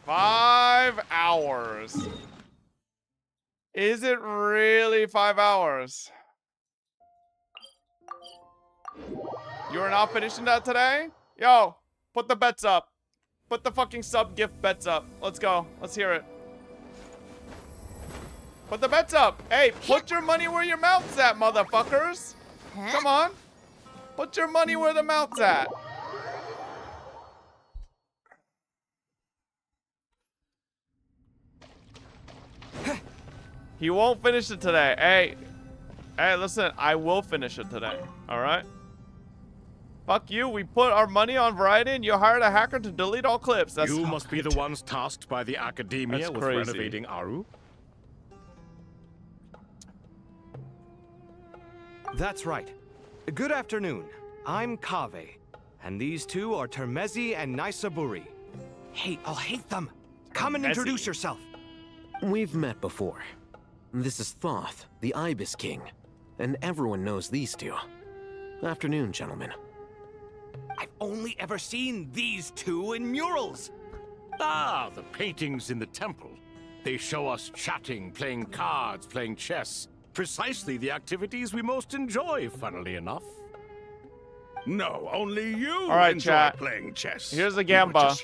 5 hours. Is it really 5 hours? You're not finishing that today? Yo, put the bets up. Put the fucking sub gift bets up. Let's go. Let's hear it. Put the bets up. Hey, put your money where your mouth's at, motherfuckers. Come on. Put your money where the mouth's at. He won't finish it today. Hey, listen, I will finish it today. All right? Fuck you. We put our money on Variety and you hired a hacker to delete all clips. That's you must be the ones tasked by the academia with renovating Aru. That's right. Good afternoon. I'm Kaveh, and these two are Termezi and Naisaburi. Hey, I'll hate them. Come and introduce yourself. We've met before. This is Thoth, the Ibis King, and everyone knows these two. Afternoon, gentlemen. I've only ever seen these two in murals. Ah, the paintings in the temple. They show us chatting, playing cards, playing chess. Precisely the activities we most enjoy, funnily enough. No, only you enjoy chat. Playing chess. Here's the gamba.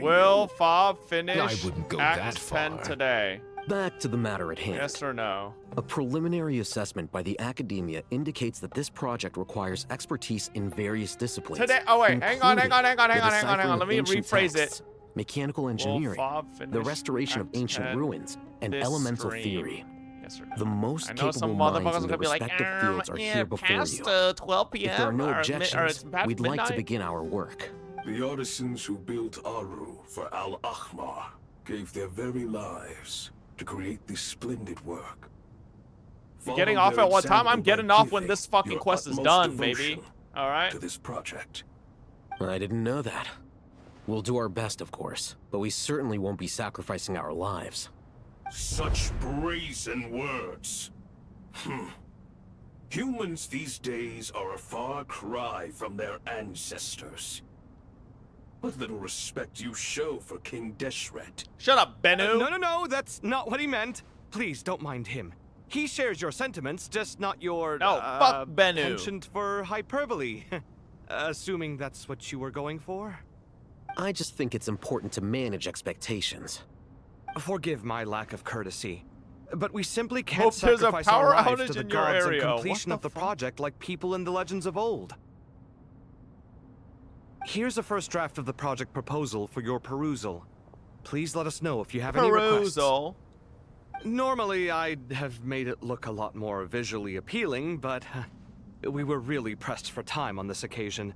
Will Fob finish I wouldn't go Act that far. 10 today? Back to the matter at hand. Yes or no? A preliminary assessment by the academia indicates that this project requires expertise in various disciplines. Today? Oh wait, hang on. Let me rephrase texts, mechanical engineering, the restoration of ancient Act ruins, and elemental theory. Yes or no? The most I know some capable minds motherfuckers in the are gonna be like, respective fields are here before past, you. 12 p.m. If there are no or objections, it's past we'd like to midnight? begin our work. The artisans who built Aru for Al-Ahmar gave their very lives to create this splendid work. You're getting off at what time? I'm getting off when this fucking quest is done, baby. Alright? To this project. I didn't know that. We'll do our best, of course, but we certainly won't be sacrificing our lives. Such brazen words. Humans these days are a far cry from their ancestors. What little respect you show for King Deshret. Shut up, Bennu. No, that's not what he meant. Please, don't mind him. He shares your sentiments, just not your, fuck Bennu. penchant for hyperbole. Assuming that's what you were going for? I just think it's important to manage expectations. Forgive my lack of courtesy, but we simply can't Hope there's a sacrifice power our lives outage to the in your gods area. and What completion the of the fuck? project like people in the legends of old. Here's a first draft of the project proposal for your perusal. Please let us know if you have any requests. Normally, I'd have made it look a lot more visually appealing, but we were really pressed for time on this occasion.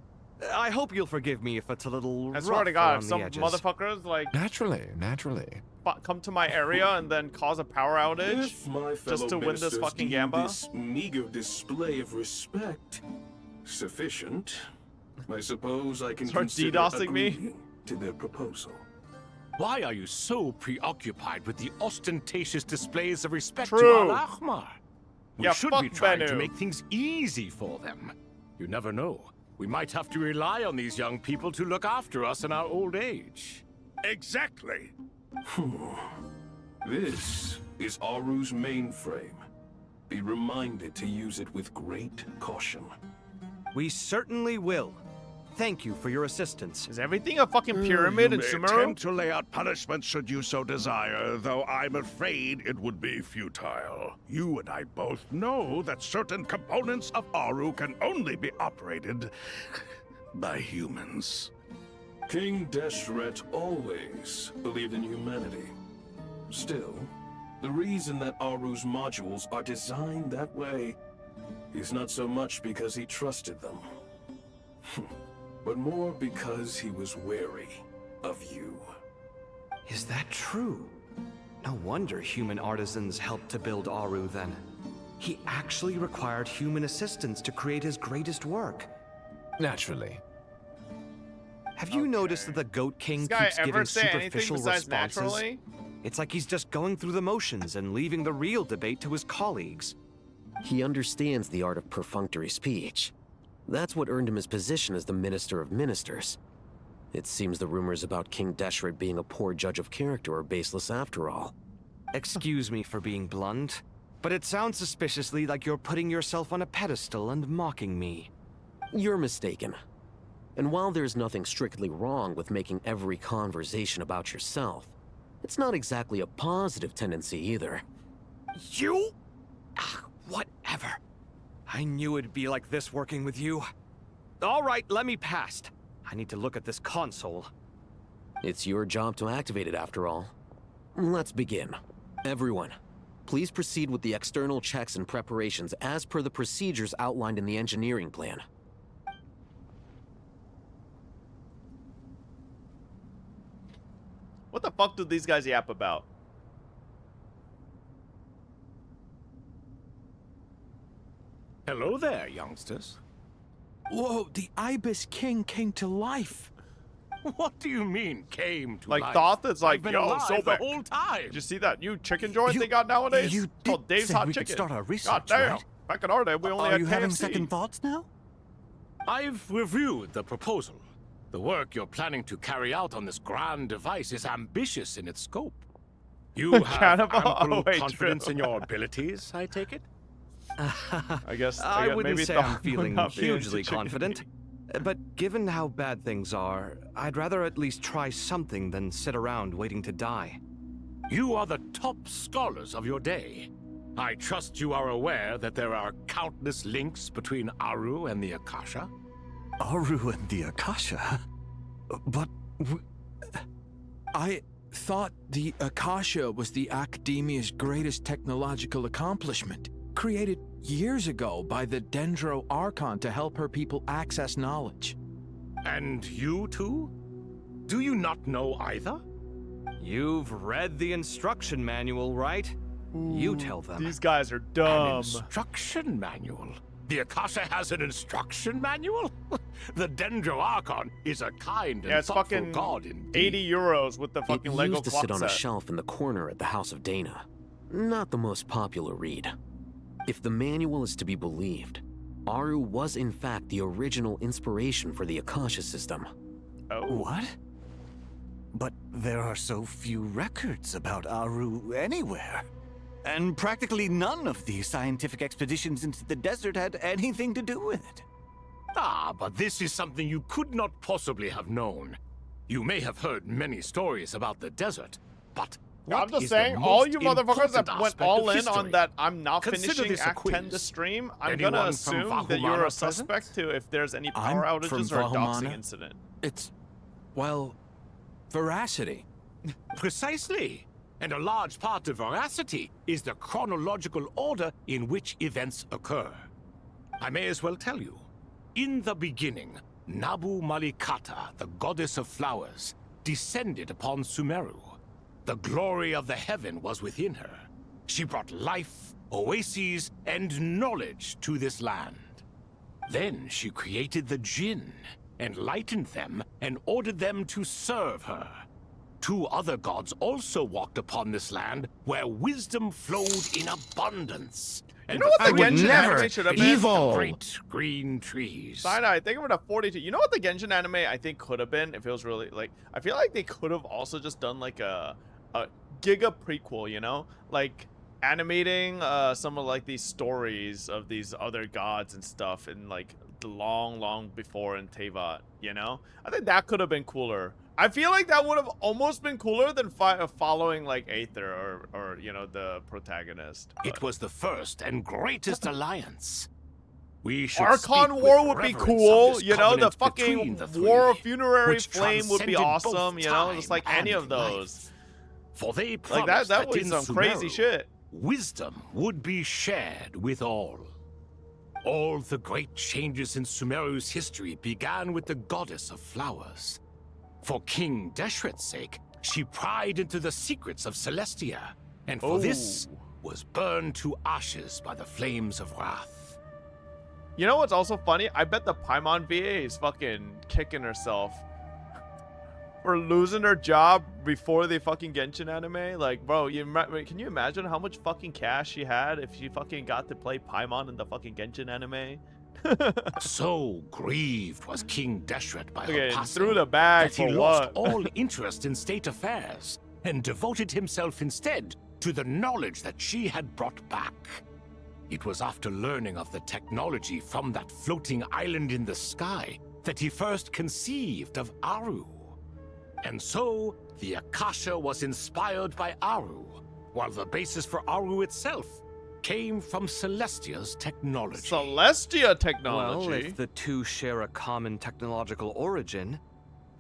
I hope you'll forgive me if it's a little I swear to rough God, around if the some edges. motherfuckers like Naturally. come to my area and then cause a power outage If my just to win this ministers fucking deem gamba. this meager display of respect sufficient, I suppose I can Start consider DDoSing me? agreeing to their proposal. Why are you so preoccupied with the ostentatious displays of respect True. to Al-Ahmar? We Yeah, should fuck be trying Bennu. to make things easy for them. You never know. We might have to rely on these young people to look after us in our old age. Exactly. This is Aru's mainframe. Be reminded to use it with great caution. We certainly will. Thank you for your assistance. Is everything a fucking pyramid in You may Sumeru? attempt to lay out punishment should you so desire, though I'm afraid it would be futile. You and I both know that certain components of Aru can only be operated by humans. King Deshret always believed in humanity. Still, the reason that Aru's modules are designed that way is not so much because he trusted them, but more because he was wary of you. Is that true? No wonder human artisans helped to build Aru then. He actually required human assistance to create his greatest work. Naturally. Have you noticed that the Goat King This guy keeps ever giving say anything superficial besides responses? naturally? It's like he's just going through the motions and leaving the real debate to his colleagues. He understands the art of perfunctory speech. That's what earned him his position as the Minister of Ministers. It seems the rumors about King Deshret being a poor judge of character are baseless after all. Excuse me for being blunt, but it sounds suspiciously like you're putting yourself on a pedestal and mocking me. You're mistaken. And while there's nothing strictly wrong with making every conversation about yourself, it's not exactly a positive tendency either. You? Whatever. I knew it'd be like this working with you. All right, let me past. I need to look at this console. It's your job to activate it after all. Let's begin. Everyone, please proceed with the external checks and preparations as per the procedures outlined in the engineering plan. What the fuck do these guys yap about? Hello there, youngsters. Whoa, the Ibis King came to life. What do you mean, came to Like life? Thoth is like, I've been yo, alive so the big. whole time. Did you see that new chicken joint they got nowadays? You It's called did Dave's say Hot we could Chicken. start our God research, damn. right? Back in our day, we only Are had you KFC. having second thoughts now? I've reviewed the proposal. The work you're planning to carry out on this grand device is ambitious in its scope. You have Cannibal? ample Oh, wait, confidence true. in your abilities, I take it? I guess I wouldn't maybe say Thoth I'm would feeling not be into hugely chicken confident. meat. But given how bad things are, I'd rather at least try something than sit around waiting to die. You are the top scholars of your day. I trust you are aware that there are countless links between Aru and the Akasha. Aru and the Akasha? But I thought the Akasha was the Academia's greatest technological accomplishment, created years ago by the Dendro Archon to help her people access knowledge. And you too? Do you not know either? You've read the instruction manual, right? You tell them. These guys are An dumb. instruction manual? The Akasha has an instruction manual? The Dendro Archon is a kind Yeah, and it's thoughtful fucking god indeed. 80 euros with the fucking It Lego used to clock sit on a set. shelf in the corner at the House of Dana. Not the most popular read. If the manual is to be believed, Aru was in fact the original inspiration for the Akasha system. Oh. What? But there are so few records about Aru anywhere. And practically none of the scientific expeditions into the desert had anything to do with it. Ah, but this is something you could not possibly have known. You may have heard many stories about the desert, but I'm what just is saying, the all most you motherfuckers that important went aspect all of in on history? that I'm not Consider finishing this a Act 10 to quiz. stream, I'm Anyone gonna from assume that you're Vahumana a suspect to if there's any I'm power from outages or a doxing Vahumana. incident. It's, well, veracity. Precisely. And a large part of veracity is the chronological order in which events occur. I may as well tell you. In the beginning, Nabu Malikata, the goddess of flowers, descended upon Sumeru. The glory of the heaven was within her. She brought life, oases, and knowledge to this land. Then she created the Jinn, enlightened them, and ordered them to serve her. Two other gods also walked upon this land where wisdom flowed in abundance. You know what the Genshin anime should have been? Evil. Great green trees. I think of it at 42. You know what the Genshin anime I think could have been if it was really like, I feel like they could have also just done like a Giga prequel, you know, like animating some of like these stories of these other gods and stuff in like the long before in Tevat, you know. I think that could have been cooler. I feel like that would have almost been cooler than following like Aether or you know, the protagonist. It was the first and greatest alliance. We should Archon speak War with would be reverence of cool, this you know, the covenant between fucking the three, War of Funerary which Flame would be transcended both awesome, you know, just time like any and of those. life. For they Like promised that was in some crazy Sumeru, shit. wisdom would be shared with all. All the great changes in Sumeru's history began with the goddess of flowers. For King Deshret's sake, she pried into the secrets of Celestia, and for this was burned to ashes by the flames of wrath. You know what's also funny? I bet the Paimon VA is fucking kicking herself for losing her job before the fucking Genshin anime. Like, bro, can you imagine how much fucking cash she had if she fucking got to play Paimon in the fucking Genshin anime? So grieved was King Deshret by her Okay, passing threw the bag that he for lost what? all interest in state affairs and devoted himself instead to the knowledge that she had brought back. It was after learning of the technology from that floating island in the sky that he first conceived of Aru. And so, the Akasha was inspired by Aru, while the basis for Aru itself came from Celestia's technology. Celestia technology. Well, if the two share a common technological origin,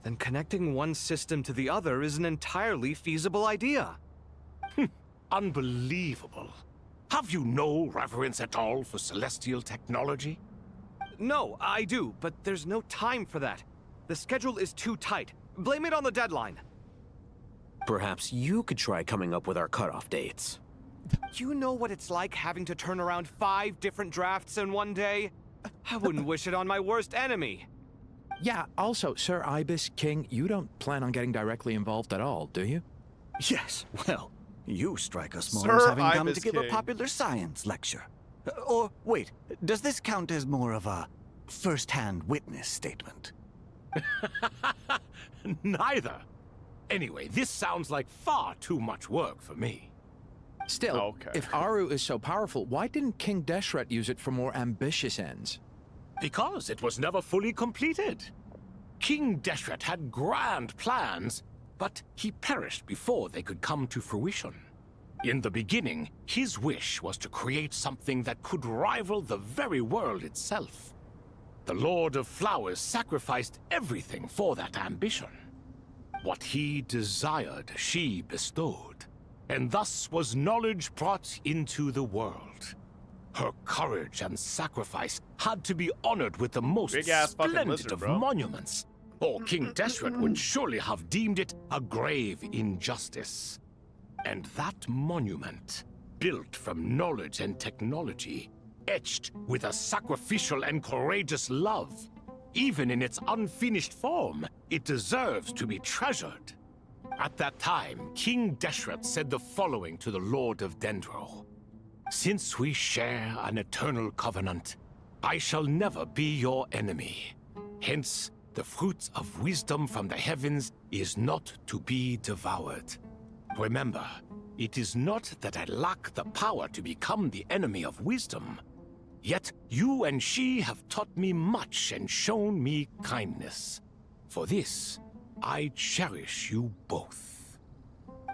then connecting one system to the other is an entirely feasible idea. Unbelievable. Have you no reverence at all for celestial technology? No, I do, but there's no time for that. The schedule is too tight. Blame it on the deadline. Perhaps you could try coming up with our cutoff dates. You know what it's like having to turn around 5 different drafts in one day? I wouldn't wish it on my worst enemy. Yeah, also, Sir Ibis, King, you don't plan on getting directly involved at all, do you? Yes, well, you strike us more Sir as having come Ibis to give a King. popular science lecture. Or, wait, does this count as more of a first-hand witness statement? Neither. Anyway, this sounds like far too much work for me. Still, Okay. if Aru is so powerful, why didn't King Deshret use it for more ambitious ends? Because it was never fully completed. King Deshret had grand plans, but he perished before they could come to fruition. In the beginning, his wish was to create something that could rival the very world itself. The Lord of Flowers sacrificed everything for that ambition. What he desired, she bestowed, and thus was knowledge brought into the world. Her courage and sacrifice had to be honored with the most Big-ass fucking splendid lizard, of bro. monuments, or King Deshret would surely have deemed it a grave injustice. And that monument, built from knowledge and technology, etched with a sacrificial and courageous love, even in its unfinished form, it deserves to be treasured. At that time, King Deshret said the following to the Lord of Dendro. Since we share an eternal covenant, I shall never be your enemy. Hence, the fruit of wisdom from the heavens is not to be devoured. Remember, it is not that I lack the power to become the enemy of wisdom. Yet you and she have taught me much and shown me kindness. For this, I cherish you both.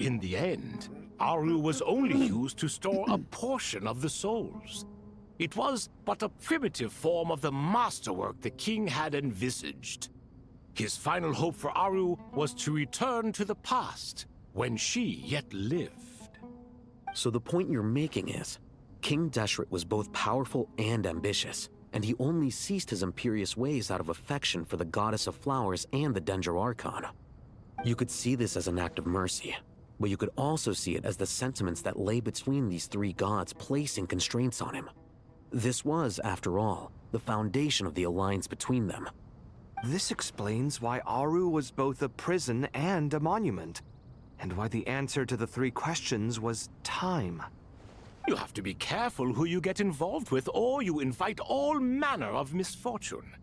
In the end, Aru was only used to store a portion of the souls. It was but a primitive form of the masterwork the king had envisaged. His final hope for Aru was to return to the past, when she yet lived. So the point you're making is, King Deshret was both powerful and ambitious, and he only ceased his imperious ways out of affection for the Goddess of Flowers and the Dendro Archon. You could see this as an act of mercy, but you could also see it as the sentiments that lay between these three gods placing constraints on him. This was, after all, the foundation of the alliance between them. This explains why Aru was both a prison and a monument, and why the answer to the 3 questions was time. You have to be careful who you get involved with, or you invite all manner of misfortune.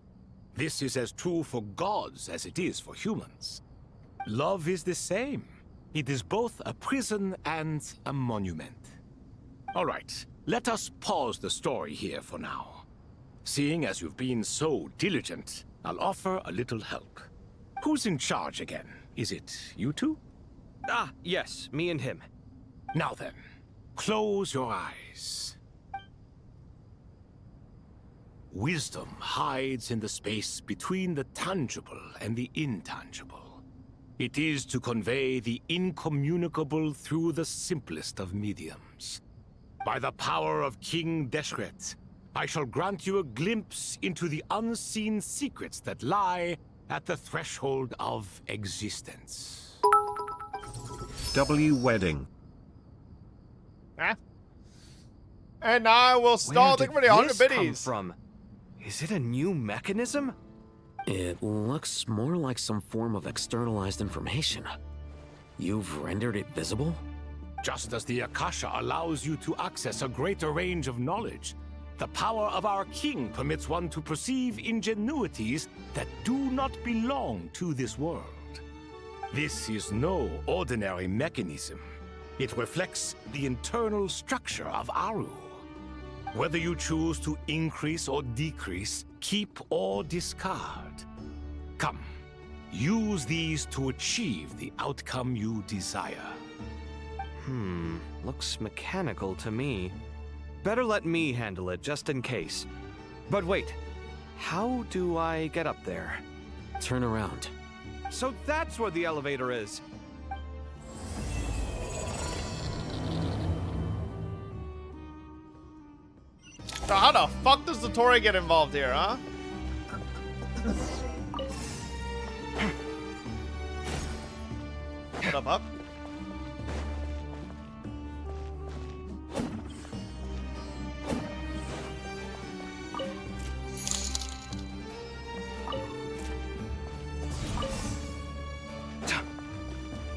This is as true for gods as it is for humans. Love is the same. It is both a prison and a monument. All right, let us pause the story here for now. Seeing as you've been so diligent, I'll offer a little help. Who's in charge again? Is it you two? Ah, yes, me and him. Now then, close your eyes. Wisdom hides in the space between the tangible and the intangible. It is to convey the incommunicable through the simplest of mediums. By the power of King Deshret, I shall grant you a glimpse into the unseen secrets that lie at the threshold of existence. W wedding. Huh? And I will stall. Thank you for the 100 this come biddies. from? Is it a new mechanism? It looks more like some form of externalized information. You've rendered it visible? Just as the Akasha allows you to access a greater range of knowledge, The power of our king permits one to perceive ingenuities that do not belong to this world. This is no ordinary mechanism. It reflects the internal structure of Aru. Whether you choose to increase or decrease, keep or discard. Come, use these to achieve the outcome you desire. Looks mechanical to me. Better let me handle it, just in case. But wait, how do I get up there? Turn around. So that's where the elevator is. So how the fuck does the Tory get involved here, huh? What up, up?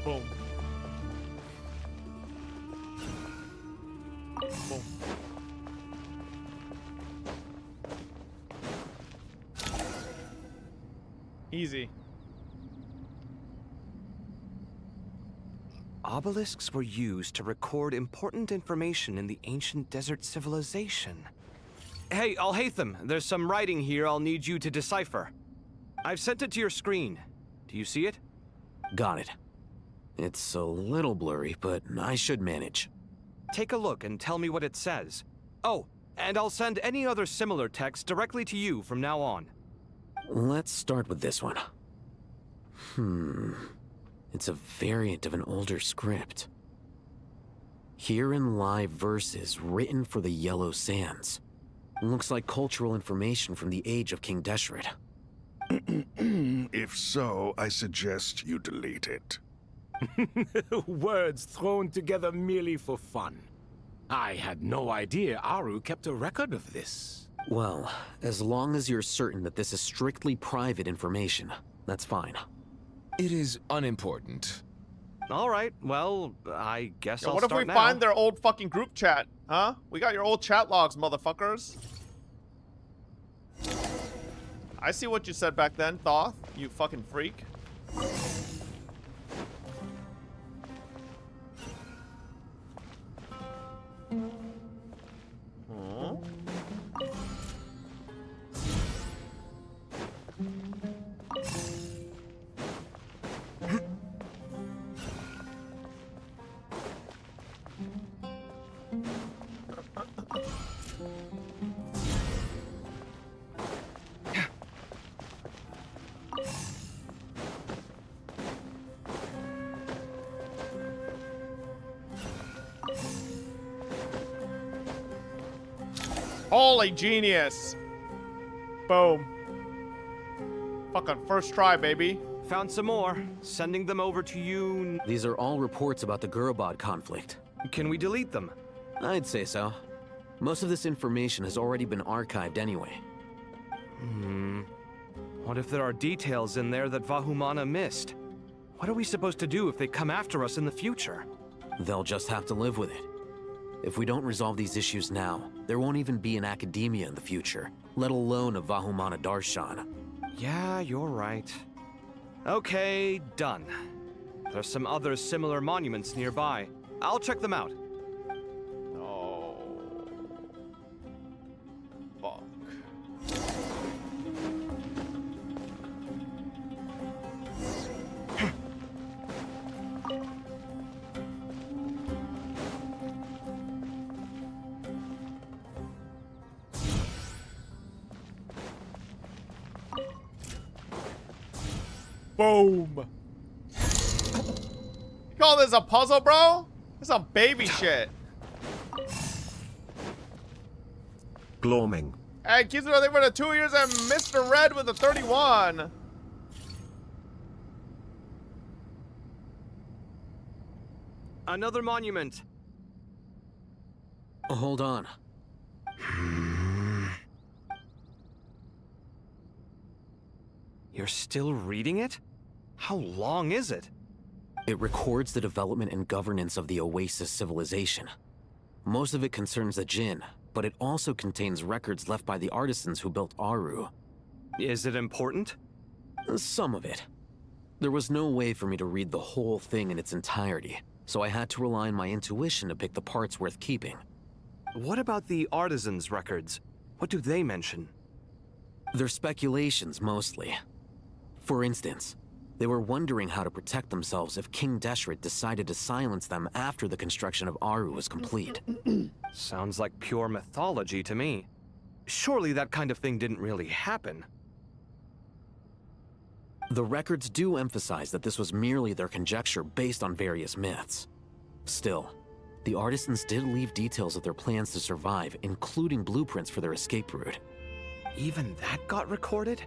Boom. Boom. Easy. Obelisks were used to record important information in the ancient desert civilization. Hey, Alhaitham, there's some writing here I'll need you to decipher. I've sent it to your screen. Do you see it? Got it. It's a little blurry, but I should manage. Take a look and tell me what it says. Oh, and I'll send any other similar text directly to you from now on. Let's start with this one. It's a variant of an older script. Herein lie verses written for the Yellow Sands. Looks like cultural information from the age of King Deshret. If so, I suggest you delete it. Words thrown together merely for fun. I had no idea Aru kept a record of this. Well, as long as you're certain that this is strictly private information, that's fine. It is unimportant. All right, well, I guess Yo, I'll what if start we now. find their old fucking group chat, huh? We got your old chat logs, motherfuckers. I see what you said back then, Thoth. You fucking freak. Huh? Holy genius. Boom. Fucking first try, baby. Found some more. Sending them over to you. These are all reports about the Gurubad conflict. Can we delete them? I'd say so. Most of this information has already been archived anyway. What if there are details in there that Vahumana missed? What are we supposed to do if they come after us in the future? They'll just have to live with it. If we don't resolve these issues now, there won't even be an academia in the future, let alone a Vahumana Darshan. Yeah, you're right. Okay, done. There's some other similar monuments nearby. I'll check them out. Oh. Fuck. Boom. You call this a puzzle, bro? This some baby shit. Gloaming. Hey, keeps nothing for the 2 years and Mr. Red with the 31. Another monument. Hold on. You're still reading it? How long is it? It records the development and governance of the Oasis civilization. Most of it concerns the Jinn, but it also contains records left by the artisans who built Aru. Is it important? Some of it. There was no way for me to read the whole thing in its entirety, so I had to rely on my intuition to pick the parts worth keeping. What about the artisans' records? What do they mention? They're speculations, mostly. For instance, they were wondering how to protect themselves if King Deshret decided to silence them after the construction of Aru was complete. Sounds like pure mythology to me. Surely that kind of thing didn't really happen. The records do emphasize that this was merely their conjecture based on various myths. Still, the artisans did leave details of their plans to survive, including blueprints for their escape route. Even that got recorded?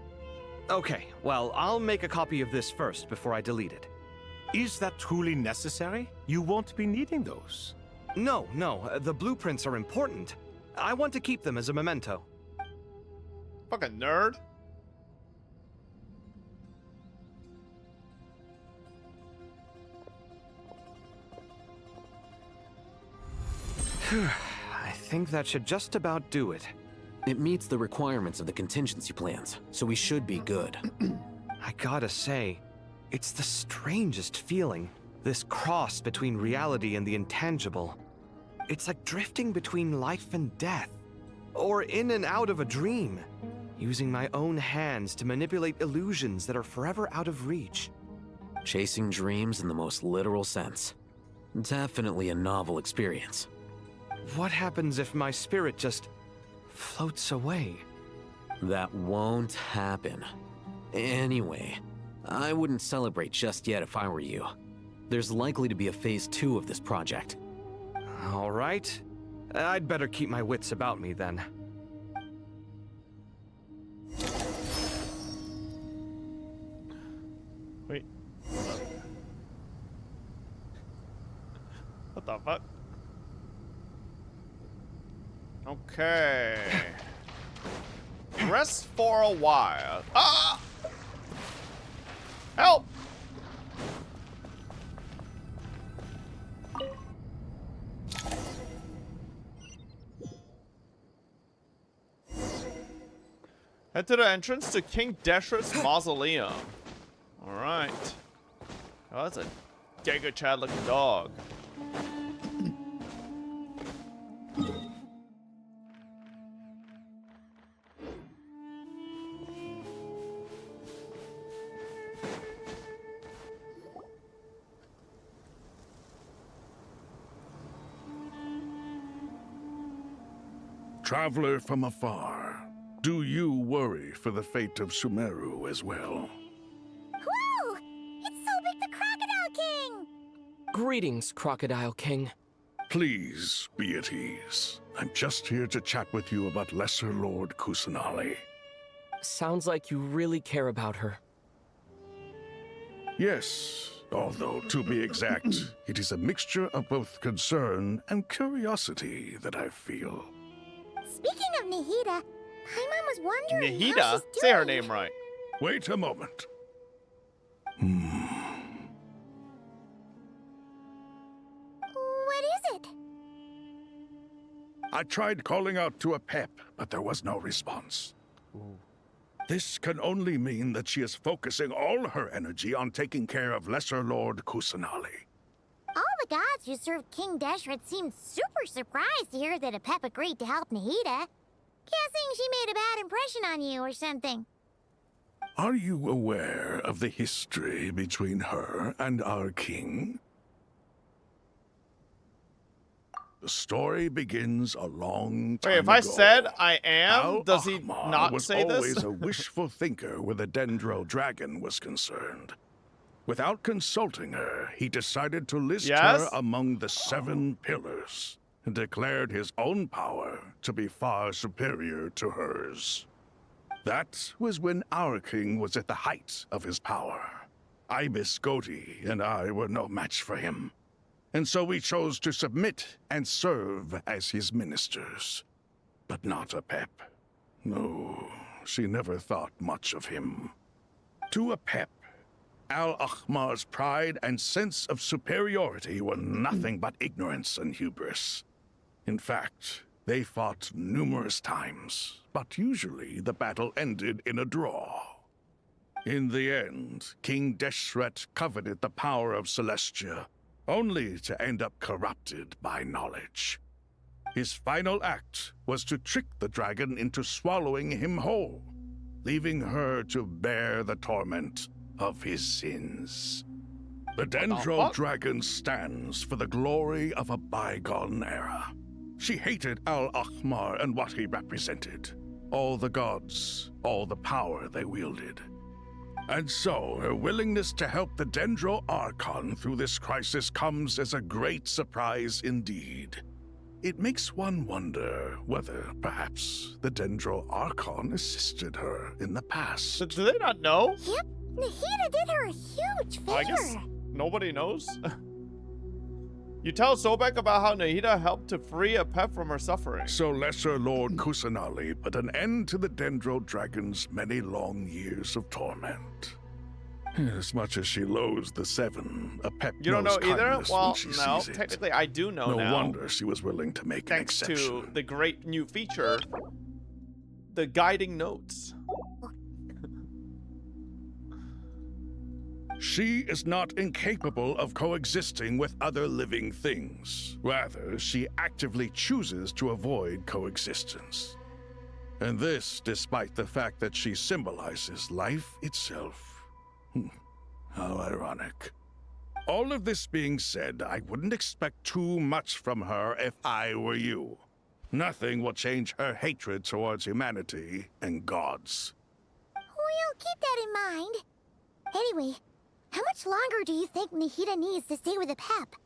Okay, well, I'll make a copy of this first before I delete it. Is that truly necessary? You won't be needing those. No, the blueprints are important. I want to keep them as a memento. Fucking nerd. I think that should just about do it. It meets the requirements of the contingency plans, so we should be good. I gotta say, it's the strangest feeling. This cross between reality and the intangible. It's like drifting between life and death. Or in and out of a dream. Using my own hands to manipulate illusions that are forever out of reach. Chasing dreams in the most literal sense. Definitely a novel experience. What happens if my spirit just floats away? That won't happen. Anyway, I wouldn't celebrate just yet if I were you. There's likely to be a phase 2 of this project. All right. I'd better keep my wits about me then. Wait. What the fuck? Okay. Rest for a while. Ah! Help! Head to the entrance to King Deshret's mausoleum. Alright. Oh, that's a Giga Chad looking dog. Traveler from afar, do you worry for the fate of Sumeru as well? Whoa! It's Sobek the Crocodile King! Greetings, Crocodile King. Please be at ease. I'm just here to chat with you about Lesser Lord Kusanali. Sounds like you really care about her. Yes, although to be exact, it is a mixture of both concern and curiosity that I feel. Speaking of Nahida, my mom was wondering how Nahida? she's doing. Say her name right. Wait a moment. What is it? I tried calling out to a pep, but there was no response. This can only mean that she is focusing all her energy on taking care of Lesser Lord Kusanali. All the gods who served King Deshret seemed super surprised to hear that a pep agreed to help Nahida. Guessing she made a bad impression on you or something. Are you aware of the history between her and our king? The story begins a long time Wait, ago. if I said I am, Al does he Ahmar not was say always this? a wishful thinker where the Dendro dragon was concerned. Without consulting her, he decided to list Yes? her among the 7 pillars and declared his own power to be far superior to hers. That was when our king was at the height of his power. Ibis Goti and I were no match for him. And so we chose to submit and serve as his ministers. But not a pep. No, she never thought much of him. To a pep, Al Ahmar's pride and sense of superiority were nothing but ignorance and hubris. In fact, They fought numerous times, but usually the battle ended in a draw. In the end, King Deshret coveted the power of Celestia, only to end up corrupted by knowledge. His final act was to trick the dragon into swallowing him whole, leaving her to bear the torment of his sins. The Dendro Dragon stands for the glory of a bygone era. She hated Al-Ahmar and what he represented. All the gods, all the power they wielded. And so, her willingness to help the Dendro Archon through this crisis comes as a great surprise indeed. It makes one wonder whether, perhaps, the Dendro Archon assisted her in the past. Do they not know? Yep, Nahida did her a huge favor. I guess nobody knows. You tell Sobek about how Nahida helped to free a pet from her suffering. So Lesser Lord Kusanali put an end to the Dendro Dragon's many long years of torment. As much as she loathes the Seven, a pet You don't know knows either? kindness Well, when she no. sees it. Technically, I do know now. No wonder she was willing to make an Thanks exception. to the great new feature, the guiding notes. She is not incapable of coexisting with other living things. Rather, she actively chooses to avoid coexistence. And this despite the fact that she symbolizes life itself. How ironic. All of this being said, I wouldn't expect too much from her if I were you. Nothing will change her hatred towards humanity and gods. We'll keep that in mind. Anyway, how much longer do you think Nahida needs to stay with the Pep?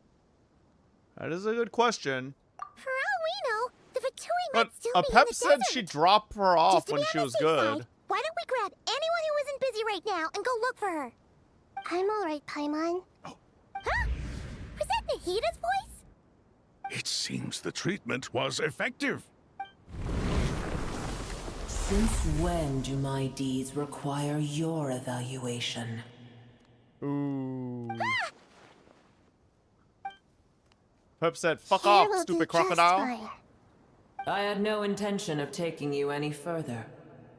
That is a good question. For all we know, the Fatui But might still a be Pep in the said desert. she'd drop her off Just to when be she on was the safe good. side, why don't we grab anyone who isn't busy right now and go look for her? I'm alright, Paimon. Oh. Huh? Was that Nahida's voice? It seems the treatment was effective. Since when do my deeds require your evaluation? Ooh. Pep said, "Fuck Here off, will do stupid just crocodile." fine. I had no intention of taking you any further.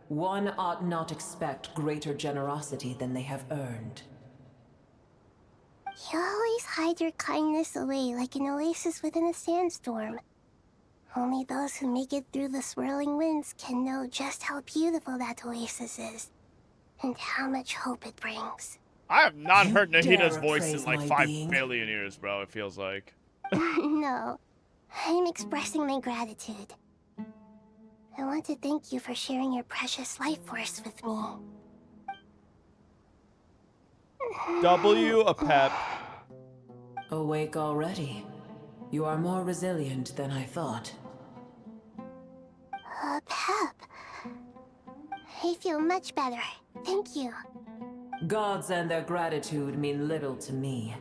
One ought not expect greater generosity than they have earned. You always hide your kindness away like an oasis within a sandstorm. Only those who make it through the swirling winds can know just how beautiful that oasis is, and how much hope it brings. I have not You heard Nahida's dare voice in appraise like my 5 being? billion years, bro, it feels like. No, I'm expressing my gratitude. I want to thank you for sharing your precious life force with me. W a Pep. Awake already. You are more resilient than I thought. Pep. I feel much better. Thank you. Gods and their gratitude mean little to me.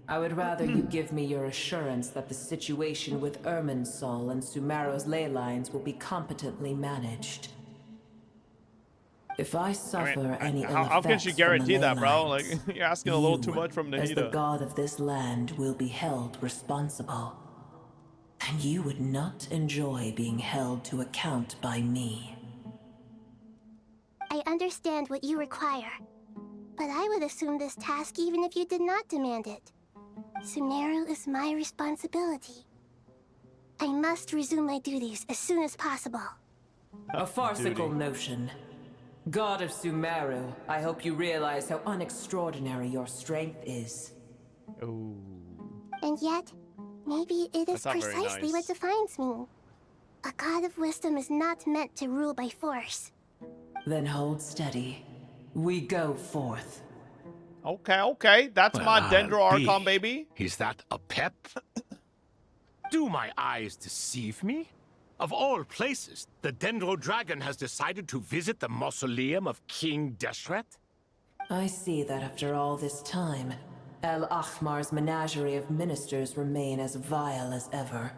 I would rather you give me your assurance that the situation with Irminsul and Sumero's ley lines will be competently managed. If I suffer any ill How can she effects from the guarantee that, ley bro? lines, Like, you're asking a little too you, much from as the Nahida. god of this land, will be held responsible. And you would not enjoy being held to account by me. I understand what you require, but I would assume this task even if you did not demand it. Sumero is my responsibility. I must resume my duties as soon as possible. A farcical notion. God of Sumeru, I hope you realize how unextraordinary your strength is. Ooh. And yet, maybe it is That's not very precisely nice. what defines me. A god of wisdom is not meant to rule by force. Then hold steady. We go forth. Okay, okay. That's Well, my I'll Dendro be. Archon, baby. Is that a Pep? Do my eyes deceive me? Of all places, the Dendro Dragon has decided to visit the mausoleum of King Deshret? I see that after all this time, El Ahmar's menagerie of ministers remain as vile as ever.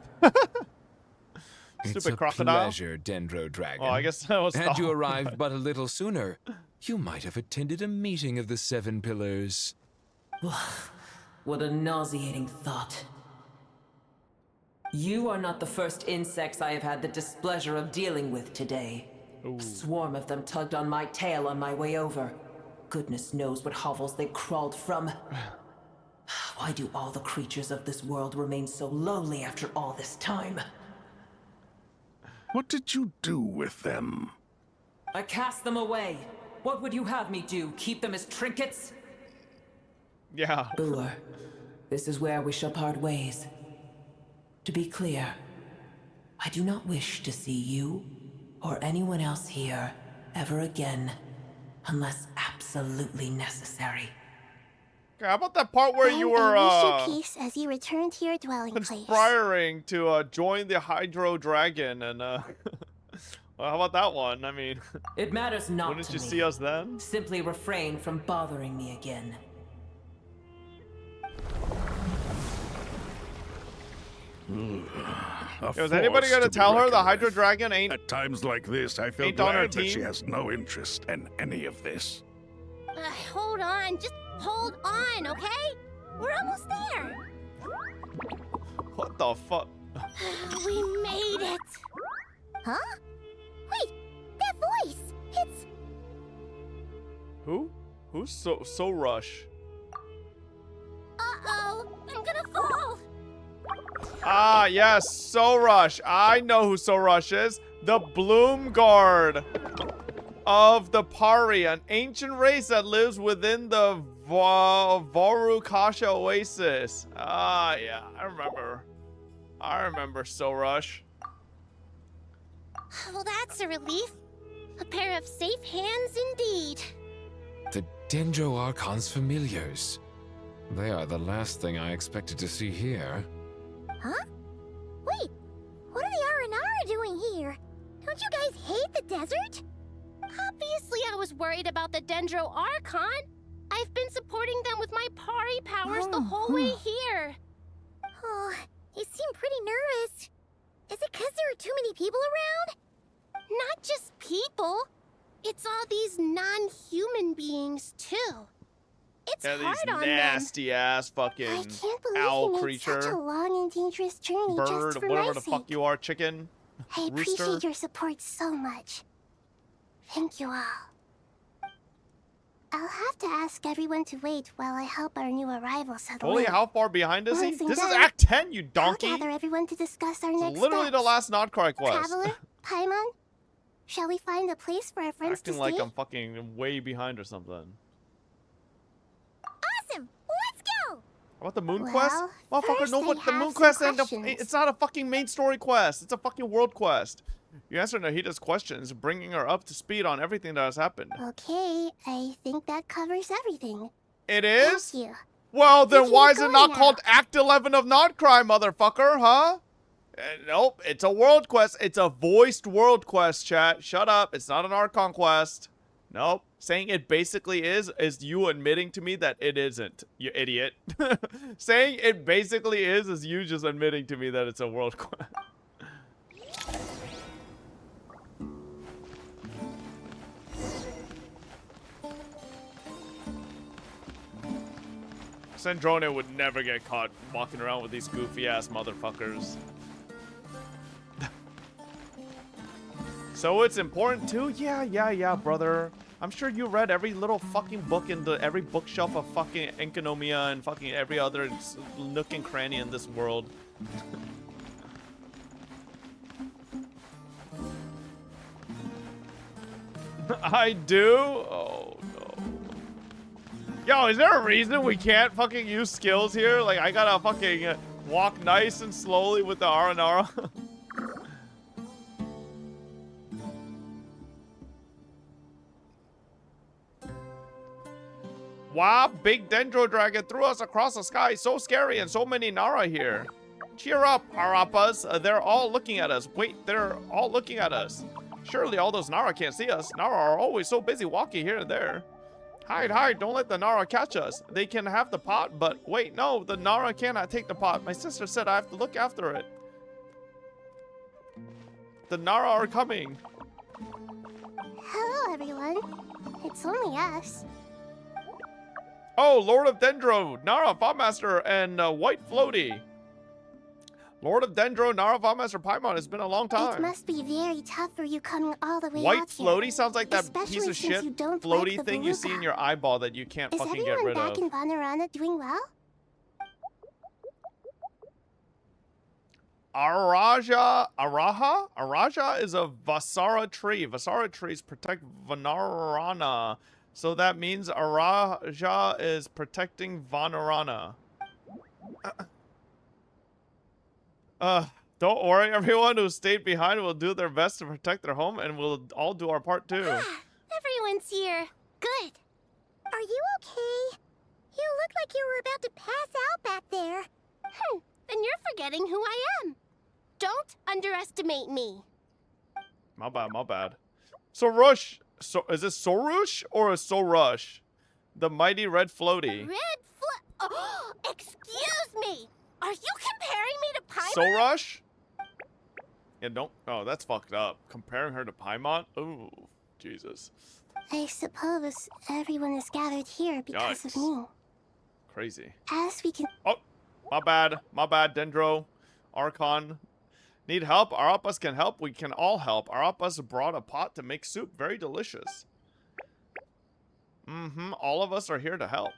It's Stupid a crocodile. pleasure, Dendro Dragon. Oh, I guess that was Had you Thor. arrived but a little sooner, you might have attended a meeting of the Seven Pillars. What a nauseating thought. You are not the first insects I have had the displeasure of dealing with today. Ooh. A swarm of them tugged on my tail on my way over. Goodness knows what hovels they crawled from. Why do all the creatures of this world remain so lowly after all this time? What did you do with them? I cast them away. What would you have me do? Keep them as trinkets? Yeah. Booer, this is where we shall part ways. To be clear, I do not wish to see you or anyone else here ever again, unless absolutely necessary. Okay, how about that part where you were wish you peace as you return to your dwelling place. conspiring to join the Hydro Dragon and well, how about that one? I mean, it matters not. Wouldn't to you me. see us then? Simply refrain from bothering me again. Is anybody gonna tell her the Hydro Dragon ain't? At times like this, I feel ain't on her glad that she team? has no interest in any of this. Hold on, just hold on, okay? We're almost there. What the fuck? We made it. Huh? Wait, that voice. It's Who? Who's so rush? Uh-oh, I'm gonna fall. Ah, yes, So Rush. I know who So Rush is. The Bloom Guard of the Pari, an ancient race that lives within the Varukasha Oasis. Ah, yeah, I remember So Rush. Well, that's a relief. A pair of safe hands indeed. The Dendro Archon's familiars. They are the last thing I expected to see here. Huh? Wait, what are the Aranara doing here? Don't you guys hate the desert? Obviously I was worried about the Dendro Archon. I've been supporting them with my Pari powers the whole way here. Oh, you seem pretty nervous. Is it because there are too many people around? Not just people. It's all these non-human beings, too. It's Yeah, hard these on them. nasty ass fucking I can't believe owl you made creature, such a long and dangerous journey just bird, for whatever my the sake. fuck you are, chicken, I appreciate rooster. your support so much. Thank you all. I'll have to ask everyone to wait while I help our new arrival settle Holy, in. how far behind is he? Once I'm This is done, Act 10, you donkey. I'll gather everyone to discuss our next Literally the steps. last Nodcry quest. Traveler, Paimon, shall we find a place for our friends Acting to like stay? I'm fucking way behind or something. Awesome! Let's go! How about the Moon Well, Quest? Motherfucker, first no, I but the have Moon some Quest ain't questions. it's not a fucking main story quest. It's a fucking world quest. You answer Nahida's questions, bringing her up to speed on everything that has happened. Okay, I think that covers everything. It is? Thank you. Well, then can why get is it going not now. called Act 11 of Nodcry, motherfucker, huh? Nope, it's a world quest. It's a voiced world quest, chat. Shut up. It's not an Archon quest. Nope. Saying it basically is you admitting to me that it isn't, you idiot. Saying it basically is you just admitting to me that it's a world quest. Sandrone would never get caught walking around with these goofy ass motherfuckers. So it's important too? Yeah, brother. I'm sure you read every little fucking book in every bookshelf of fucking Enkanomiya and fucking every other nook and cranny in this world. I do? Oh, no. Yo, is there a reason we can't fucking use skills here? Like, I gotta fucking walk nice and slowly with the Aranara? Wow, big Dendro Dragon threw us across the sky. So scary and so many Nara here. Cheer up, Harapas. They're all looking at us. Wait, they're all looking at us. Surely all those Nara can't see us. Nara are always so busy walking here and there. Hide, hide. Don't let the Nara catch us. They can have the pot, but wait, no. The Nara cannot take the pot. My sister said I have to look after it. The Nara are coming. Hello, everyone. It's only us. Oh, Lord of Dendro, Nara, Fobm4ster, and White Floaty. Lord of Dendro, Nara, Vommaster, Paimon. It's been a long time. It must be very tough for you coming all the way White out here. floaty sounds like that Especially piece of since shit you don't floaty like the thing you see in your eyeball that you can't Is fucking get everyone rid back of. in Vanarana doing well? Araja is a Vasara tree. Vasara trees protect Vanarana. So that means Araja is protecting Vanarana. Don't worry, everyone who stayed behind will do their best to protect their home, and we'll all do our part too. Everyone's here. Good. Are you okay? You look like you were about to pass out back there. Then you're forgetting who I am. Don't underestimate me. My bad, my bad. Sorush. So is it Sorush or a Sorush? The mighty red floaty. Oh, excuse me. Are you comparing me to Paimon? Sorush? Yeah, don't. Oh, that's fucked up. Comparing her to Paimon? Ooh, Jesus. I suppose everyone is gathered here because of me. Crazy. As we can. Oh, my bad, Dendro, Archon. Need help? Arapas can help. We can all help. Arapas brought a pot to make soup. Very delicious. All of us are here to help.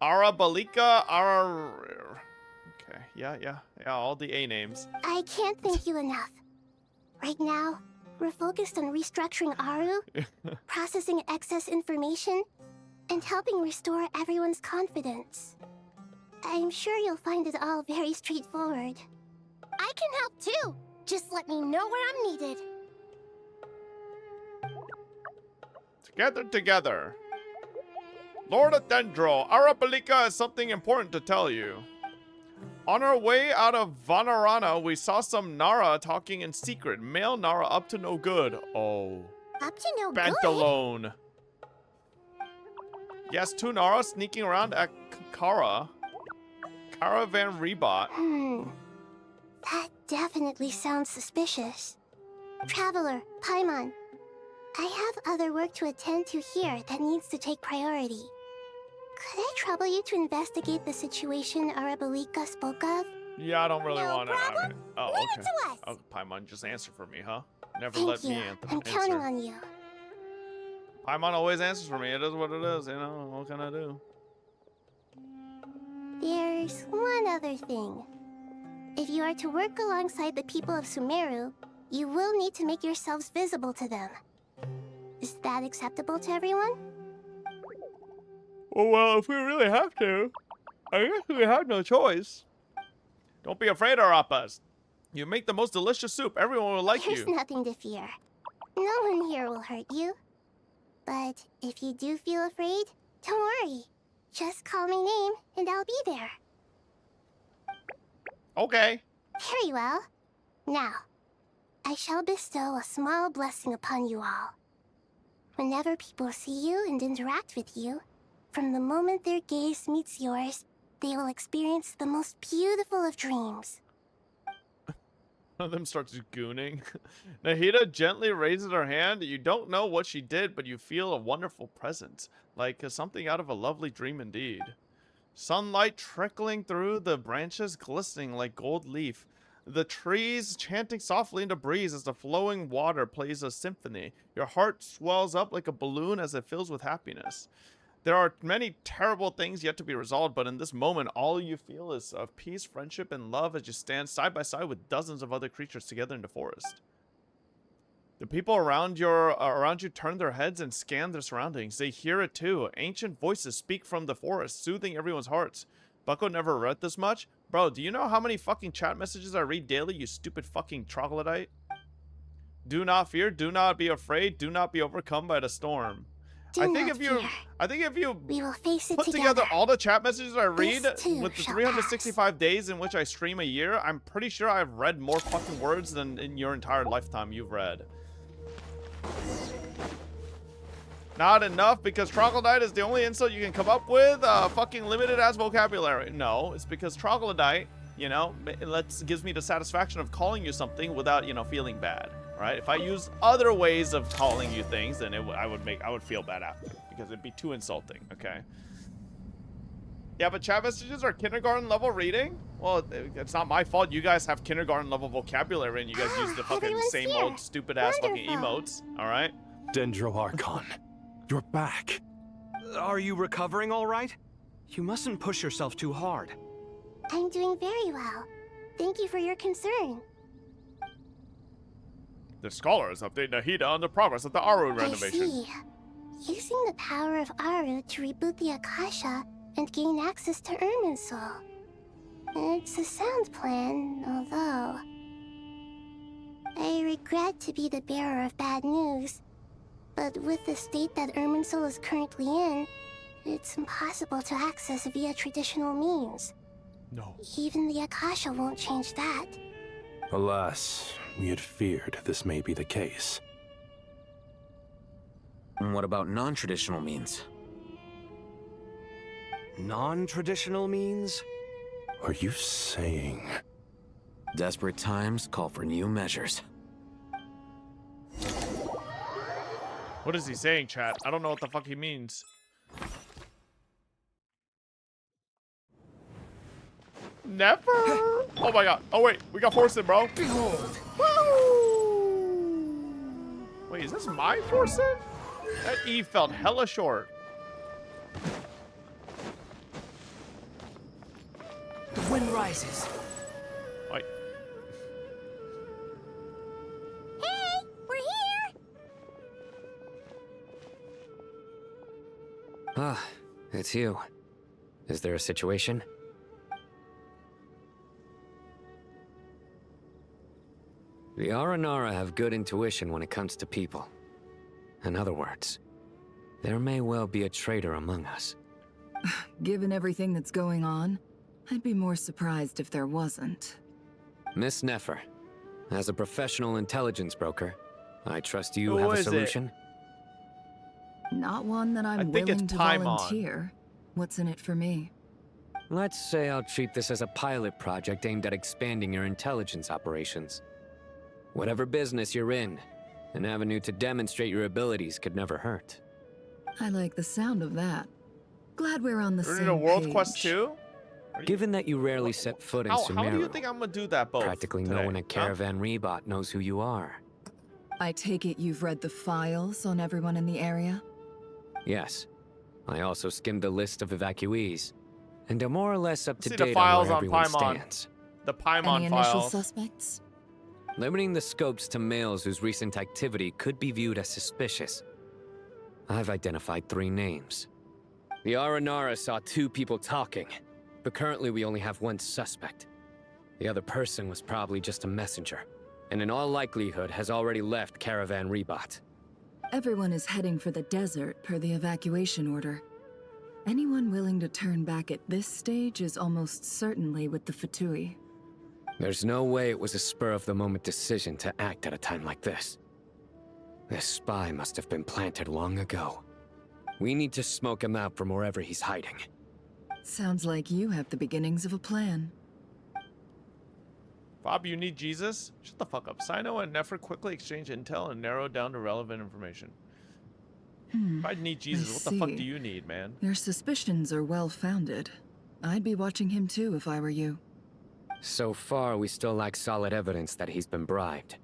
Arabalika, Okay, yeah, all the A names. I can't thank you enough. Right now, we're focused on restructuring Aru, processing excess information, and helping restore everyone's confidence. I'm sure you'll find it all very straightforward. I can help too. Just let me know where I'm needed. Together. Lord of Dendro, Arabalika has something important to tell you. On our way out of Vanarana, we saw some Nara talking in secret. Male Nara up to no good. Oh. Up to no Bantalone. Yes, 2 Nara sneaking around at Kara. Caravan Rebot. That definitely sounds suspicious. Traveler, Paimon, I have other work to attend to here that needs to take priority. Could I trouble you to investigate the situation Arabalika spoke of? Yeah, I don't really want to. Oh, Leave okay. it to us. Oh, Paimon, just answer for me, huh? Never Thank let you. me answer. I'm counting on you. Paimon always answers for me. It is what it is, you know. What can I do? There's one other thing. If you are to work alongside the people of Sumeru, you will need to make yourselves visible to them. Is that acceptable to everyone? Oh, well, if we really have to, I guess we have no choice. Don't be afraid, Arapas. You make the most delicious soup. Everyone will like There's you. nothing to fear. No one here will hurt you. But if you do feel afraid, don't worry. Just call my name and I'll be there. Okay. Very well. Now, I shall bestow a small blessing upon you all. Whenever people see you and interact with you, from the moment their gaze meets yours, they will experience the most beautiful of dreams. One of them starts gooning. Nahida gently raises her hand. You don't know what she did, but you feel a wonderful presence, like something out of a lovely dream indeed. Sunlight trickling through the branches, glistening like gold leaf. The trees chanting softly in the breeze as the flowing water plays a symphony. Your heart swells up like a balloon as it fills with happiness. There are many terrible things yet to be resolved, but in this moment, all you feel is of peace, friendship, and love as you stand side by side with dozens of other creatures together in the forest. The people around you turn their heads and scan their surroundings. They hear it too. Ancient voices speak from the forest, soothing everyone's hearts. Bucko never read this much? Bro, do you know how many fucking chat messages I read daily, you stupid fucking troglodyte? Do not fear, do not be afraid, do not be overcome by the storm. I think if you we will face it put together. together all the chat messages I read This too with the shall 365 days in which I stream a year, I'm pretty sure I've read more fucking words than in your entire lifetime you've read. Not enough because troglodyte is the only insult you can come up with, fucking limited as vocabulary. No, it's because troglodyte, you know, gives me the satisfaction of calling you something without, you know, feeling bad, right? If I use other ways of calling you things, then I would feel bad after because it'd be too insulting, okay? Yeah, but chat messages are kindergarten level reading? Well, it's not my fault. You guys have kindergarten level vocabulary and you guys use the fucking same old stupid ass fucking emotes. All right? Dendro Archon, you're back. Are you recovering all right? You mustn't push yourself too hard. I'm doing very well. Thank you for your concern. The scholars update Nahida on the progress of the Aru renovation. I see. Using the power of Aru to reboot the Akasha and gain access to Irminsul. It's a sound plan, although... I regret to be the bearer of bad news, but with the state that Irminsul is currently in, it's impossible to access via traditional means. No. Even the Akasha won't change that. Alas, we had feared this may be the case. And what about non-traditional means? Non-traditional means? Are you saying... Desperate times call for new measures. What is he saying, chat? I don't know what the fuck he means. Never. Oh my god. Oh wait, we got Forsen, bro. Behold. Woo! Wait, is this my Forsen? That E felt hella short. The wind rises. Wait. Hey, we're here! Ah, it's you. Is there a situation? The Aranara have good intuition when it comes to people. In other words, there may well be a traitor among us. Given everything that's going on, I'd be more surprised if there wasn't. Miss Nefer, as a professional intelligence broker, I trust you Who have a is it? solution? Not one that I I'm think it's willing to Paimon. volunteer. What's in it for me? Let's say I'll treat this as a pilot project aimed at expanding your intelligence operations. Whatever business you're in, an avenue to demonstrate your abilities could never hurt. I like the sound of that. Glad we're on the We're same in a World page. Quest 2? Given that you rarely set foot in How do you Sumeru, think I'm gonna do that both? practically no today? one at Caravan Rebot knows who you are. I take it you've read the files on everyone in the area? Yes. I also skimmed the list of evacuees, and are more or less up to See the date on files where on everyone Paimon. stands. The Paimon Any initial files. suspects? Limiting the scopes to males whose recent activity could be viewed as suspicious. I've identified 3 names. The Aranara saw 2 people talking, but currently we only have 1 suspect. The other person was probably just a messenger, and in all likelihood has already left Caravan Rebot. Everyone is heading for the desert per the evacuation order. Anyone willing to turn back at this stage is almost certainly with the Fatui. There's no way it was a spur-of-the-moment decision to act at a time like this. This spy must have been planted long ago. We need to smoke him out from wherever he's hiding. Sounds like you have the beginnings of a plan. Bob, you need Jesus? Shut the fuck up. Sino and Nefer quickly exchange intel and narrow down to relevant information. If I need Jesus, what the fuck see. do you need, man? Your suspicions are well-founded. I'd be watching him too if I were you. So far, we still lack solid evidence that he's been bribed.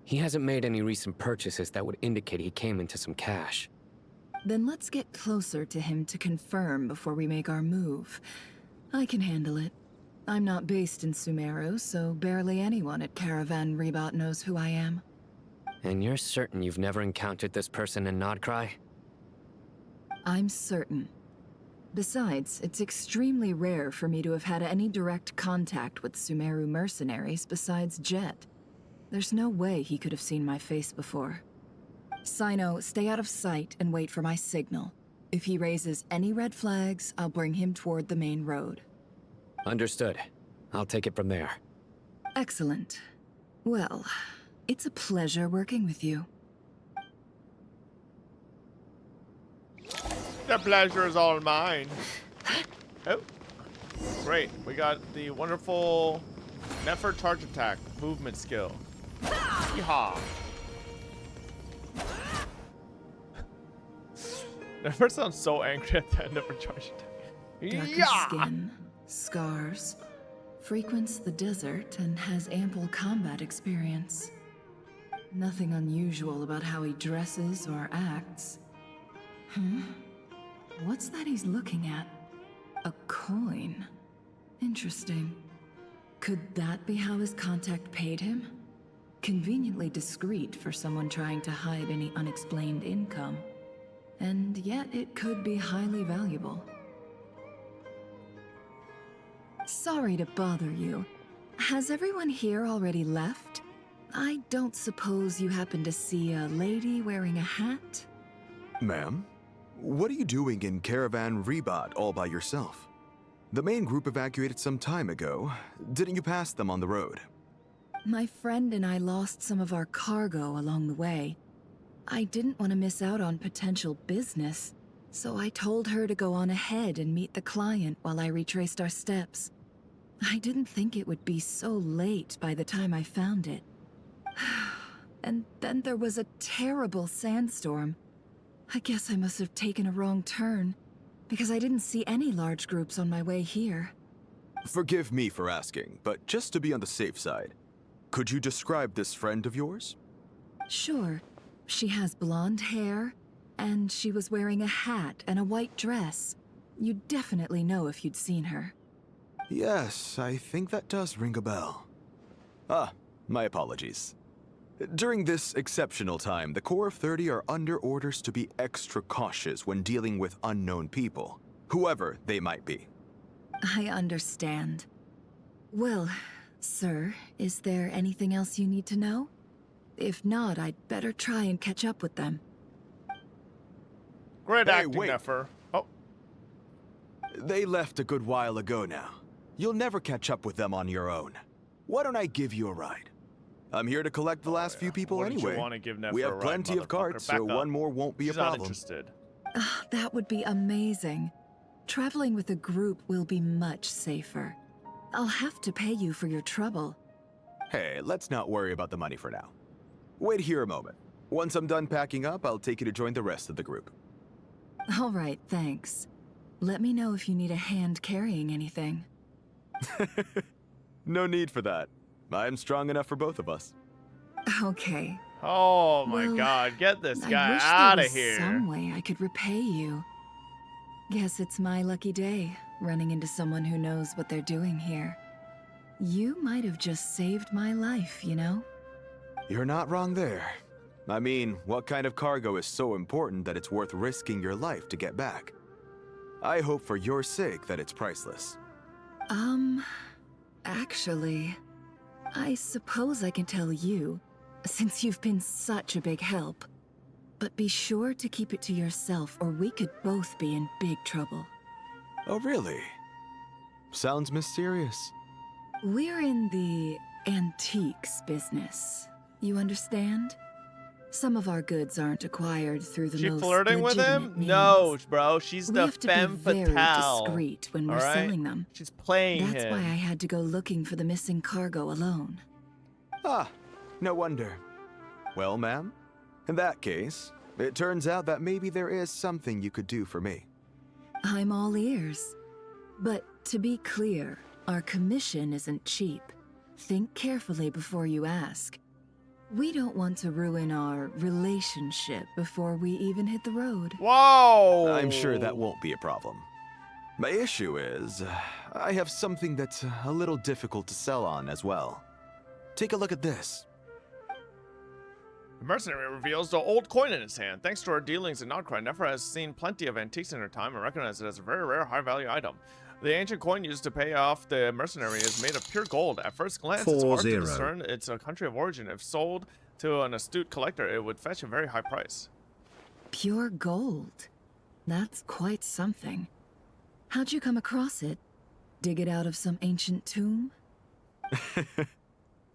He hasn't made any recent purchases that would indicate he came into some cash. Then let's get closer to him to confirm before we make our move. I can handle it. I'm not based in Sumeru, so barely anyone at Caravan Rebot knows who I am. And you're certain you've never encountered this person in Nodcry? I'm certain. Besides, it's extremely rare for me to have had any direct contact with Sumeru mercenaries besides Jet. There's no way he could have seen my face before. Sino, stay out of sight and wait for my signal. If he raises any red flags, I'll bring him toward the main road. Understood. I'll take it from there. Excellent. Well, it's a pleasure working with you. The pleasure is all mine. Oh. Great. We got the wonderful Nefer charge attack movement skill. Yeehaw. Nefer sounds so angry at the end of her charge attack. Darker Yeah. skin, scars, frequents the desert, and has ample combat experience. Nothing unusual about how he dresses or acts. What's that he's looking at? A coin. Interesting. Could that be how his contact paid him? Conveniently discreet for someone trying to hide any unexplained income. And yet it could be highly valuable. Sorry to bother you. Has everyone here already left? I don't suppose you happen to see a lady wearing a hat? Ma'am, what are you doing in Caravan Rebat all by yourself? The main group evacuated some time ago. Didn't you pass them on the road? My friend and I lost some of our cargo along the way. I didn't want to miss out on potential business, so I told her to go on ahead and meet the client while I retraced our steps. I didn't think it would be so late by the time I found it. And then there was a terrible sandstorm. I guess I must have taken a wrong turn, because I didn't see any large groups on my way here. Forgive me for asking, but just to be on the safe side, could you describe this friend of yours? Sure. She has blonde hair, and she was wearing a hat and a white dress. You'd definitely know if you'd seen her. Yes, I think that does ring a bell. Ah, my apologies. During this exceptional time, the Core of 30 are under orders to be extra cautious when dealing with unknown people, whoever they might be. I understand. Well, sir, is there anything else you need to know? If not, I'd better try and catch up with them. Great Hey, acting, wait. Nefer. Oh. They left a good while ago now. You'll never catch up with them on your own. Why don't I give you a ride? I'm here to collect the last few people Wouldn't anyway. You want to give Nefer We a have ride, plenty of motherfucker? carts, Back so up. one more won't be She's a problem. Not interested. That would be amazing. Traveling with a group will be much safer. I'll have to pay you for your trouble. Hey, let's not worry about the money for now. Wait here a moment. Once I'm done packing up, I'll take you to join the rest of the group. All right, thanks. Let me know if you need a hand carrying anything. No need for that. I'm strong enough for both of us. Okay. Oh my Well, god, get this I guy wish out there of was here. some way I could repay you. Guess it's my lucky day, running into someone who knows what they're doing here. You might have just saved my life, you know? You're not wrong there. I mean, what kind of cargo is so important that it's worth risking your life to get back? I hope for your sake that it's priceless. Actually, I suppose I can tell you, since you've been such a big help. But be sure to keep it to yourself, or we could both be in big trouble. Oh, really? Sounds mysterious. We're in the antiques business. You understand? Some of our goods aren't acquired through the She most flirting with him? legitimate means. No, bro. She's We the have to be femme very fatale. discreet when we're all right? selling them. She's playing That's him. why I had to go looking for the missing cargo alone. Ah, no wonder. Well, ma'am, in that case, it turns out that maybe there is something you could do for me. I'm all ears. But to be clear, our commission isn't cheap. Think carefully before you ask. We don't want to ruin our relationship before we even hit the road. Whoa! I'm sure that won't be a problem. My issue is, I have something that's a little difficult to sell on as well. Take a look at this. The mercenary reveals the old coin in his hand. Thanks to our dealings in Nordcry, Nefer has seen plenty of antiques in her time and recognizes it as a very rare, high-value item. The ancient coin used to pay off the mercenary is made of pure gold. At first glance, it's hard to 4-0. discern its country of origin. If sold to an astute collector, it would fetch a very high price. Pure gold. That's quite something. How'd you come across it? Dig it out of some ancient tomb?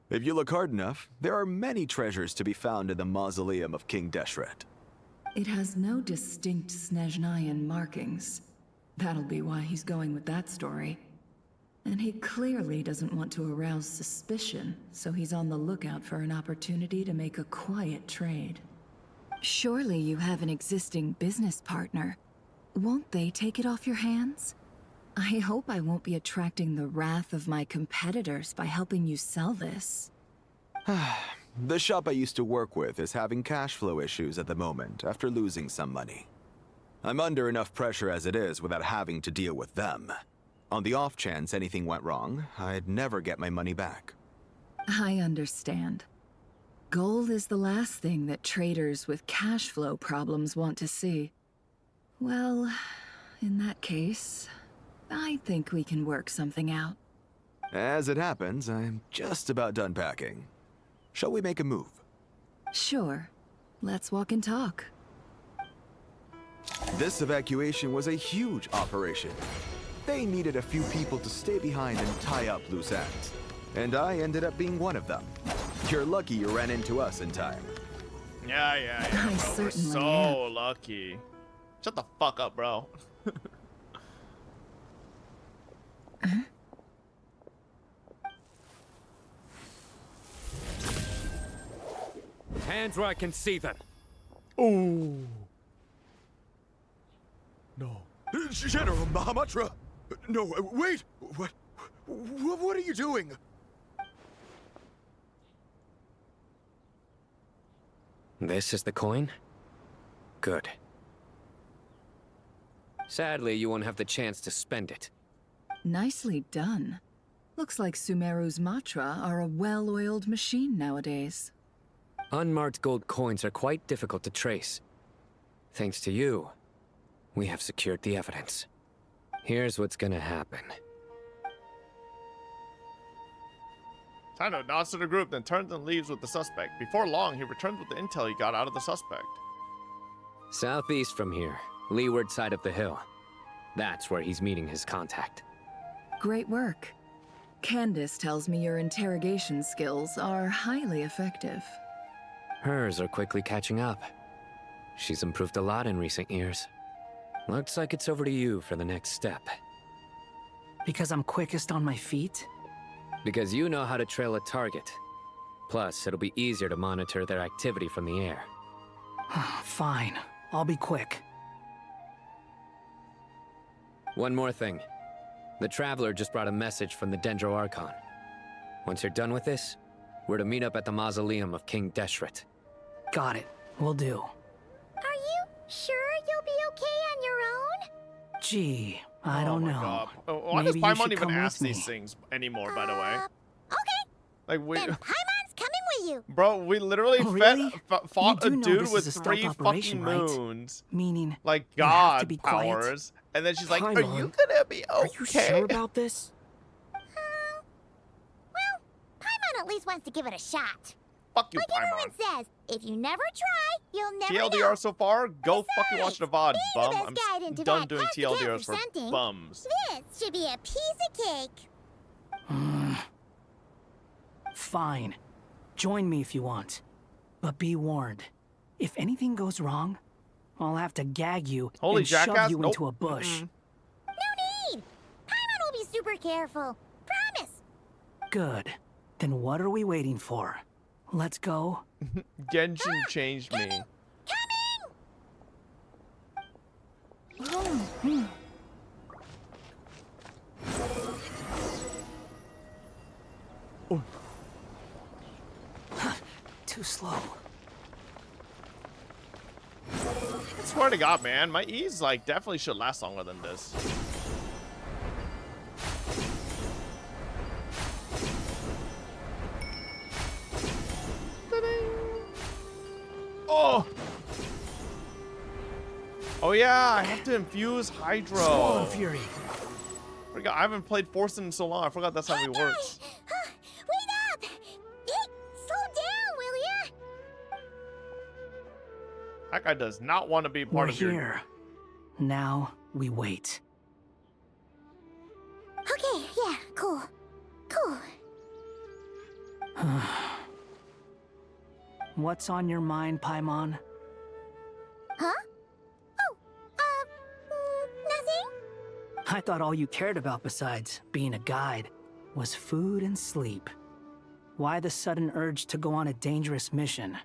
If you look hard enough, there are many treasures to be found in the mausoleum of King Deshret. It has no distinct Snezhnayan markings. That'll be why he's going with that story. And he clearly doesn't want to arouse suspicion, so he's on the lookout for an opportunity to make a quiet trade. Surely you have an existing business partner. Won't they take it off your hands? I hope I won't be attracting the wrath of my competitors by helping you sell this. The shop I used to work with is having cash flow issues at the moment after losing some money. I'm under enough pressure as it is without having to deal with them. On the off chance anything went wrong, I'd never get my money back. I understand. Gold is the last thing that traders with cash flow problems want to see. Well, in that case, I think we can work something out. As it happens, I'm just about done packing. Shall we make a move? Sure. Let's walk and talk. This evacuation was a huge operation. They needed a few people to stay behind and tie up loose ends. And I ended up being one of them. You're lucky you ran into us in time. Yeah, I bro. certainly We're so lucky. Shut the fuck up, bro. Hands where I can see them. Oh. No. General Mahamatra! No, wait! What are you doing? This is the coin? Good. Sadly, you won't have the chance to spend it. Nicely done. Looks like Sumeru's Matra are a well-oiled machine nowadays. Unmarked gold coins are quite difficult to trace. Thanks to you, we have secured the evidence. Here's what's gonna happen. Tano nods to the group, then turns and leaves with the suspect. Before long, he returns with the intel he got out of the suspect. Southeast from here, leeward side of the hill. That's where he's meeting his contact. Great work. Candace tells me your interrogation skills are highly effective. Hers are quickly catching up. She's improved a lot in recent years. Looks like it's over to you for the next step. Because I'm quickest on my feet? Because you know how to trail a target. Plus, it'll be easier to monitor their activity from the air. Fine. I'll be quick. One more thing. The Traveler just brought a message from the Dendro Archon. Once you're done with this, we're to meet up at the mausoleum of King Deshret. Got it. Will do. Are you sure you'll be okay on your own? Gee, I don't know. God. Why does Maybe you Paimon should even come ask with these me. things anymore, by the way? Okay. Like, we... Then Paimon's coming with you. Bro, we literally Oh, really? fought a You do know dude this with is a 3 stealth fucking operation, right? moons. Meaning, Like, you have to God be quiet? powers. And then she's like, are Paimon, you gonna be okay? Are you sure about this? Well, Paimon at least wants to give it a shot. Fuck you, Like Paimon. everyone says, if you never try, you'll never know. TLDR so far? Go fucking watch the VOD, being bum. the I'm best guide into done that doing has to count TLDRs for for something. bums. This should be a piece of cake. Fine. Join me if you want. But be warned. If anything goes wrong, I'll have to gag you Holy and shove jackass, you nope. into a bush. No need. Paimon will be super careful. Promise. Good. Then what are we waiting for? Let's go. Genshin changed me. Too slow. I swear to God, man, my E's like definitely should last longer than this. Oh! Oh yeah, I have to infuse Hydro. Swallow Fury. I haven't played Force in so long. I forgot that's how he works. Wait up! Hey, slow down, will ya? That guy does not want to be part We're of your... here. Now we wait. Okay, yeah, cool. Cool. What's on your mind, Paimon? Huh? Nothing? I thought all you cared about besides being a guide was food and sleep. Why the sudden urge to go on a dangerous mission?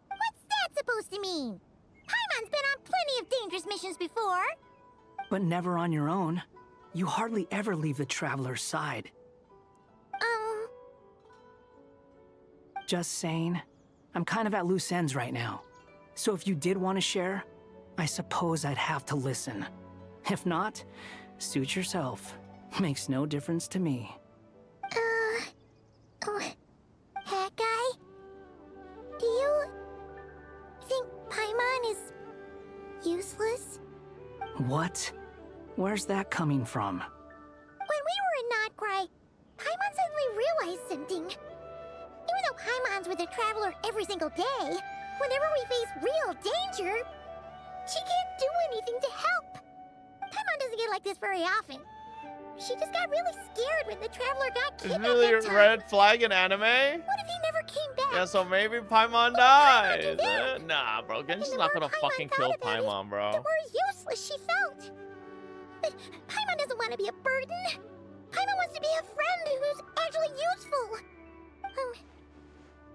What's that supposed to mean? Paimon's been on plenty of dangerous missions before. But never on your own. You hardly ever leave the Traveler's side. Just saying, I'm kind of at loose ends right now. So if you did want to share, I suppose I'd have to listen. If not, suit yourself. Makes no difference to me. Hat guy? Do you think Paimon is useless? What? Where's that coming from? When we were in Notcry, Paimon suddenly realized something. Even though Paimon's with the Traveler every single day, whenever we face real danger, she can't do anything to help. Paimon doesn't get like this very often. She just got really scared when the Traveler got Is kidnapped really that time. red flag in anime? What if he never came back? Yeah, so maybe Paimon dies. Nah, bro. Genshin's not gonna fucking kill Paimon, bro. The more useless she felt. But Paimon doesn't want to be a burden. Paimon wants to be a friend who's actually useful.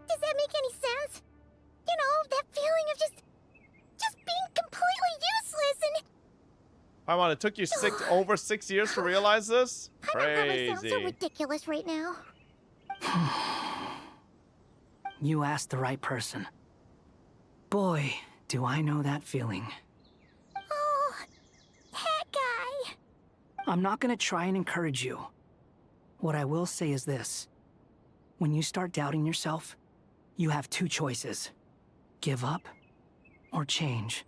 Does that make any sense? You know, that feeling of just being completely useless and... Paimon, it took you over 6 years to realize this? Paimon probably sounds so Crazy. ridiculous right now. You asked the right person. Boy, do I know that feeling. Oh, Hat guy. I'm not gonna try and encourage you. What I will say is this. When you start doubting yourself, you have two choices. Give up or change.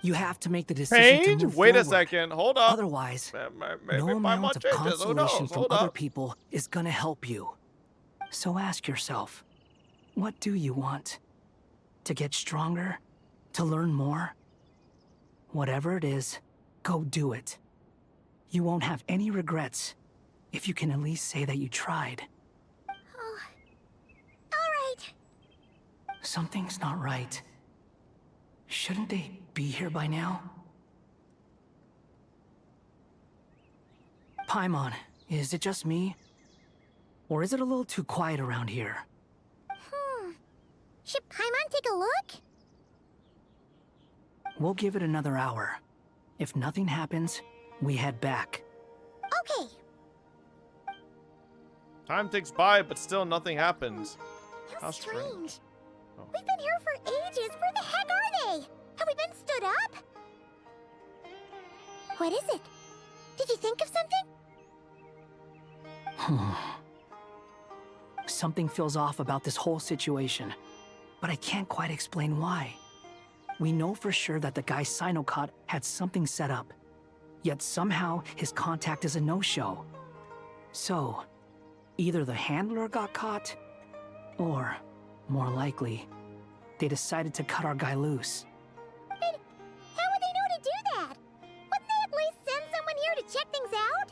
You have to make the decision to Change? move Wait a forward. second. Hold up. Otherwise, Maybe no Paimon amount of changes. Who consolation knows? from Hold other up. people is gonna help you. So ask yourself, what do you want? To get stronger? To learn more? Whatever it is, go do it. You won't have any regrets if you can at least say that you tried. Oh, all right. Something's not right. Shouldn't they be here by now? Paimon, is it just me? Or is it a little too quiet around here? Should Paimon take a look? We'll give it another hour. If nothing happens, we head back. Okay. Time ticks by, but still nothing happens. How strange. We've been here for ages. Where the heck are they? Have we been stood up? What is it? Did you think of something? Something feels off about this whole situation, but I can't quite explain why. We know for sure that the guy Sinocot had something set up, yet somehow his contact is a no-show. So, either the handler got caught, or, more likely, they decided to cut our guy loose. But how would they know to do that? Wouldn't they at least send someone here to check things out?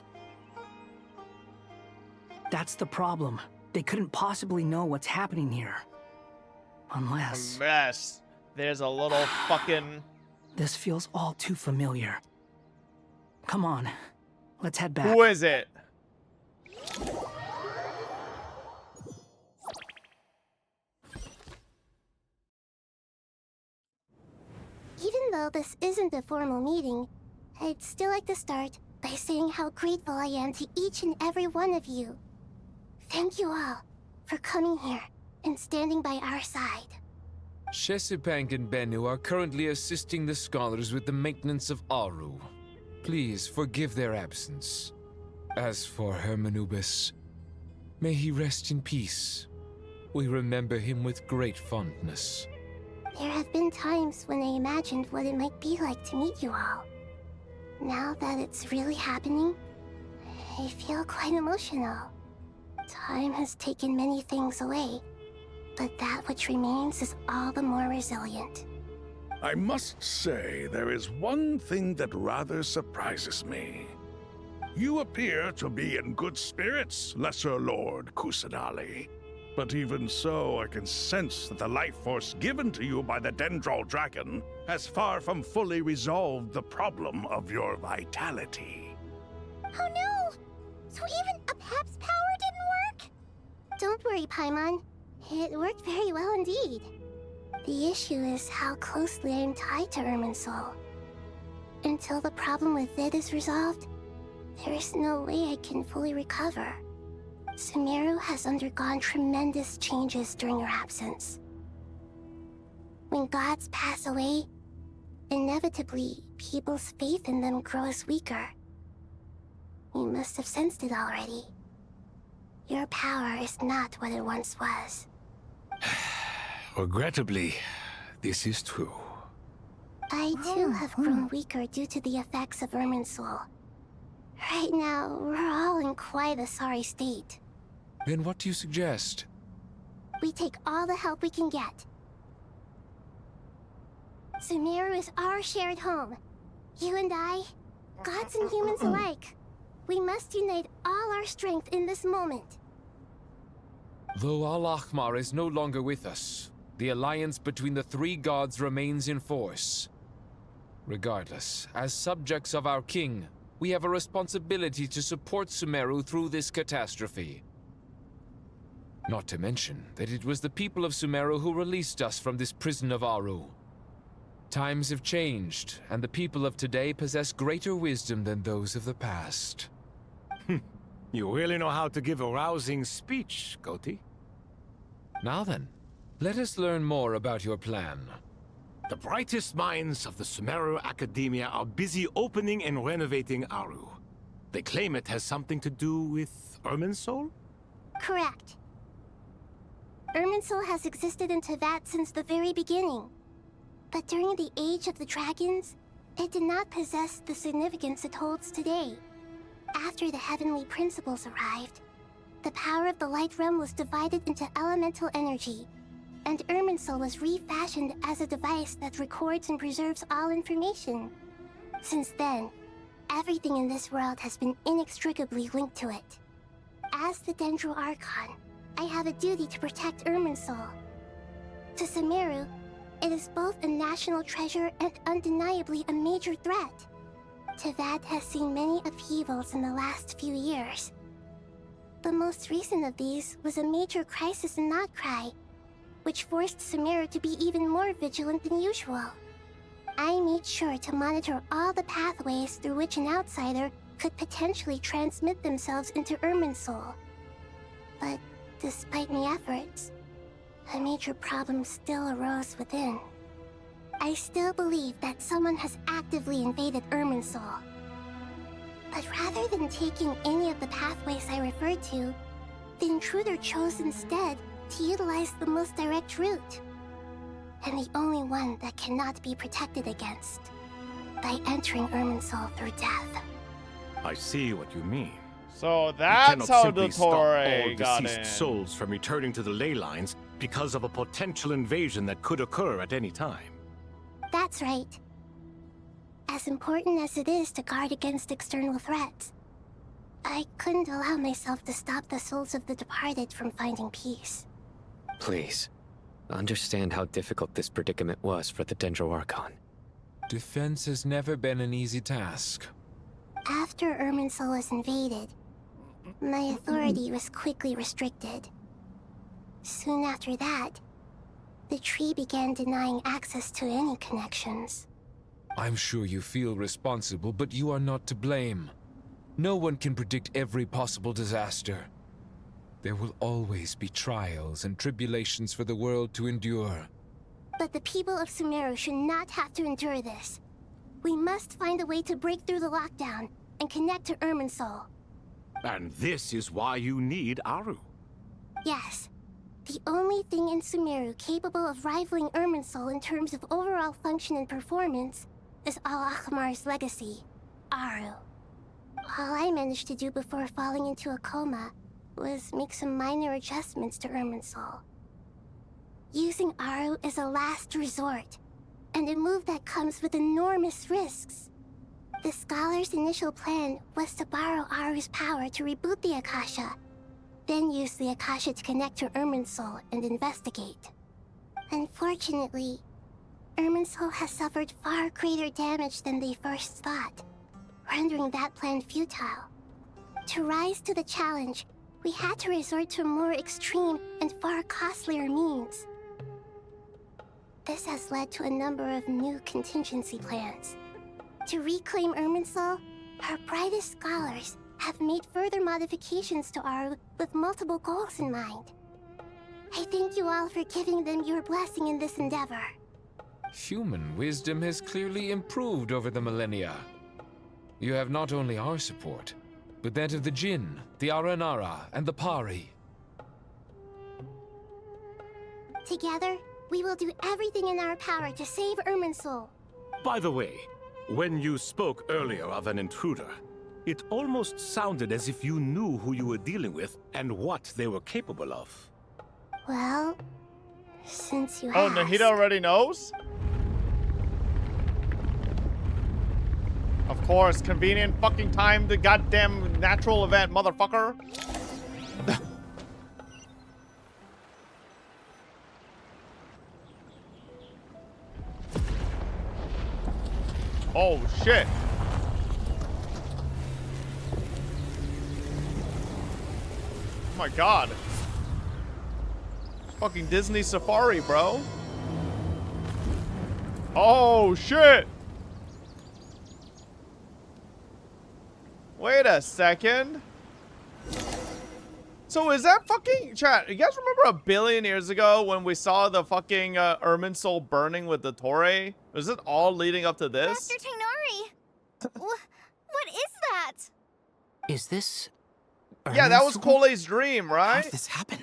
That's the problem. They couldn't possibly know what's happening here. Unless there's a little fucking... This feels all too familiar. Come on, let's head back. Who is it? Even though this isn't a formal meeting, I'd still like to start by saying how grateful I am to each and every one of you. Thank you all for coming here and standing by our side. Shesipank and Bennu are currently assisting the scholars with the maintenance of Aru. Please forgive their absence. As for Hermanubis, may he rest in peace. We remember him with great fondness. There have been times when I imagined what it might be like to meet you all. Now that it's really happening, I feel quite emotional. Time has taken many things away, but that which remains is all the more resilient. I must say, there is one thing that rather surprises me. You appear to be in good spirits, Lesser Lord Kusanali. But even so, I can sense that the life force given to you by the Dendral Dragon has far from fully resolved the problem of your vitality. Oh no! So even Apep's power didn't work? Don't worry, Paimon. It worked very well indeed. The issue is how closely I am tied to Irminsul. Until the problem with it is resolved, there is no way I can fully recover. Sumeru has undergone tremendous changes during your absence. When gods pass away, inevitably, people's faith in them grows weaker. You must have sensed it already. Your power is not what it once was. Regrettably, this is true. I too have grown weaker due to the effects of Irminsul. Right now, we're all in quite a sorry state. Then what do you suggest? We take all the help we can get. Sumeru is our shared home. You and I, gods and humans alike. We must unite all our strength in this moment. Though Al-Ahmar is no longer with us, the alliance between the three gods remains in force. Regardless, as subjects of our king, we have a responsibility to support Sumeru through this catastrophe. Not to mention that it was the people of Sumeru who released us from this prison of Aru. Times have changed, and the people of today possess greater wisdom than those of the past. You really know how to give a rousing speech, Goti. Now then, let us learn more about your plan. The brightest minds of the Sumeru Academia are busy opening and renovating Aru. They claim it has something to do with Irminsul? Correct. Irminsul has existed in Teyvat since the very beginning. But during the Age of the Dragons, it did not possess the significance it holds today. After the heavenly principles arrived, the power of the Light Realm was divided into elemental energy, and Irminsul was refashioned as a device that records and preserves all information. Since then, everything in this world has been inextricably linked to it. As the Dendro Archon, I have a duty to protect Irminsul. To Sumeru, it is both a national treasure and undeniably a major threat. Teyvat has seen many upheavals in the last few years. The most recent of these was a major crisis in Notcry, which forced Sumeru to be even more vigilant than usual. I made sure to monitor all the pathways through which an outsider could potentially transmit themselves into Irminsul. But despite my efforts, a major problem still arose within. I still believe that someone has actively invaded Irminsul. But rather than taking any of the pathways I referred to, the intruder chose instead to utilize the most direct route, and the only one that cannot be protected against, by entering Irminsul through death. I see what you mean. So that's how the Torre got deceased in. souls from returning to the ley lines because of a potential invasion that could occur at any time. That's right. As important as it is to guard against external threats, I couldn't allow myself to stop the souls of the departed from finding peace. Please, understand how difficult this predicament was for the Dendro Archon. Defense has never been an easy task. After Irminsul was invaded, my authority was quickly restricted. Soon after that, the tree began denying access to any connections. I'm sure you feel responsible, but you are not to blame. No one can predict every possible disaster. There will always be trials and tribulations for the world to endure. But the people of Sumeru should not have to endure this. We must find a way to break through the lockdown and connect to Irminsul. And this is why you need Aru. Yes. The only thing in Sumeru capable of rivaling Irminsul in terms of overall function and performance is Al-Ahmar's legacy, Aru. All I managed to do before falling into a coma was make some minor adjustments to Irminsul. Using Aru is a last resort, and a move that comes with enormous risks. The Scholar's initial plan was to borrow Aru's power to reboot the Akasha, then use the Akasha to connect to Irminsul and investigate. Unfortunately, Irminsul has suffered far greater damage than they first thought, rendering that plan futile. To rise to the challenge, we had to resort to more extreme and far costlier means. This has led to a number of new contingency plans. To reclaim Irminsul, Our brightest scholars have made further modifications to Aru with multiple goals in mind. I thank you all for giving them your blessing in this endeavor. Human wisdom has clearly improved over the millennia. You have not only our support, but that of the Jinn, the Aranara, and the Pari. Together, we will do everything in our power to save Irminsul. By the way, when you spoke earlier of an intruder, it almost sounded as if you knew who you were dealing with and what they were capable of. Well, since you Oh, asked... Nahida already knows? Of course, convenient fucking time, the goddamn natural event, motherfucker. Oh, shit. Oh my god. Fucking Disney Safari, bro. Oh, shit. Wait a second. So is that fucking... Chat, you guys remember a billion years ago when we saw the fucking Irminsul burning with the Torre? Was it all leading up to this? Master Tighnari! What is that? Is this... Yeah, that was Cole's dream, right? How did this happen?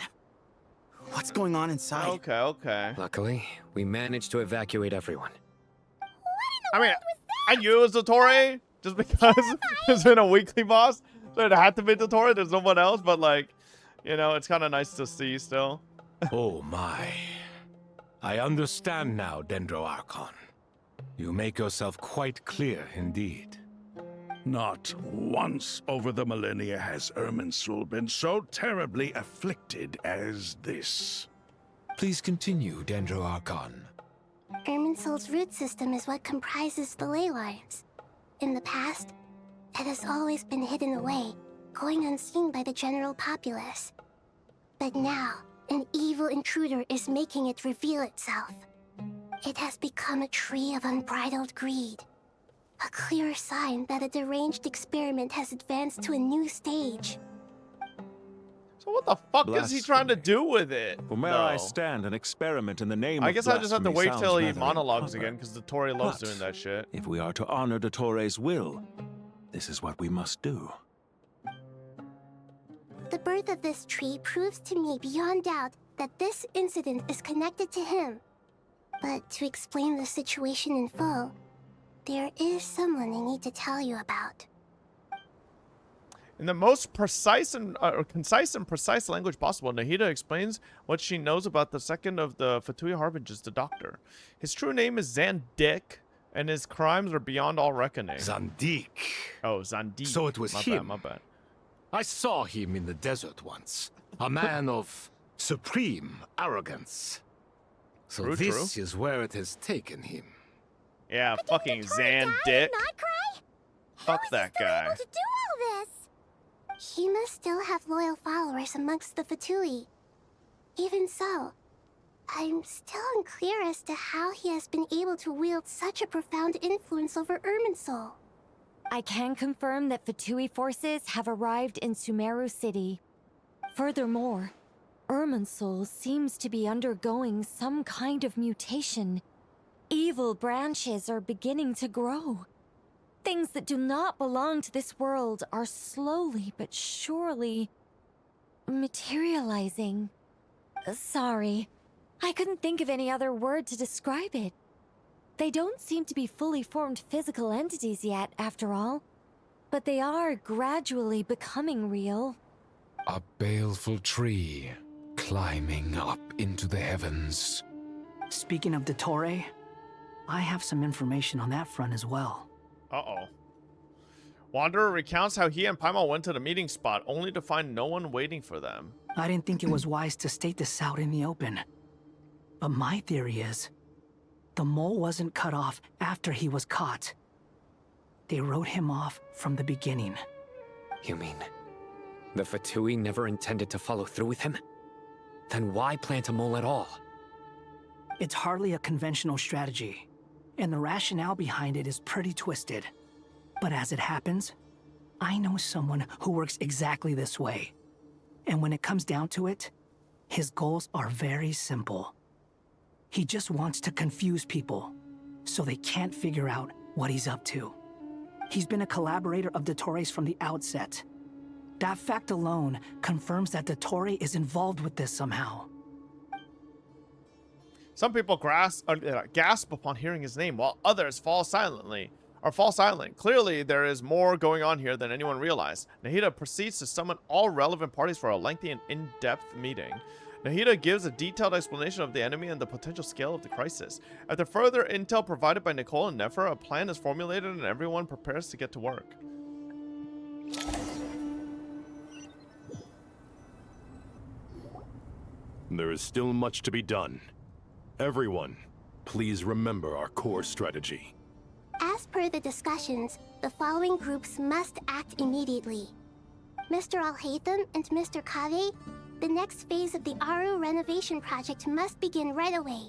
What's going on inside? Okay, okay. Luckily, we managed to evacuate everyone. I mean, I knew it was the Torre just because it's been a weekly boss, so it had to be the Torre. There's no one else, but like, you know, it's kind of nice to see still. Oh my. I understand now, Dendro Archon. You make yourself quite clear indeed. Not once over the millennia has Irminsul been so terribly afflicted as this. Please continue, Dendro Archon. Irminsul's root system is what comprises the ley lines. In the past, it has always been hidden away, going unseen by the general populace. But now, an evil intruder is making it reveal itself. It has become a tree of unbridled greed. A clear sign that a deranged experiment has advanced to a new stage. So what the fuck is he trying to do with it? From where I stand, an experiment in the name I of guess I just have to wait till he blasphemy sounds monologues rather again, because the Torre loves But doing that shit. If we are to honor the Torre's will, this is what we must do. The birth of this tree proves to me beyond doubt that this incident is connected to him. But to explain the situation in full, there is someone I need to tell you about. In the most precise and concise and precise language possible, Nahida explains what she knows about the second of the Fatui Harbingers, the Doctor. His true name is Zandik, and his crimes are beyond all reckoning. Zandik. Oh, Zandik. So it was my him. Bad, my bad. I saw him in the desert once. A man of supreme arrogance. So True, this true. is where it has taken him. Yeah, fucking Zandik. Fuck that guy. To do all this? He must still have loyal followers amongst the Fatui. Even so, I'm still unclear as to how he has been able to wield such a profound influence over Irminsul. I can confirm that Fatui forces have arrived in Sumeru City. Furthermore, Irminsul seems to be undergoing some kind of mutation. Evil branches are beginning to grow. Things that do not belong to this world are slowly but surely materializing. Sorry, I couldn't think of any other word to describe it. They don't seem to be fully formed physical entities yet, after all, but they are gradually becoming real. A baleful tree climbing up into the heavens. Speaking of the Torre, I have some information on that front as well. Uh-oh. Wanderer recounts how he and Paimon went to the meeting spot only to find no one waiting for them. I didn't think it was wise to state this out in the open. But my theory is, the mole wasn't cut off after he was caught. They wrote him off from the beginning. You mean, the Fatui never intended to follow through with him? Then why plant a mole at all? It's hardly a conventional strategy, and the rationale behind it is pretty twisted. But as it happens, I know someone who works exactly this way. And when it comes down to it, his goals are very simple. He just wants to confuse people, so they can't figure out what he's up to. He's been a collaborator of Dottores from the outset. That fact alone confirms that Dottore is involved with this somehow. Some people gasp upon hearing his name, while others fall silent. Clearly, there is more going on here than anyone realized. Nahida proceeds to summon all relevant parties for a lengthy and in-depth meeting. Nahida gives a detailed explanation of the enemy and the potential scale of the crisis. After further intel provided by Nicole and Nefer, a plan is formulated and everyone prepares to get to work. There is still much to be done. Everyone, please remember our core strategy. As per the discussions, the following groups must act immediately. Mr. Al-Haytham and Mr. Kave, the next phase of the Aru renovation project must begin right away.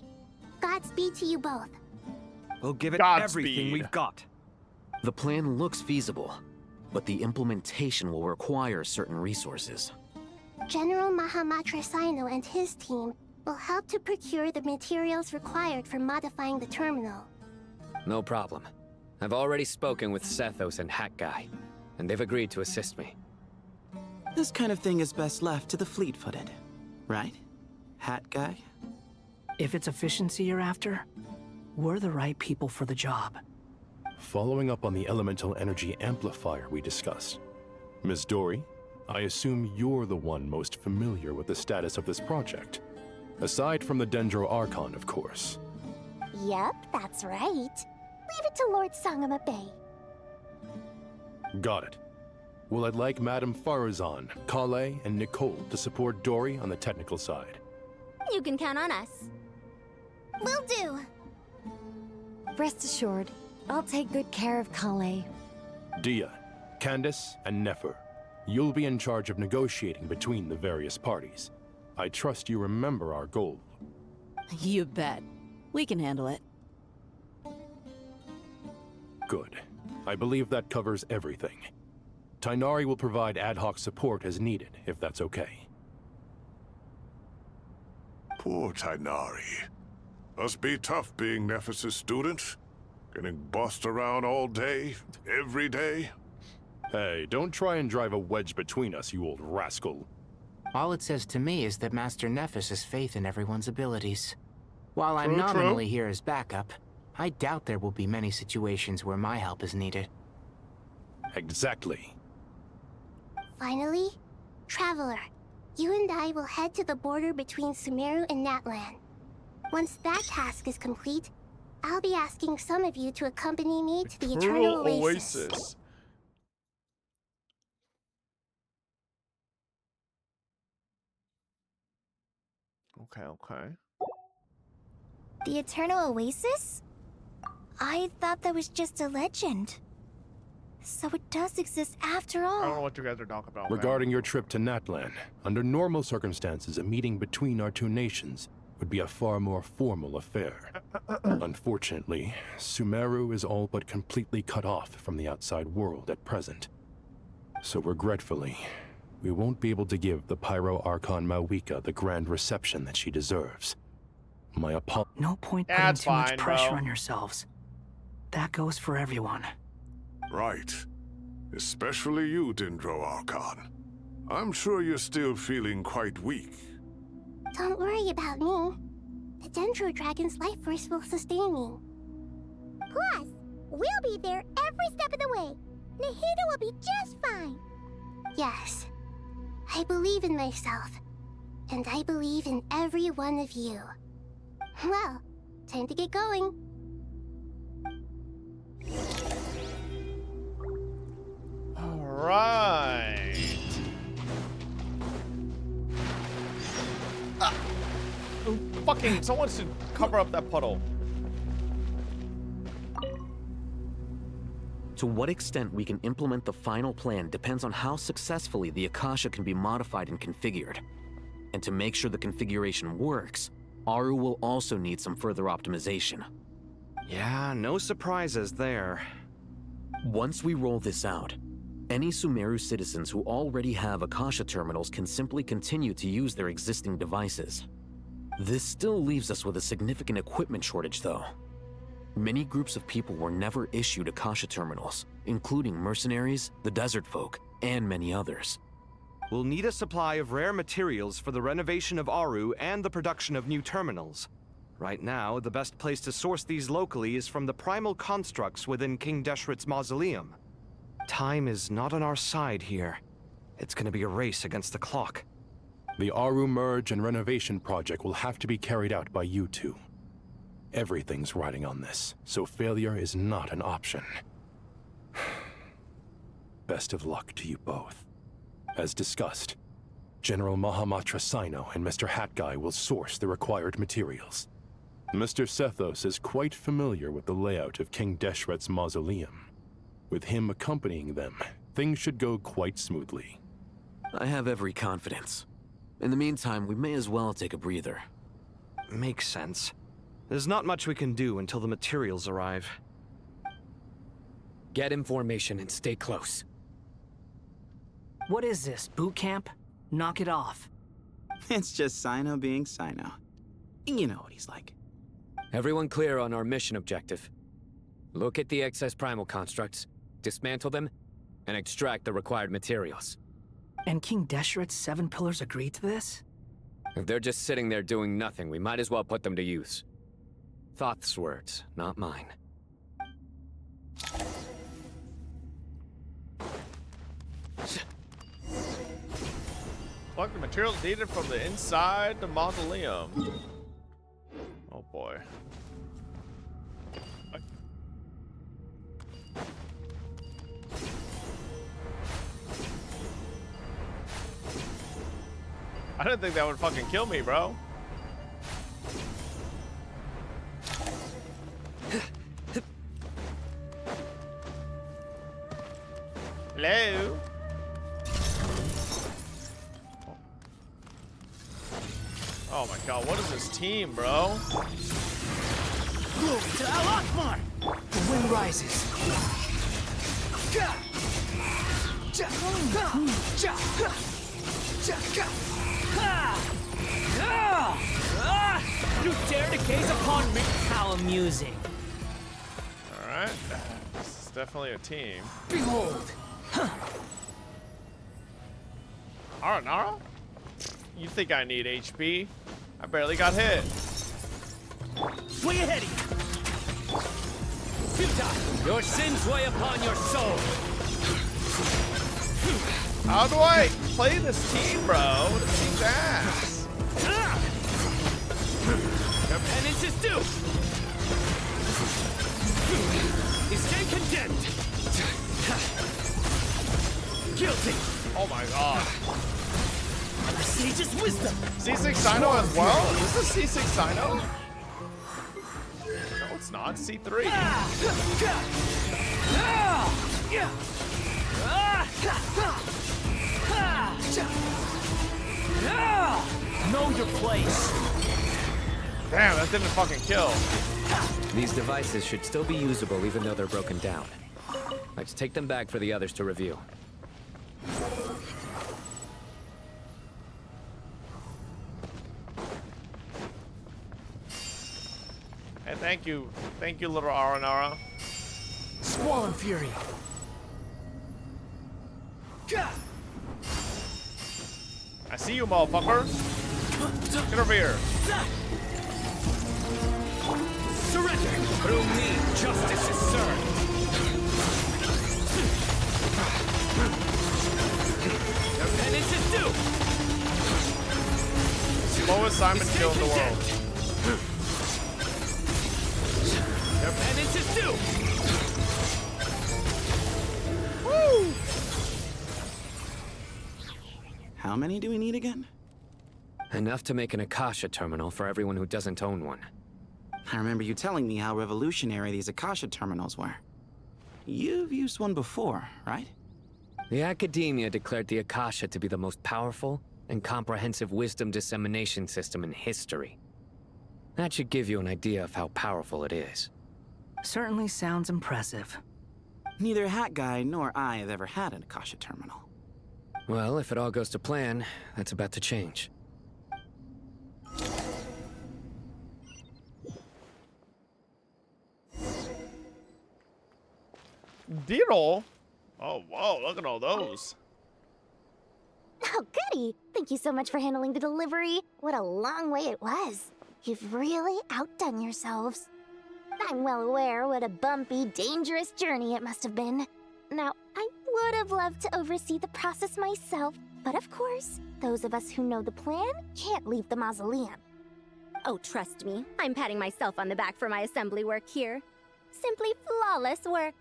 Godspeed to you both. We'll give it everything we've got. The plan looks feasible, but the implementation will require certain resources. General Mahamatra Sino and his team will help to procure the materials required for modifying the terminal. No problem. I've already spoken with Sethos and Hat Guy, and they've agreed to assist me. This kind of thing is best left to the fleet-footed, right? Hat Guy? If it's efficiency you're after, we're the right people for the job. Following up on the elemental energy amplifier we discussed, Ms. Dory, I assume you're the one most familiar with the status of this project. Aside from the Dendro Archon, of course. Yep, that's right. Leave it to Lord Sangama Bay. Got it. Well, I'd like Madame Farazan, Kale, and Nicole to support Dory on the technical side. You can count on us. Will do. Rest assured, I'll take good care of Kale. Dia, Candace, and Nefer, you'll be in charge of negotiating between the various parties. I trust you remember our goal. You bet. We can handle it. Good. I believe that covers everything. Tainari will provide ad hoc support as needed, if that's okay. Poor Tainari. Must be tough being Nephis' student. Getting bossed around all day, every day. Hey, don't try and drive a wedge between us, you old rascal. All it says to me is that Master Nephis has faith in everyone's abilities. While I'm True, nominally here as backup, I doubt there will be many situations where my help is needed. Exactly. Finally, Traveler, you and I will head to the border between Sumeru and Natlan. Once that task is complete, I'll be asking some of you to accompany me to the Eternal Oasis. Okay. The Eternal Oasis? I thought that was just a legend. So it does exist after all. I don't know what you guys are talking about. Regarding your trip to Natlan, under normal circumstances, a meeting between our two nations would be a far more formal affair. Unfortunately, Sumeru is all but completely cut off from the outside world at present. So regretfully, we won't be able to give the Pyro Archon Mawika the grand reception that she deserves. My apologies. No point putting too much pressure on yourselves. That goes for everyone. Right. Especially you, Dendro Archon. I'm sure you're still feeling quite weak. Don't worry about me. The Dendro Dragon's life force will sustain me. Plus, we'll be there every step of the way. Nahida will be just fine. Yes. I believe in myself. And I believe in every one of you. Well, time to get going. Alright. Fucking, someone should cover up that puddle. To what extent we can implement the final plan depends on how successfully the Akasha can be modified and configured. And to make sure the configuration works, Aru will also need some further optimization. Yeah, no surprises there. Once we roll this out, Any Sumeru citizens who already have Akasha terminals can simply continue to use their existing devices. This still leaves us with a significant equipment shortage, though. Many groups of people were never issued Akasha terminals, including mercenaries, the desert folk, and many others. We'll need a supply of rare materials for the renovation of Aru and the production of new terminals. Right now, the best place to source these locally is from the primal constructs within King Deshret's mausoleum. Time is not on our side here. It's gonna be a race against the clock. The Aru merge and renovation project will have to be carried out by you two. Everything's riding on this, so failure is not an option. Best of luck to you both. As discussed, General Mahamatra Sino and Mr. Hat Guy will source the required materials. Mr. Sethos is quite familiar with the layout of King Deshret's mausoleum. With him accompanying them, things should go quite smoothly. I have every confidence. In the meantime, we may as well take a breather. Makes sense. There's not much we can do until the materials arrive. Get in formation and stay close. What is this, boot camp? Knock it off. It's just Sino being Sino. You know what he's like. Everyone clear on our mission objective. Look at the excess primal constructs, dismantle them, and extract the required materials. And King Deshret's 7 pillars agreed to this? If they're just sitting there doing nothing, we might as well put them to use. Thoth's words, not mine. Collect the materials needed from the inside the mausoleum. Oh boy. I didn't think that would fucking kill me, bro. Hello? Oh my god, what is this team, bro? Glory to Al Akbar! The wind rises. You dare to gaze upon me? How amusing. Alright. This is definitely a team. Behold! Nara? You think I need HP? I barely got hit. Swing ahead! Futile! Your sins weigh upon your soul! How do I play this team, bro? This team's ass. Your penance is due! You stand condemned! Guilty! Oh my god. The sage's wisdom! C6 Sino as well? Is this C6 Sino? No, it's not. C3. Know your place. Damn, that didn't fucking kill. These devices should still be usable even though they're broken down. Let's take them back for the others to review. Hey, thank you, little Aranara. Squall and fury. I see you, motherfucker. Get over here. Surrender! Through me, justice is served. Your penance is due. Slowest Simon kill in the world. Your penance is due. Woo! How many do we need again? Enough to make an Akasha terminal for everyone who doesn't own one. I remember you telling me how revolutionary these Akasha terminals were. You've used one before, right? The Academia declared the Akasha to be the most powerful and comprehensive wisdom dissemination system in history. That should give you an idea of how powerful it is. Certainly sounds impressive. Neither Hat Guy nor I have ever had an Akasha terminal. Well, if it all goes to plan, that's about to change. Diddle? Oh, whoa, look at all those. Oh, goody! Thank you so much for handling the delivery. What a long way it was. You've really outdone yourselves. I'm well aware what a bumpy, dangerous journey it must have been. Now, I would have loved to oversee the process myself, but of course, those of us who know the plan can't leave the mausoleum. Oh, trust me, I'm patting myself on the back for my assembly work here. Simply flawless work.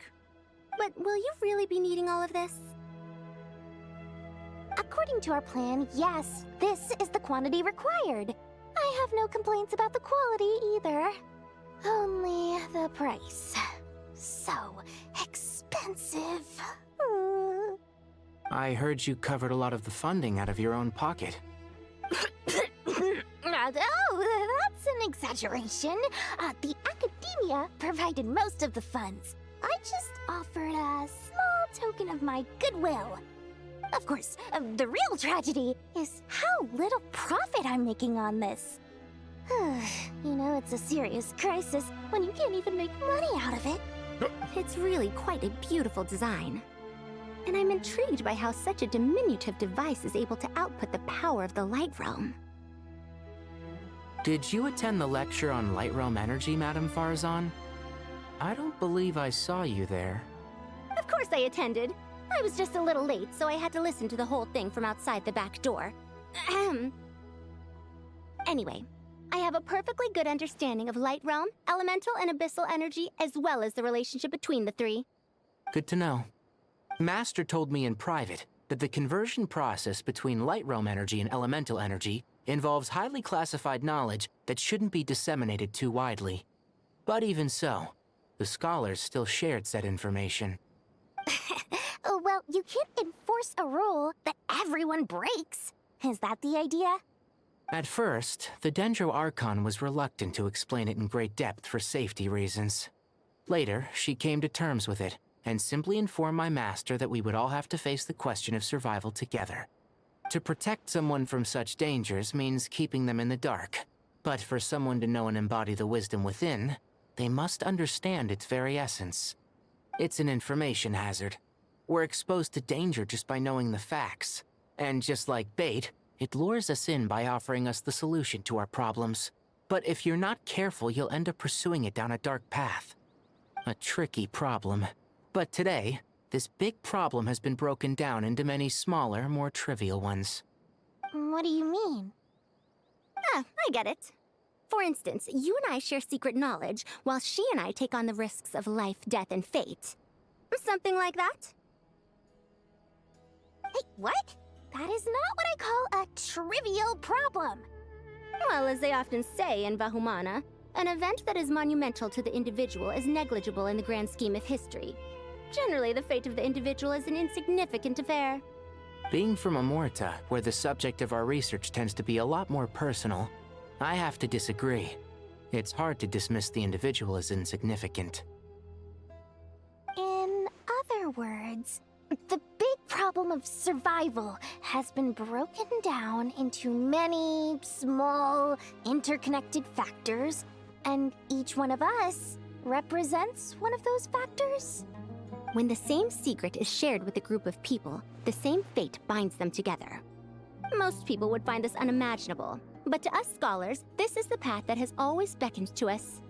But will you really be needing all of this? According to our plan, yes, this is the quantity required. I have no complaints about the quality either. Only the price. So expensive. I heard you covered a lot of the funding out of your own pocket. Oh, that's an exaggeration. The academia provided most of the funds. I just offered a small token of my goodwill. Of course, the real tragedy is how little profit I'm making on this. You know, it's a serious crisis when you can't even make money out of it. It's really quite a beautiful design. And I'm intrigued by how such a diminutive device is able to output the power of the Light Realm. Did you attend the lecture on Light Realm energy, Madame Farzan? I don't believe I saw you there. Of course I attended. I was just a little late, so I had to listen to the whole thing from outside the back door. Anyway, I have a perfectly good understanding of Light Realm, elemental and abyssal energy, as well as the relationship between the three. Good to know. Master told me in private that the conversion process between Light Realm energy and elemental energy involves highly classified knowledge that shouldn't be disseminated too widely. But even so, the scholars still shared said information. Well, you can't enforce a rule that everyone breaks. Is that the idea? At first, the Dendro Archon was reluctant to explain it in great depth for safety reasons. Later, she came to terms with it, and simply informed my master that we would all have to face the question of survival together. To protect someone from such dangers means keeping them in the dark. But for someone to know and embody the wisdom within, they must understand its very essence. It's an information hazard. We're exposed to danger just by knowing the facts. And just like bait, it lures us in by offering us the solution to our problems. But if you're not careful, you'll end up pursuing it down a dark path. A tricky problem. But today, this big problem has been broken down into many smaller, more trivial ones. What do you mean? I get it. For instance, you and I share secret knowledge, while she and I take on the risks of life, death, and fate. Something like that? Hey, what? That is not what I call a trivial problem. Well, as they often say in Vahumana, an event that is monumental to the individual is negligible in the grand scheme of history. Generally, the fate of the individual is an insignificant affair. Being from Amorta, where the subject of our research tends to be a lot more personal, I have to disagree. It's hard to dismiss the individual as insignificant. In other words, the big problem of survival has been broken down into many small, interconnected factors, and each one of us represents one of those factors. When the same secret is shared with a group of people, the same fate binds them together. Most people would find this unimaginable, but to us scholars, this is the path that has always beckoned to us.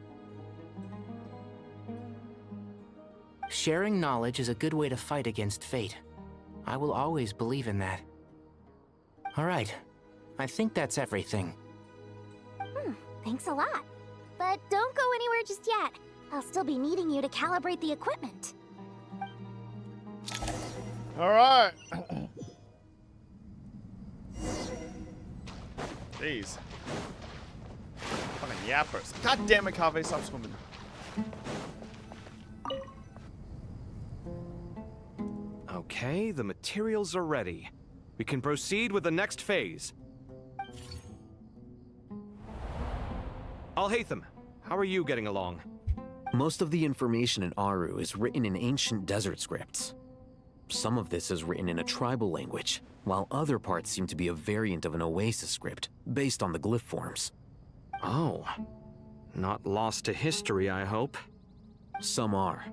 Sharing knowledge is a good way to fight against fate. I will always believe in that. All right, I think that's everything. Thanks a lot. But don't go anywhere just yet. I'll still be needing you to calibrate the equipment. All right. Jeez. Fucking yappers. God damn it, Kave, stop swimming. Okay, the materials are ready. We can proceed with the next phase. Al-Haytham, how are you getting along? Most of the information in Aru is written in ancient desert scripts. Some of this is written in a tribal language, while other parts seem to be a variant of an Oasis script, based on the glyph forms. Oh. Not lost to history, I hope. Some are.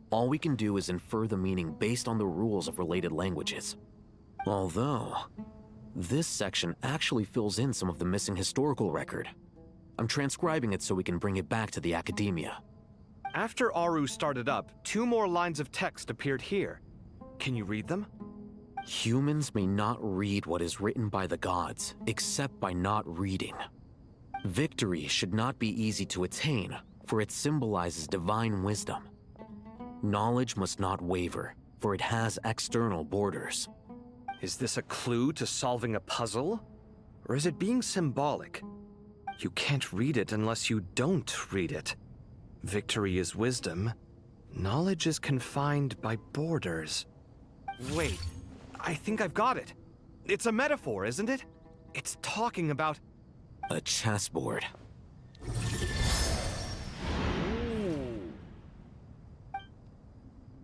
All we can do is infer the meaning based on the rules of related languages. Although, this section actually fills in some of the missing historical record. I'm transcribing it so we can bring it back to the academia. After Aru started up, 2 more lines of text appeared here. Can you read them? Humans may not read what is written by the gods, except by not reading. Victory should not be easy to attain, for it symbolizes divine wisdom. Knowledge must not waver, for it has external borders. Is this a clue to solving a puzzle? Or is it being symbolic? You can't read it unless you don't read it. Victory is wisdom. Knowledge is confined by borders. Wait, I think I've got it. It's a metaphor, isn't it? It's talking about... a chessboard.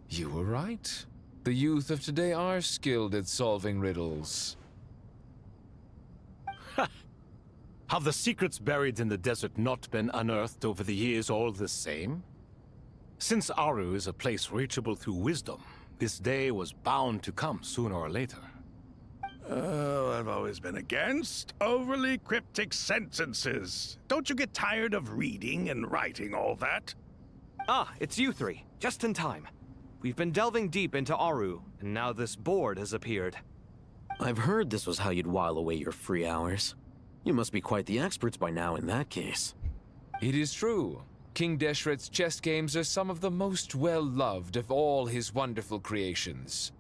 You were right. The youth of today are skilled at solving riddles. Have the secrets buried in the desert not been unearthed over the years all the same? Since Aru is a place reachable through wisdom, this day was bound to come sooner or later. Oh, I've always been against overly cryptic sentences. Don't you get tired of reading and writing all that? Ah, it's you 3. Just in time. We've been delving deep into Aru, and now this board has appeared. I've heard this was how you'd while away your free hours. You must be quite the experts by now in that case. It is true. King Deshret's chess games are some of the most well-loved of all his wonderful creations.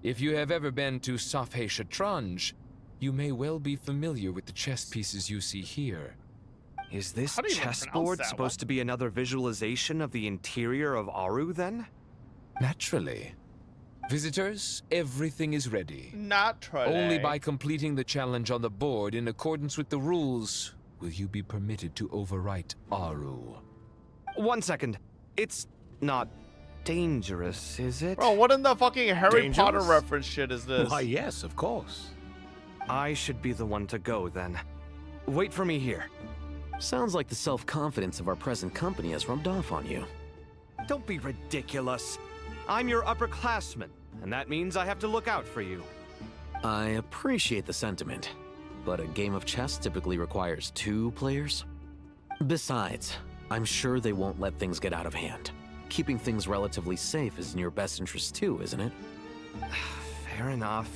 If you have ever been to Safhe Shatranj, you may well be familiar with the chess pieces you see here. Is this chessboard supposed to be another visualization of the interior of Aru, then? Naturally. Visitors, everything is ready. Naturally. Only by completing the challenge on the board in accordance with the rules will you be permitted to overwrite Aru. 1 second. It's not dangerous, is it? Bro, what in the fucking Harry Potter reference shit is this? Why, yes, of course. I should be the one to go, then. Wait for me here. Sounds like the self-confidence of our present company has rubbed off on you. Don't be ridiculous. I'm your upperclassman, and that means I have to look out for you. I appreciate the sentiment, but a game of chess typically requires 2 players. Besides, I'm sure they won't let things get out of hand. Keeping things relatively safe is in your best interest too, isn't it? Fair enough.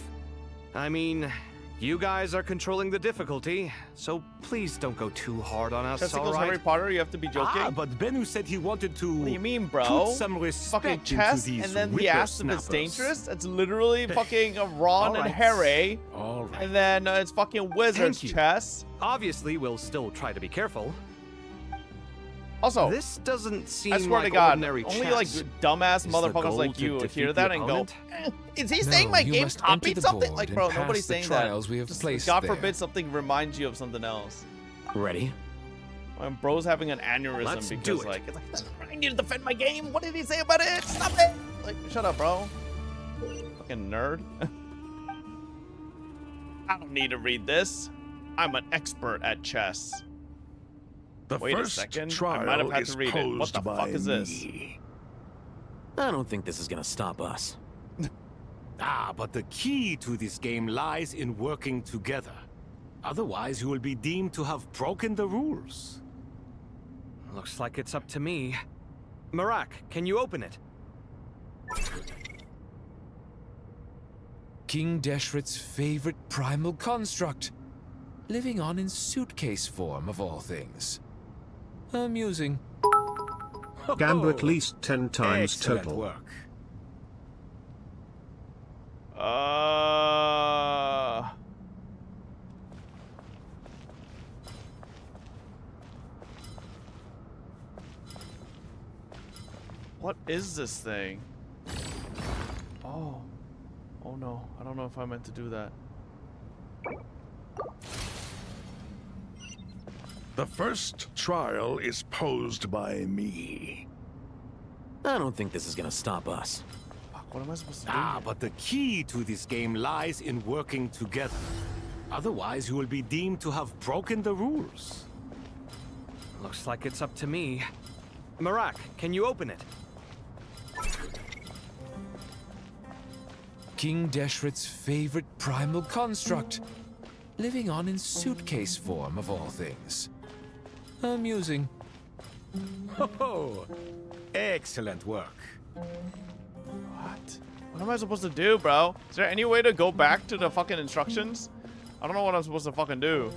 I mean, you guys are controlling the difficulty, so please don't go too hard on us, Chess all equals right? Harry Potter, you have to be joking? Ah, but Bennu said he wanted to... What do you mean, bro? Put some respect fucking chess, into these and then he asked if it's whippersnappers. dangerous? It's literally fucking Ron and right. Harry. All right. And then it's fucking wizards Thank you. chess. Obviously, we'll still try to be careful. Also, This doesn't seem I swear like to God, ordinary only chess. like dumbass Is the motherfuckers goal like to you defeat hear the that and go, opponent? is he saying my you game must enter copied the something? board Like, and bro, pass nobody's the saying trials that. we have Just, placed God there. forbid something reminds you of something else. Ready? When bro's having an aneurysm Let's do because it. like, it's like, I need to defend my game. What did he say about it? Stop it! Like, shut up, bro. Fucking nerd. I don't need to read this. I'm an expert at chess. The Wait a first second. trial I might have had is to read it. What posed the by fuck is this? me. I don't think this is gonna stop us. But the key to this game lies in working together. Otherwise, you will be deemed to have broken the rules. Looks like it's up to me. Marak, can you open it? King Deshret's favorite primal construct. Living on in suitcase form, of all things. Amusing. Gamble at least 10 times Excellent total. work. What is this thing? Oh. Oh no. I don't know if I meant to do that. The first trial is posed by me. I don't think this is gonna stop us. Fuck, what am I supposed to do? But the key to this game lies in working together. Otherwise, you will be deemed to have broken the rules. Looks like it's up to me. Marak, can you open it? King Deshret's favorite primal construct, living on in suitcase form of all things. Amusing. Oh, excellent work. What? What am I supposed to do, bro? Is there any way to go back to the fucking instructions? I don't know what I'm supposed to fucking do.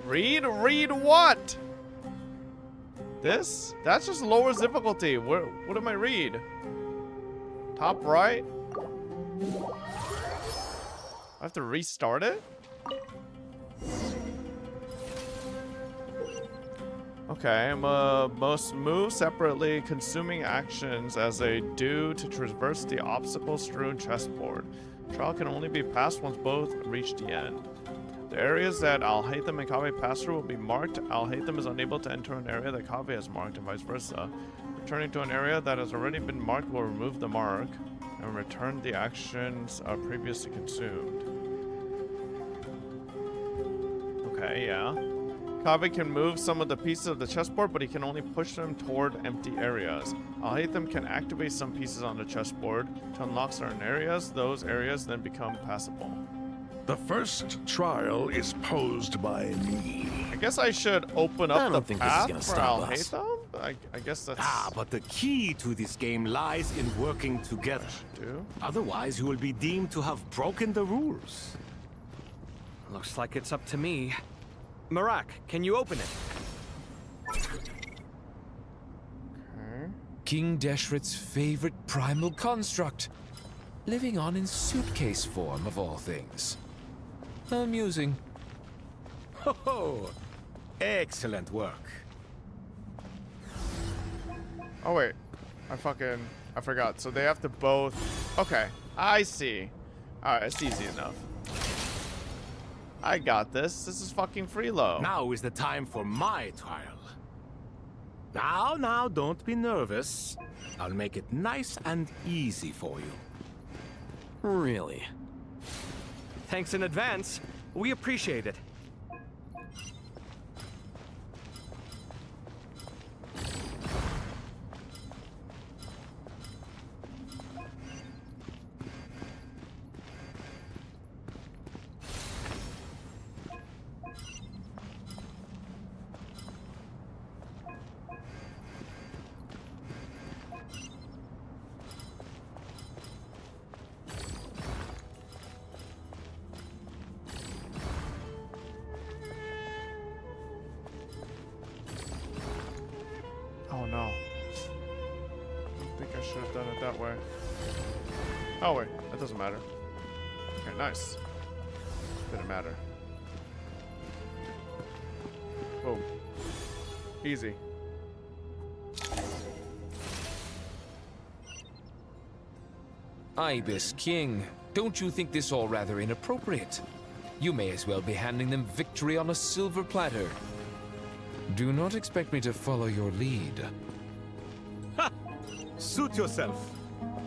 Read what? This? That's just lowers difficulty. What am I read? Top right? I have to restart it? Okay, must move separately, consuming actions as they do to traverse the obstacle-strewn chessboard. Trial can only be passed once both reach the end. The areas that Alhaitham and Kaveh pass through will be marked. Alhaitham is unable to enter an area that Kaveh has marked, and vice versa. Returning to an area that has already been marked will remove the mark and return the actions previously consumed. Okay, yeah. Kaveh can move some of the pieces of the chessboard, but he can only push them toward empty areas. Alhaitham can activate some pieces on the chessboard to unlock certain areas. Those areas then become passable. The first trial is posed by me. I guess I should open up the path for Alhaitham? I guess that's... but the key to this game lies in working together. Otherwise, you will be deemed to have broken the rules. Looks like it's up to me. Marak, can you open it? Okay. King Deshret's favorite primal construct, living on in suitcase form of all things. Amusing. Oh, excellent work. Oh wait, I forgot. So they have to both. Okay, I see. All right, it's easy enough. I got this. This is fucking freelo. Now is the time for my trial. Now, don't be nervous. I'll make it nice and easy for you. Really? Thanks in advance. We appreciate it. Oh no. I don't think I should have done it that way. Oh wait, that doesn't matter. Okay, nice. Didn't matter. Boom. Easy. Ibis King, don't you think this all rather inappropriate? You may as well be handing them victory on a silver platter. Do not expect me to follow your lead. Ha! Suit yourself. Okay.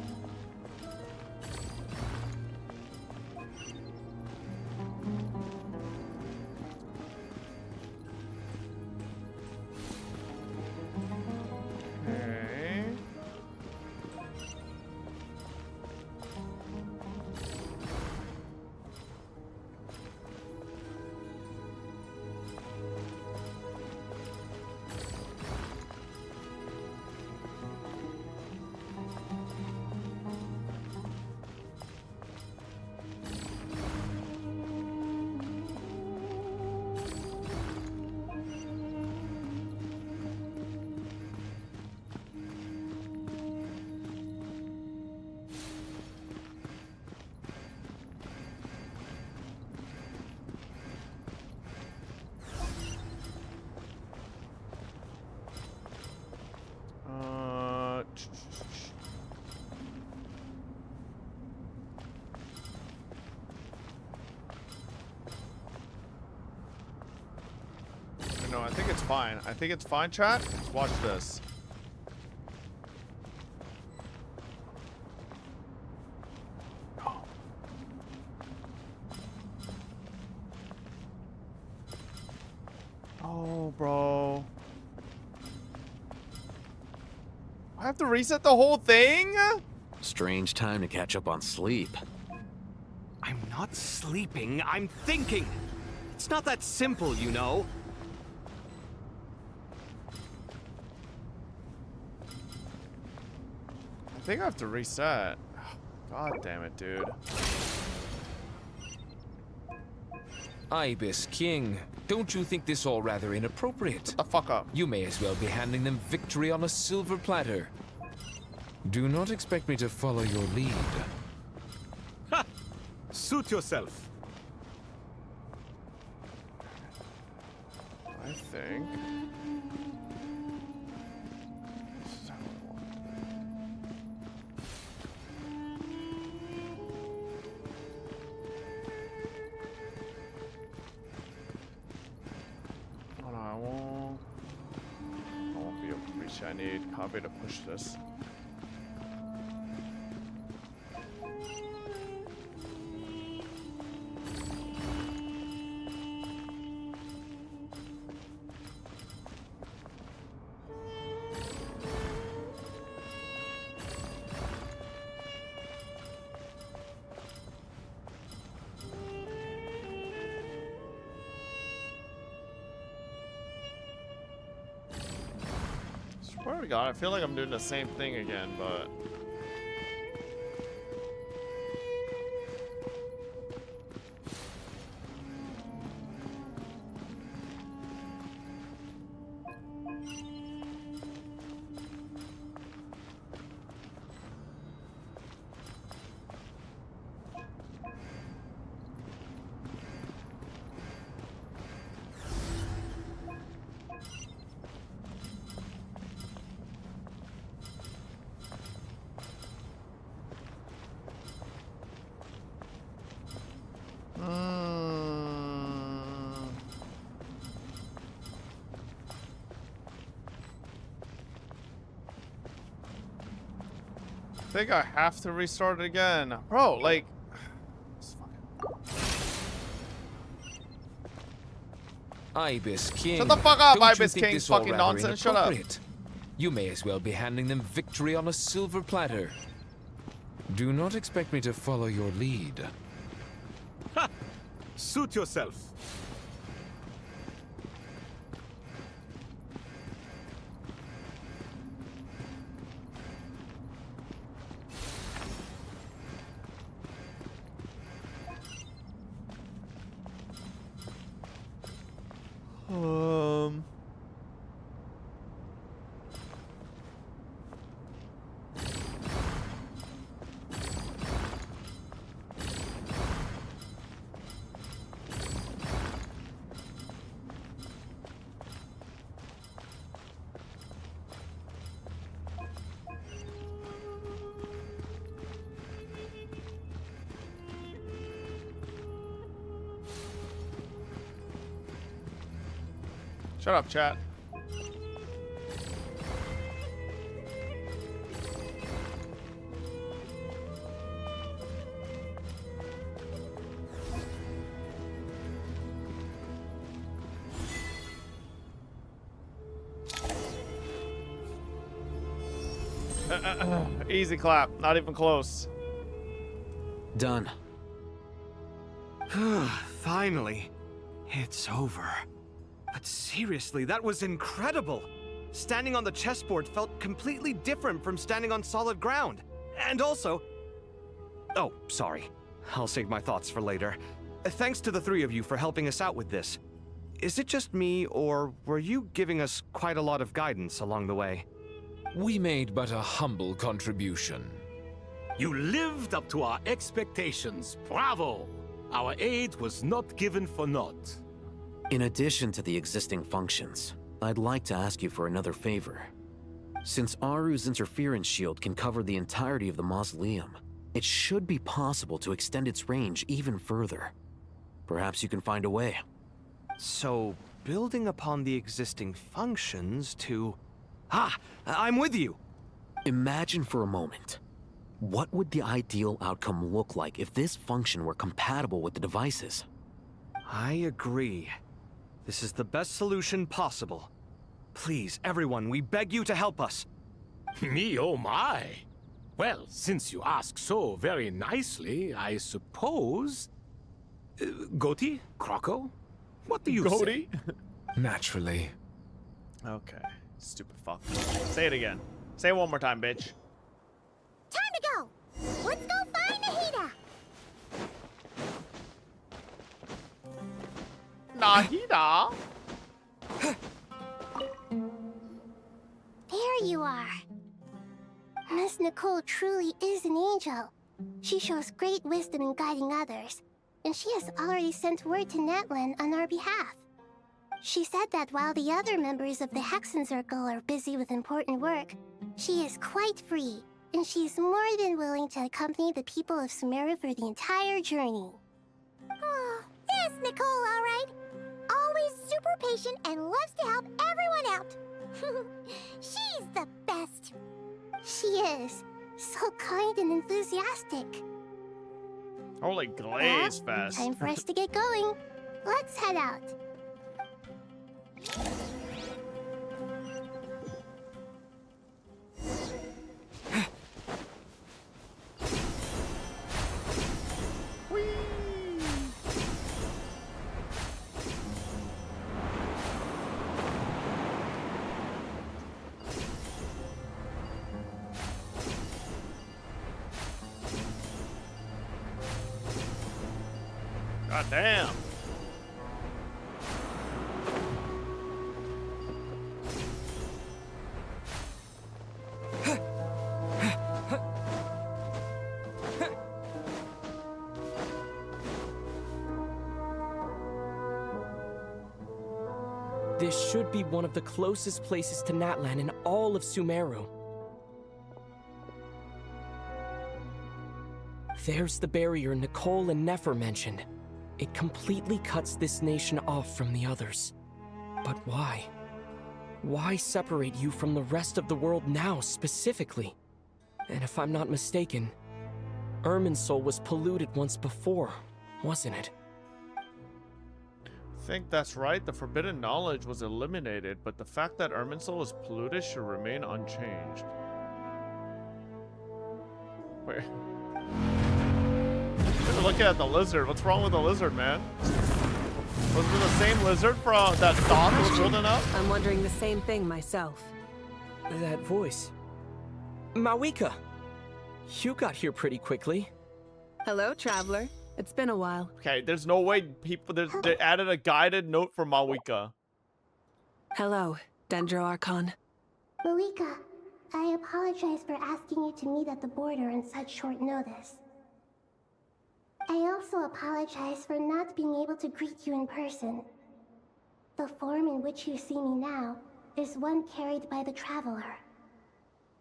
No, I think it's fine. I think it's fine, chat. Let's watch this. Oh, bro. I have to reset the whole thing? Strange time to catch up on sleep. I'm not sleeping, I'm thinking. It's not that simple, you know. I think I have to reset. God damn it, dude. Ibis King, don't you think this all rather inappropriate? Shut the fuck up. You may as well be handing them victory on a silver platter. Do not expect me to follow your lead. Ha! Suit yourself. I think. Oh no, I won't be able to reach. I need copy to push this. Swear to God, I feel like I'm doing the same thing again, but... I think I have to restart it again. Bro, like... Ibis King. Shut the fuck up, Don't you Ibis think King. this all Fucking rather nonsense. Shut up. inappropriate? You may as well be handing them victory on a silver platter. Do not expect me to follow your lead. Ha! Suit yourself. Shut up, chat. Easy clap, not even close. Done. Finally, it's over. But seriously, that was incredible. Standing on the chessboard felt completely different from standing on solid ground. And also... Oh, sorry. I'll save my thoughts for later. Thanks to the three of you for helping us out with this. Is it just me, or were you giving us quite a lot of guidance along the way? We made but a humble contribution. You lived up to our expectations. Bravo! Our aid was not given for naught. In addition to the existing functions, I'd like to ask you for another favor. Since Aru's interference shield can cover the entirety of the mausoleum, it should be possible to extend its range even further. Perhaps you can find a way. So, building upon the existing functions to... Ah! I'm with you! Imagine for a moment. What would the ideal outcome look like if this function were compatible with the devices? I agree. This is the best solution possible. Please, everyone, we beg you to help us. Me, oh my. Well, since you ask so very nicely, I suppose... Goti? Croco? What do you Goti? say? Naturally. Okay. Stupid fuck. Say it again. Say it one more time, bitch. Time to go! Let's go find Nahida! Nahida? There you are. Miss Nicole truly is an angel. She shows great wisdom in guiding others, and she has already sent word to Natlan on our behalf. She said that while the other members of the Hexen Circle are busy with important work, she is quite free, and she is more than willing to accompany the people of Sumeru for the entire journey. Oh, there's Nicole, all right. Always super patient and loves to help everyone out. She's the best. She is. So kind and enthusiastic. Holy glaze fest. Time for us to get going. Let's head out. God damn. This should be one of the closest places to Natlan in all of Sumeru. There's the barrier Nicole and Nefer mentioned. It completely cuts this nation off from the others. But why? Why separate you from the rest of the world now, specifically? And if I'm not mistaken, Irminsul was polluted once before, wasn't it? I think that's right. The forbidden knowledge was eliminated, but the fact that Irminsul is polluted should remain unchanged. Wait. You're looking at the lizard. What's wrong with the lizard, man? Was it the same lizard from that Doc was holding up? I'm wondering the same thing myself. That voice. Mawika! You got here pretty quickly. Hello, traveler. It's been a while. Okay, there's no way people... They added a guided note for Mawika. Hello, Dendro Archon. Mawika, I apologize for asking you to meet at the border on such short notice. I also apologize for not being able to greet you in person. The form in which you see me now is one carried by the Traveler.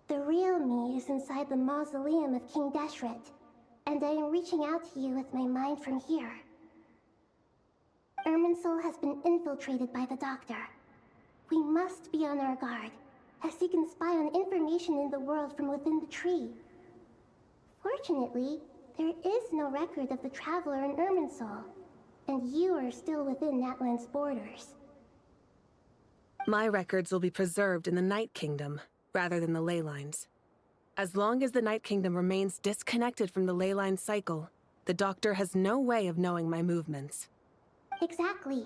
The real me is inside the mausoleum of King Deshret, and I am reaching out to you with my mind from here. Irminsul has been infiltrated by the Doctor. We must be on our guard, as he can spy on information in the world from within the tree. Fortunately, there is no record of the Traveler in Irminsul, and you are still within Natlan's borders. My records will be preserved in the Night Kingdom, rather than the ley lines. As long as the Night Kingdom remains disconnected from the ley line cycle, the Doctor has no way of knowing my movements. Exactly.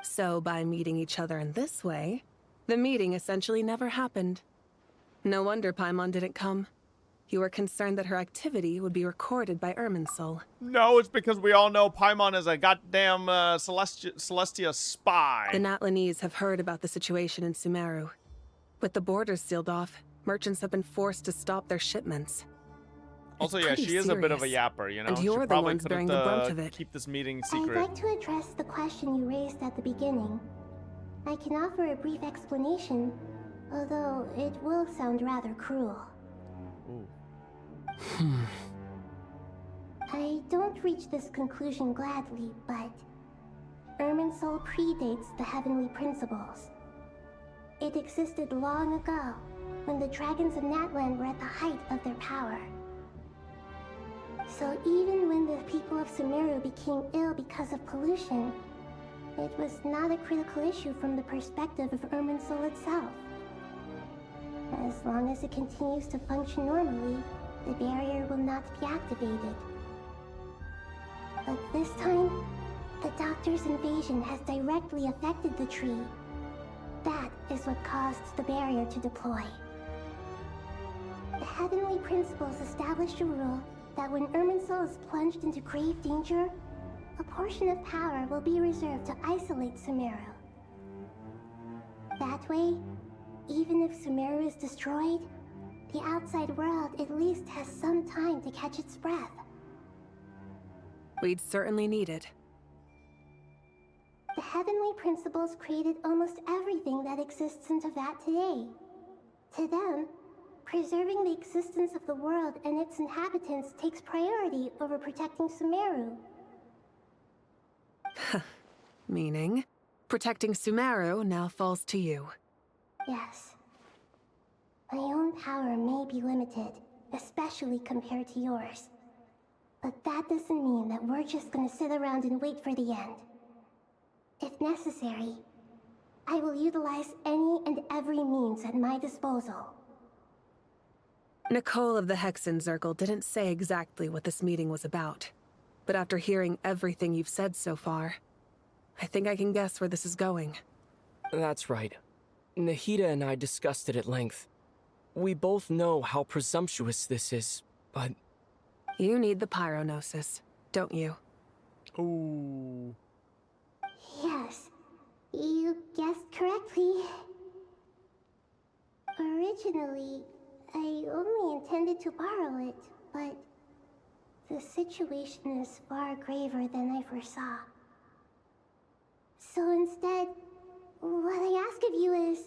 So by meeting each other in this way, the meeting essentially never happened. No wonder Paimon didn't come. You were concerned that her activity would be recorded by Irminsul. No, it's because we all know Paimon is a goddamn Celestia spy. The Natlanese have heard about the situation in Sumeru. With the borders sealed off, merchants have been forced to stop their shipments. Also, It's yeah, pretty she is a bit of a serious. yapper, you know? And She you're the probably ones bearing could've, the brunt of it. keep this meeting I'd secret. like to address the question you raised at the beginning. I can offer a brief explanation, although it will sound rather cruel. Ooh. I don't reach this conclusion gladly, but Irminsul predates the heavenly principles. It existed long ago, when the dragons of Natlan were at the height of their power. So even when the people of Sumeru became ill because of pollution, it was not a critical issue from the perspective of Irminsul itself. As long as it continues to function normally, the barrier will not be activated. But this time, the Doctor's invasion has directly affected the tree. That is what caused the barrier to deploy. The heavenly principles established a rule that when Irminsul is plunged into grave danger, a portion of power will be reserved to isolate Sumeru. That way, even if Sumeru is destroyed, the outside world at least has some time to catch its breath. We'd certainly need it. The heavenly principles created almost everything that exists in Teyvat today. To them, preserving the existence of the world and its inhabitants takes priority over protecting Sumeru. Meaning, protecting Sumeru now falls to you. Yes. My own power may be limited, especially compared to yours. But that doesn't mean that we're just gonna sit around and wait for the end. If necessary, I will utilize any and every means at my disposal. Nicole of the Hexen Circle didn't say exactly what this meeting was about. But after hearing everything you've said so far, I think I can guess where this is going. That's right. Nahida and I discussed it at length. We both know how presumptuous this is, but... You need the Pyronosis, don't you? Ooh. Yes, you guessed correctly. Originally, I only intended to borrow it, but the situation is far graver than I foresaw. So instead, what I ask of you is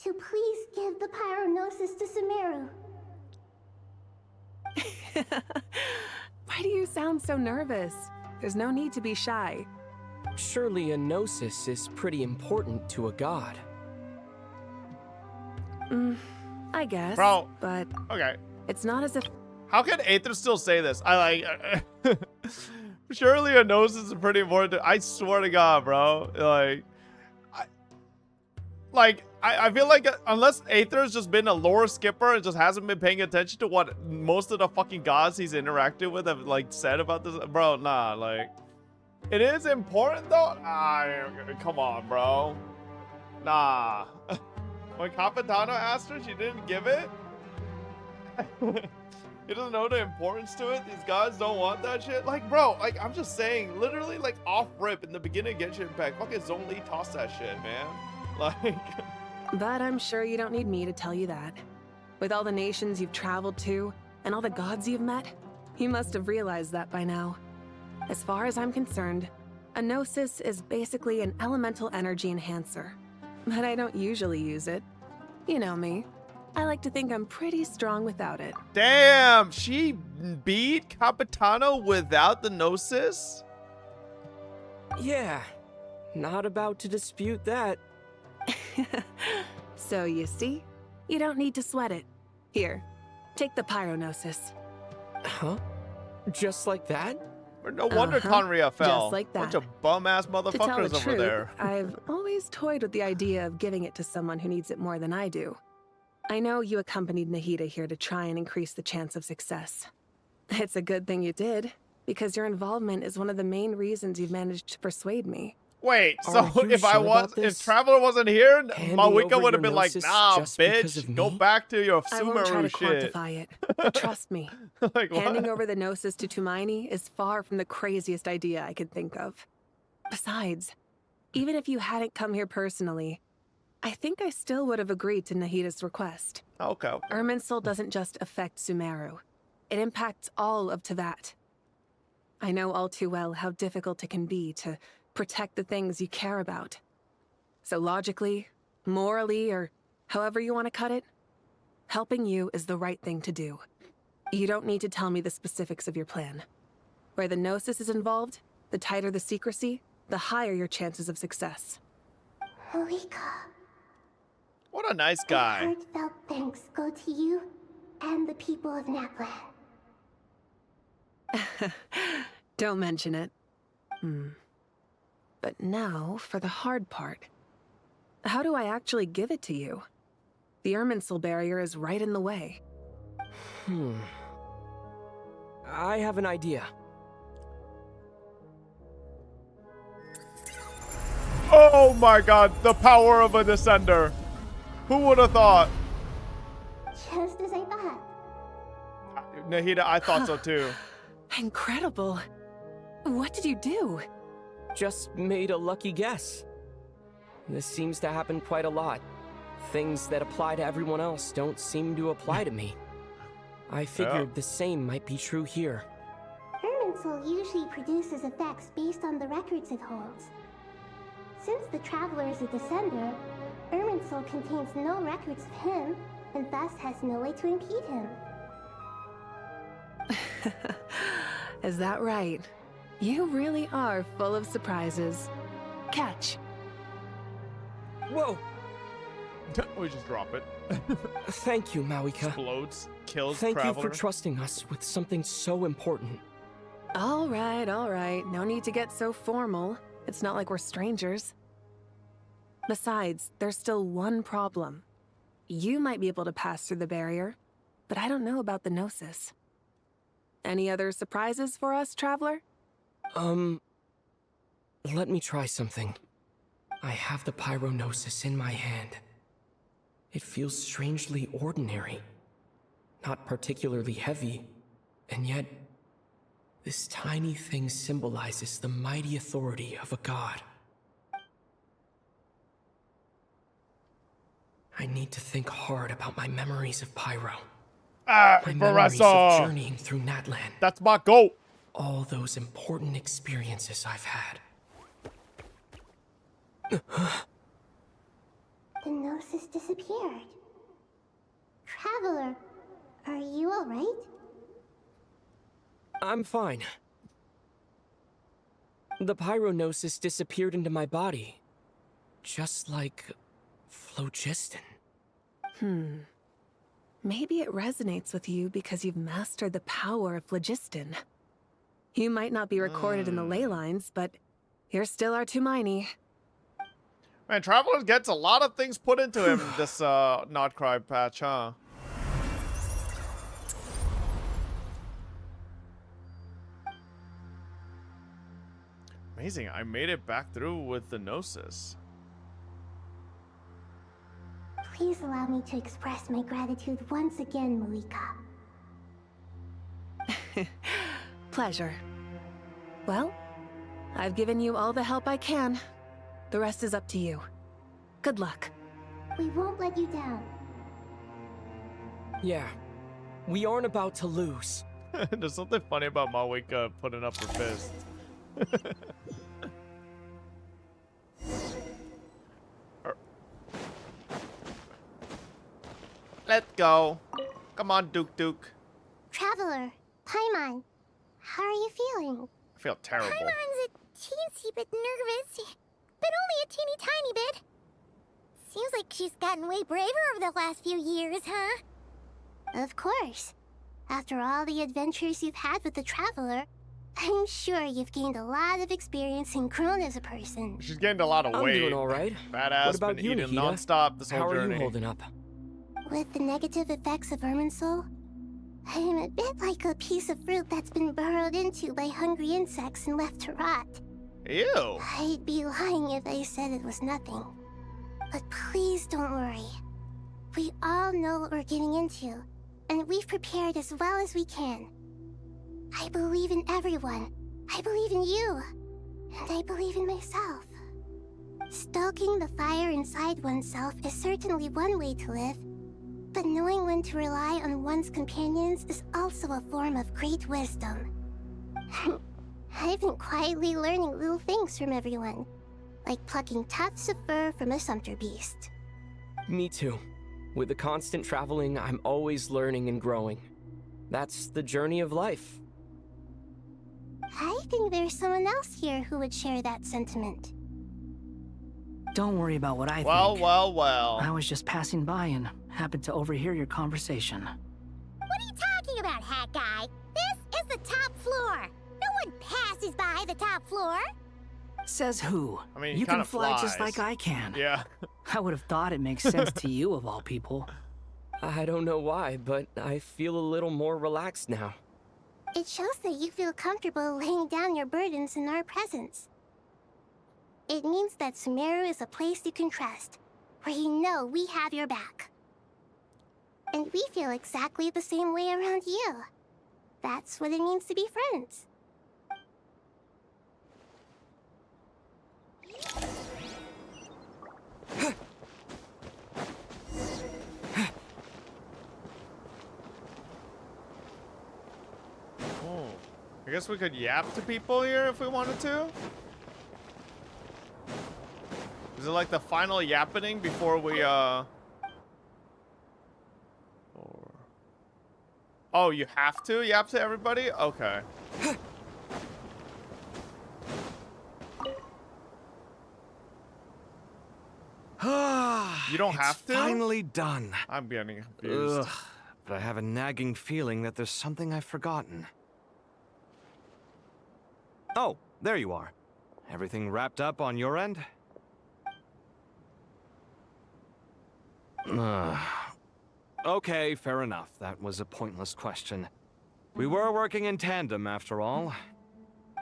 to please give the Pyronosis to Sumeru. Why do you sound so nervous? There's no need to be shy. Surely a gnosis is pretty important to a god. I guess. Bro. But okay. It's not as if... How can Aether still say this? I like... Surely a gnosis is pretty important. I swear to God, bro. I feel like unless Aether's just been a lore skipper and just hasn't been paying attention to what most of the fucking gods he's interacted with have like said about this, bro. Nah, like it is important though. Come on, bro. Nah. When Capitano asked her, she didn't give it. He doesn't know the importance to it. These guys don't want that shit. Like, bro, like I'm just saying, literally, like off rip in the beginning of Genshin Impact, fucking Zhongli tossed that shit, man. Like. But I'm sure you don't need me to tell you that. With all the nations you've traveled to and all the gods you've met, you must have realized that by now. As far as I'm concerned, a gnosis is basically an elemental energy enhancer. But I don't usually use it. You know me. I like to think I'm pretty strong without it. Damn, she beat Capitano without the gnosis? Yeah, not about to dispute that. So you see, you don't need to sweat it. Here, take the Pyronosis. Huh? Just like that? No wonder Conria fell. Just like that. Bunch of bum-ass To tell motherfuckers the over truth, there. I've always toyed with the idea of giving it to someone who needs it more than I do. I know you accompanied Nahida here to try and increase the chance of success. It's a good thing you did, because your involvement is one of the main reasons you've managed to persuade me. Wait, so if Traveler wasn't here, Mawika would have been like, nah, bitch, go back to your I won't try Sumeru to shit. quantify it. Trust me. Like, what? Handing over the Gnosis to Tumaini is far from the craziest idea I could think of. Besides, even if you hadn't come here personally, I think I still would have agreed to Nahida's request. Okay. Irminsul doesn't just affect Sumeru. It impacts all of Teyvat. I know all too well how difficult it can be to protect the things you care about. So logically, morally, or however you want to cut it, helping you is the right thing to do. You don't need to tell me the specifics of your plan. Where the Gnosis is involved, the tighter the secrecy, the higher your chances of success. Marika. What a nice guy. Heartfelt thanks go to you and the people of Naplan. Don't mention it. But now for the hard part. How do I actually give it to you? The Irminsul barrier is right in the way. I have an idea. Oh my god, the power of a descender. Who would have thought? Just as I thought. Nahida, I thought so too. Incredible. What did you do? Just made a lucky guess. This seems to happen quite a lot. Things that apply to everyone else don't seem to apply to me. I figured the same might be true here. Irminsul usually produces effects based on the records it holds. Since the Traveler is a descender, Irminsul contains no records of him, and thus has no way to impede him. Is that right? You really are full of surprises. Catch. Whoa! We just drop it. Thank you, Mawika. Explodes, kills Thank Traveler. you for trusting us with something so important. All right, all right. No need to get so formal. It's not like we're strangers. Besides, there's still one problem. You might be able to pass through the barrier, but I don't know about the Gnosis. Any other surprises for us, Traveler? Let me try something. I have the Pyronosis in my hand. It feels strangely ordinary. Not particularly heavy, and yet this tiny thing symbolizes the mighty authority of a god. I need to think hard about my memories of Pyro. My memories of journeying through Natlan. That's my goat. All those important experiences I've had. The Gnosis disappeared. Traveler, are you alright? I'm fine. The Pyronosis disappeared into my body. Just like phlogiston. Maybe it resonates with you because you've mastered the power of phlogiston. You might not be recorded in the ley lines, but you're still our Tumini. Man, Traveler gets a lot of things put into him this Not Cry patch, huh? Amazing, I made it back through with the Gnosis. Please allow me to express my gratitude once again, Marika. Pleasure. Well, I've given you all the help I can. The rest is up to you. Good luck. We won't let you down. Yeah, we aren't about to lose. There's something funny about Mawika putting up her fist. Let's go. Come on, Duke. Traveler, Paimon, how are you feeling? I feel terrible. Paimon's a teensy bit nervous, but only a teeny tiny bit. Seems like she's gotten way braver over the last few years, huh? Of course. After all the adventures you've had with the Traveler, I'm sure you've gained a lot of experience and grown as a person. She's gained a lot of weight. I'm doing all right. Badass, What about been you, eating Nahida? non-stop this whole How journey. are you holding up? With the negative effects of Irminsul, I am a bit like a piece of fruit that's been burrowed into by hungry insects and left to rot. Ew. I'd be lying if I said it was nothing. But please don't worry. We all know what we're getting into, and we've prepared as well as we can. I believe in everyone. I believe in you. And I believe in myself. Stoking the fire inside oneself is certainly one way to live, but knowing when to rely on one's companions is also a form of great wisdom. I've been quietly learning little things from everyone, like plucking tufts of fur from a sumpter beast. Me too. With the constant traveling, I'm always learning and growing. That's the journey of life. I think there's someone else here who would share that sentiment. Don't worry about what I think. Well. I was just passing by and happened to overhear your conversation. What are you talking about, Hat Guy? This is the top floor. No one passes by the top floor. Says who? I mean, you kind can of fly flies. just like I can. Yeah. I would have thought it makes sense to you of all people. I don't know why, but I feel a little more relaxed now. It shows that you feel comfortable laying down your burdens in our presence. It means that Sumeru is a place you can trust, where you know we have your back. And we feel exactly the same way around you. That's what it means to be friends. Oh, I guess we could yap to people here if we wanted to. Is it like the final yappening before we Oh, you have to yap to everybody? Okay. You don't have to? Finally done. I'm getting confused. Ugh, but I have a nagging feeling that there's something I've forgotten. Oh, there you are. Everything wrapped up on your end? Okay, fair enough. That was a pointless question. We were working in tandem, after all.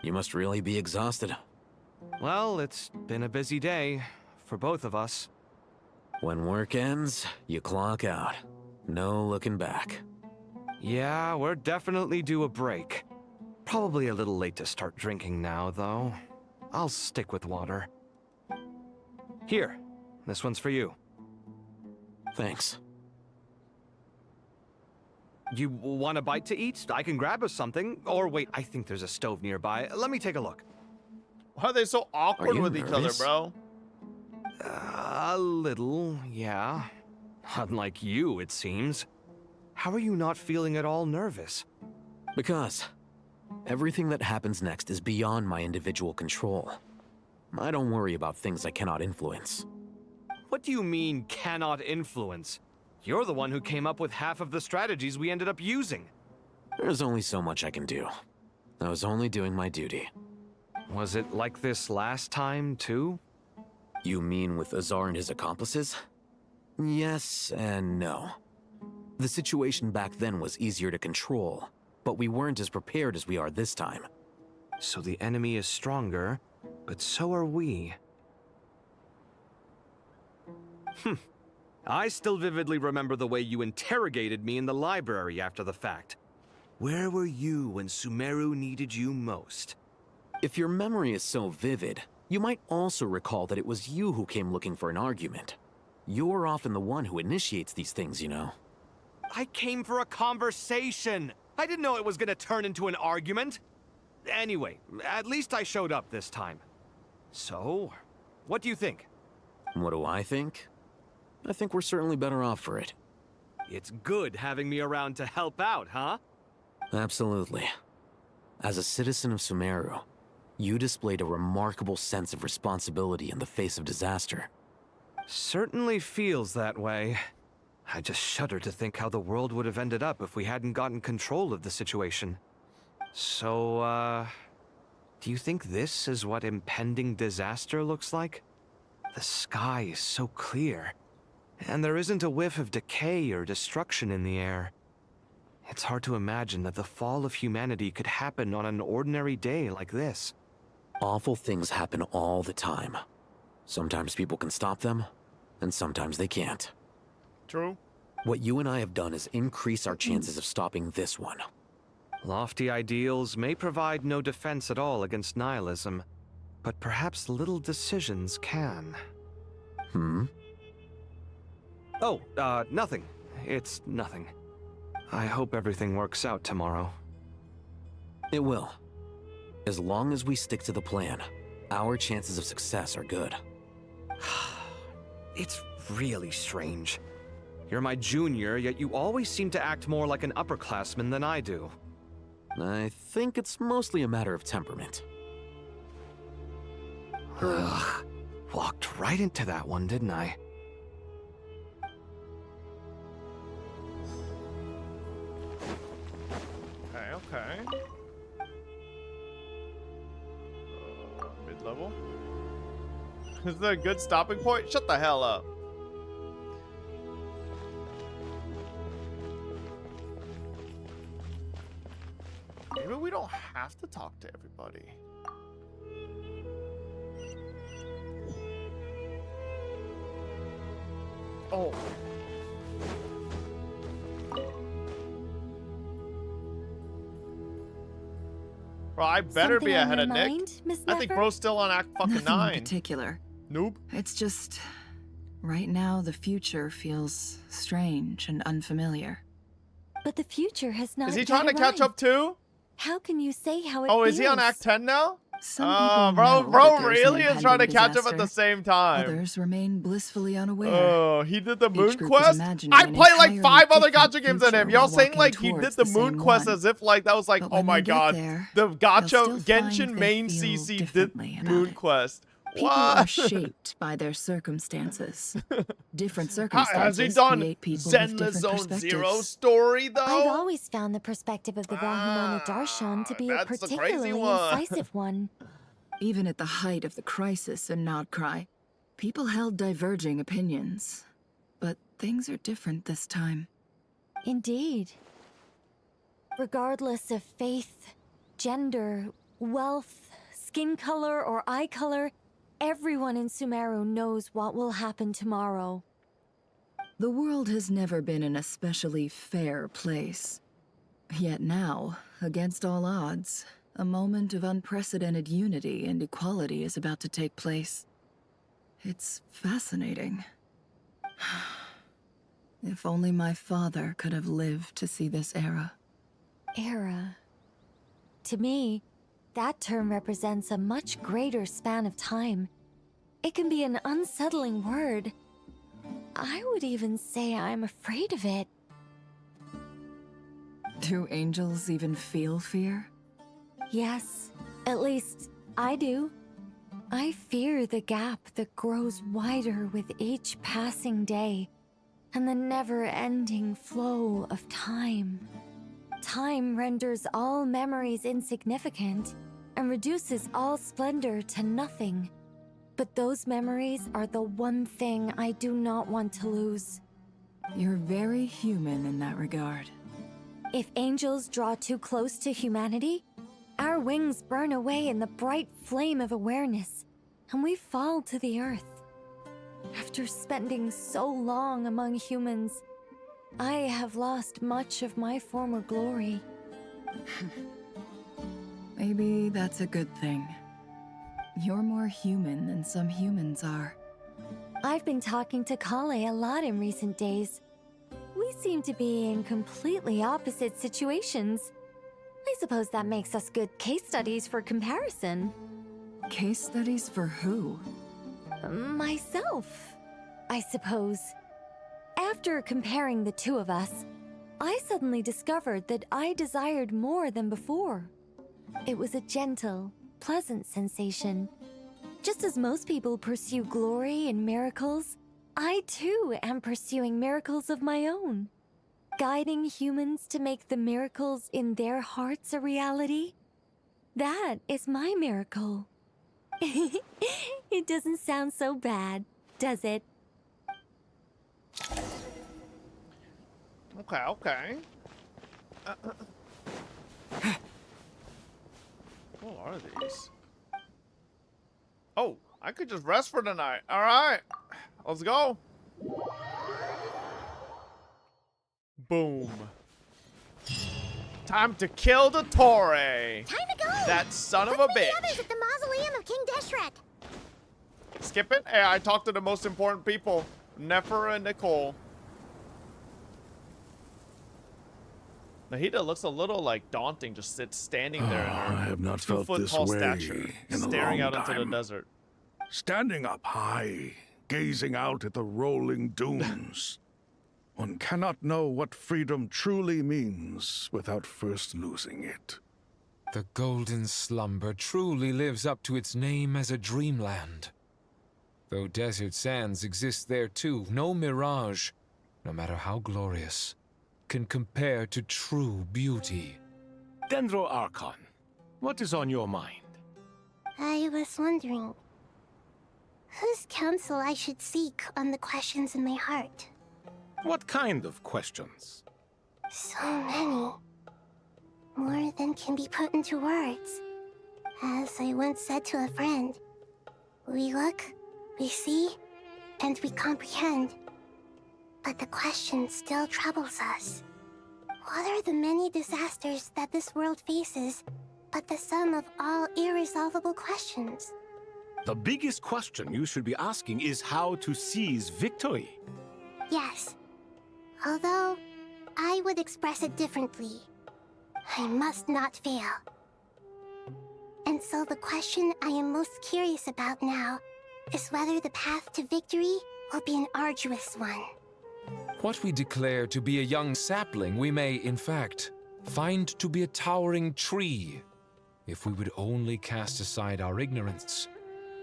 You must really be exhausted. Well, it's been a busy day for both of us. When work ends, you clock out. No looking back. Yeah, we're definitely due a break. Probably a little late to start drinking now, though. I'll stick with water. Here, this one's for you. Thanks. You want a bite to eat? I can grab us something. Or wait, I think there's a stove nearby. Let me take a look. Why are they so awkward with each other, bro? A little, yeah. Unlike you, it seems. How are you not feeling at all nervous? Because everything that happens next is beyond my individual control. I don't worry about things I cannot influence. What do you mean, cannot influence? You're the one who came up with half of the strategies we ended up using. There's only so much I can do. I was only doing my duty. Was it like this last time, too? You mean with Azar and his accomplices? Yes and no. The situation back then was easier to control, but we weren't as prepared as we are this time. So the enemy is stronger, but so are we. I still vividly remember the way you interrogated me in the library after the fact. Where were you when Sumeru needed you most? If your memory is so vivid, you might also recall that it was you who came looking for an argument. You're often the one who initiates these things, you know. I came for a conversation! I didn't know it was gonna turn into an argument! Anyway, at least I showed up this time. So, what do you think? What do I think? I think we're certainly better off for it. It's good having me around to help out, huh? Absolutely. As a citizen of Sumeru, you displayed a remarkable sense of responsibility in the face of disaster. Certainly feels that way. I just shudder to think how the world would have ended up if we hadn't gotten control of the situation. So, do you think this is what impending disaster looks like? The sky is so clear, and there isn't a whiff of decay or destruction in the air. It's hard to imagine that the fall of humanity could happen on an ordinary day like this. Awful things happen all the time. Sometimes people can stop them, and sometimes they can't. True. What you and I have done is increase our chances of stopping this one. Lofty ideals may provide no defense at all against nihilism, but perhaps little decisions can. Oh, nothing. It's nothing. I hope everything works out tomorrow. It will. As long as we stick to the plan, our chances of success are good. It's really strange. You're my junior, yet you always seem to act more like an upperclassman than I do. I think it's mostly a matter of temperament. Ugh. Walked right into that one, didn't I? Okay. Mid-level? Is that a good stopping point? Shut the hell up. Maybe we don't have to talk to everybody. Oh. Bro, I better Something be on ahead your of Nick. mind, Miss I think Nefer? bro's still on Act fucking Nothing 9. in particular. Nope. It's just, right now the future feels strange and unfamiliar. But the future has not Is he yet trying to catch arrived. up too? How can you say how it Oh, feels? is he on Act 10 now? Some people bro, know bro that there's really an is trying to impending catch up at the disaster. same time. Others remain blissfully unaware. Oh, he did the Moon Each group is Quest? imagining I an play like entirely 5 other different gacha games than him. future Y'all while saying walking like he did towards the the Moon same Quest one. as if like that was like, But oh when my they get god. there, The they'll gacha still Genshin find main they feel CC did differently about Moon it. Quest. People What? are shaped by their circumstances. Different Has circumstances he done create people with Zenless different Zone perspectives. Zero story though? I've always found the perspective of the Vahumana Darshan to be a that's the crazy particularly one. incisive one. Even at the height of the crisis in Nodcry, people held diverging opinions. But things are different this time. Indeed. Regardless of faith, gender, wealth, skin color, or eye color, everyone in Sumeru knows what will happen tomorrow. The world has never been an especially fair place. Yet now, against all odds, a moment of unprecedented unity and equality is about to take place. It's fascinating. If only my father could have lived to see this era. Era. To me, that term represents a much greater span of time. It can be an unsettling word. I would even say I'm afraid of it. Do angels even feel fear? Yes, at least I do. I fear the gap that grows wider with each passing day, and the never-ending flow of time. Time renders all memories insignificant, and reduces all splendor to nothing. But those memories are the one thing I do not want to lose. You're very human in that regard. If angels draw too close to humanity, our wings burn away in the bright flame of awareness, and we fall to the earth. After spending so long among humans, I have lost much of my former glory. Maybe that's a good thing. You're more human than some humans are. I've been talking to Kale a lot in recent days. We seem to be in completely opposite situations. I suppose that makes us good case studies for comparison. Case studies for who? Myself, I suppose. After comparing the two of us, I suddenly discovered that I desired more than before. It was a gentle, pleasant sensation. Just as most people pursue glory and miracles, I too am pursuing miracles of my own. Guiding humans to make the miracles in their hearts a reality. That is my miracle. It doesn't sound so bad, does it? Okay, okay. What are these? Oh, I could just rest for the night. All right, let's go. Boom. Time to kill the Torre. Time to go! That son of a Let's meet bitch. the others at the mausoleum of King Deshret. Skip it? Hey, I talked to the most important people. Nefer and Nicole. Nahida looks a little like daunting, just standing there in her I have not felt 2-foot this tall way stature, in a staring long out into the time. desert. Standing up high, gazing out at the rolling dunes. One cannot know what freedom truly means without first losing it. The Golden Slumber truly lives up to its name as a dreamland. Though desert sands exist there too, no mirage, no matter how glorious, can compare to true beauty. Dendro Archon, what is on your mind? I was wondering whose counsel I should seek on the questions in my heart. What kind of questions? So many. More than can be put into words. As I once said to a friend, we look, we see, and we comprehend. But the question still troubles us. What are the many disasters that this world faces, but the sum of all irresolvable questions? The biggest question you should be asking is how to seize victory. Yes. Although, I would express it differently. I must not fail. And so the question I am most curious about now is whether the path to victory will be an arduous one. What we declare to be a young sapling, we may, in fact, find to be a towering tree, if we would only cast aside our ignorance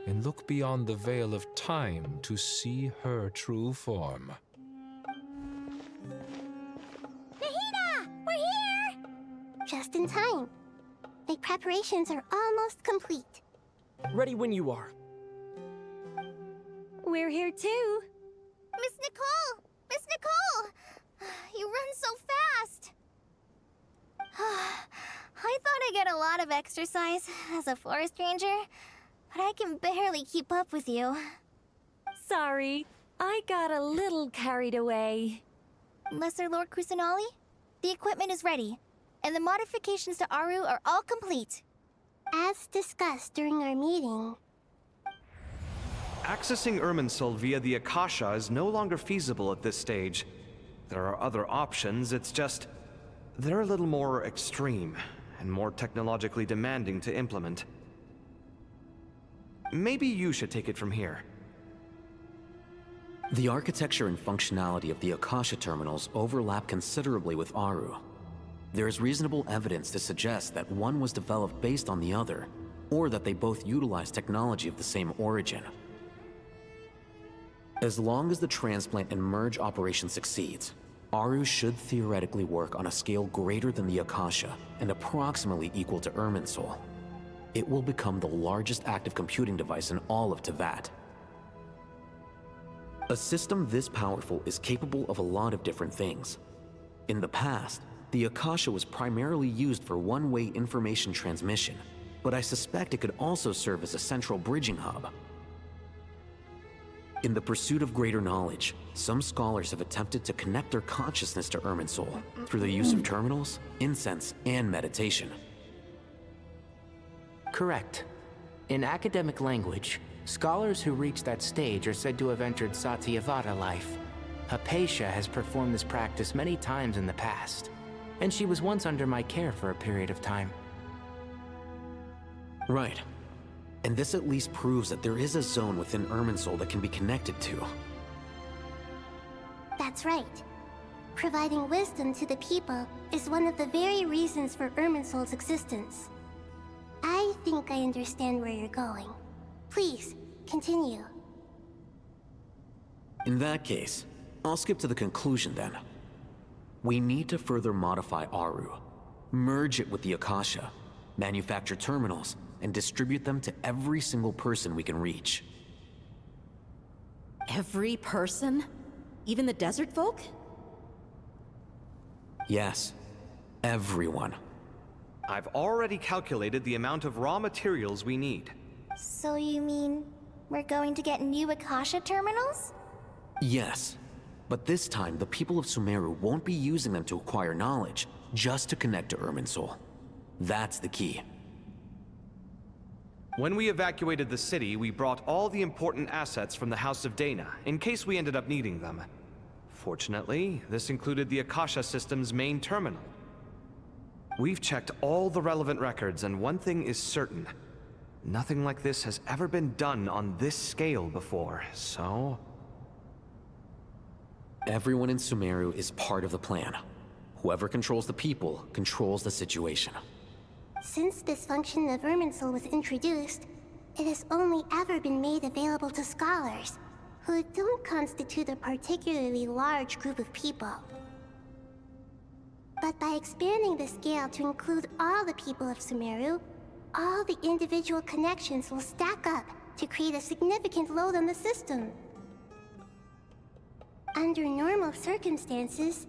and look beyond the veil of time to see her true form. Nahida! We're here! Just in time. The preparations are almost complete. Ready when you are. We're here too. Miss Nicole! Miss Nicole! You run so fast! I thought I'd get a lot of exercise as a forest ranger, but I can barely keep up with you. Sorry, I got a little carried away. Lesser Lord Kusanali, the equipment is ready, and the modifications to Aru are all complete. As discussed during our meeting, Accessing Irminsul via the Akasha is no longer feasible at this stage. There are other options, it's just... they're a little more extreme, and more technologically demanding to implement. Maybe you should take it from here. The architecture and functionality of the Akasha terminals overlap considerably with Aru. There is reasonable evidence to suggest that one was developed based on the other, or that they both utilize technology of the same origin. As long as the transplant and merge operation succeeds, Aru should theoretically work on a scale greater than the Akasha and approximately equal to Irminsul. It will become the largest active computing device in all of Teyvat. A system this powerful is capable of a lot of different things. In the past, the Akasha was primarily used for one-way information transmission, but I suspect it could also serve as a central bridging hub. In the pursuit of greater knowledge, some scholars have attempted to connect their consciousness to Irminsul through the use of terminals, incense, and meditation. Correct. In academic language, scholars who reach that stage are said to have entered Satyavata life. Hypatia has performed this practice many times in the past, and she was once under my care for a period of time. Right. And this at least proves that there is a zone within Irminsul that can be connected to. that's right. Providing wisdom to the people is one of the very reasons for Irminsul's existence. I think I understand where you're going. Please, continue. In that case, I'll skip to the conclusion then. We need to further modify Aru, merge it with the Akasha, manufacture terminals, and distribute them to every single person we can reach. Every person? Even the desert folk? Yes, everyone. I've already calculated the amount of raw materials we need. So you mean we're going to get new Akasha terminals? Yes, but this time the people of Sumeru won't be using them to acquire knowledge, just to connect to Irminsul. That's the key. When we evacuated the city, we brought all the important assets from the House of Dana, in case we ended up needing them. Fortunately, this included the Akasha system's main terminal. We've checked all the relevant records, and one thing is certain. Nothing like this has ever been done on this scale before, so... Everyone in Sumeru is part of the plan. Whoever controls the people controls the situation. Since this function of Irminsul was introduced, it has only ever been made available to scholars, who don't constitute a particularly large group of people. But by expanding the scale to include all the people of Sumeru, all the individual connections will stack up to create a significant load on the system. Under normal circumstances,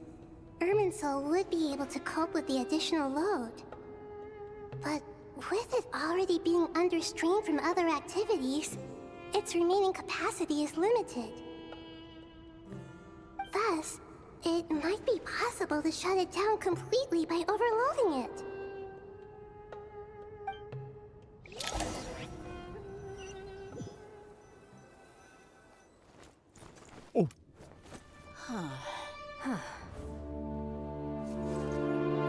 Irminsul would be able to cope with the additional load. But with it already being under strain from other activities, its remaining capacity is limited. Thus, it might be possible to shut it down completely by overloading it.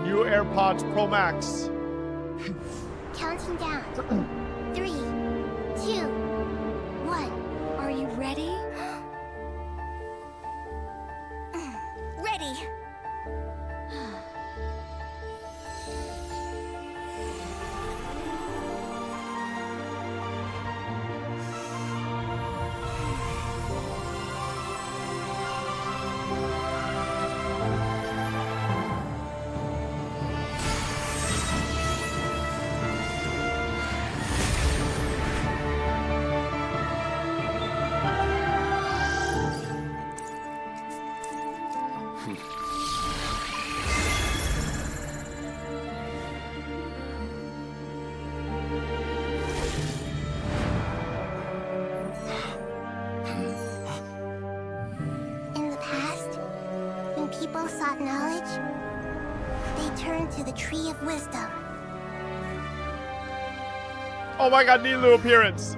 New AirPods Pro Max. Counting down. 3, 2, 1. Are you ready? Ready. People sought knowledge, they turned to the Tree of Wisdom. Oh my god, Nilu appearance.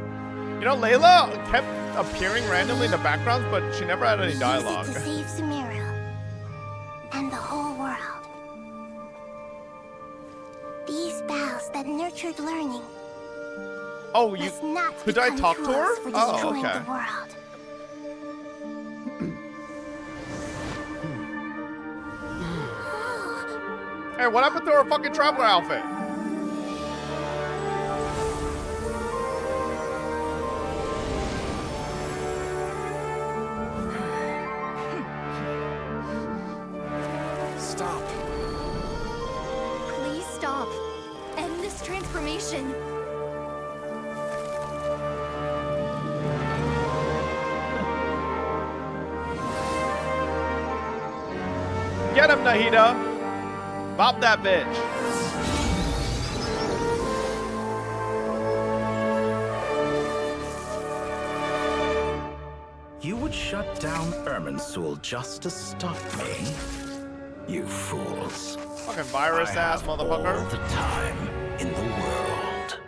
You know, Layla kept appearing randomly in the backgrounds, but she never had any dialogue. To save Sumeru and the whole world. These vows that nurtured learning. Oh, you could I talk to her? Oh, okay. The world. Hey, what happened to her fucking traveler outfit? Stop. Please stop. End this transformation. Get him, Nahida. Bop that bitch. You would shut down Irminsul just to stop me? You fools. Fucking virus ass motherfucker. All the time in the world.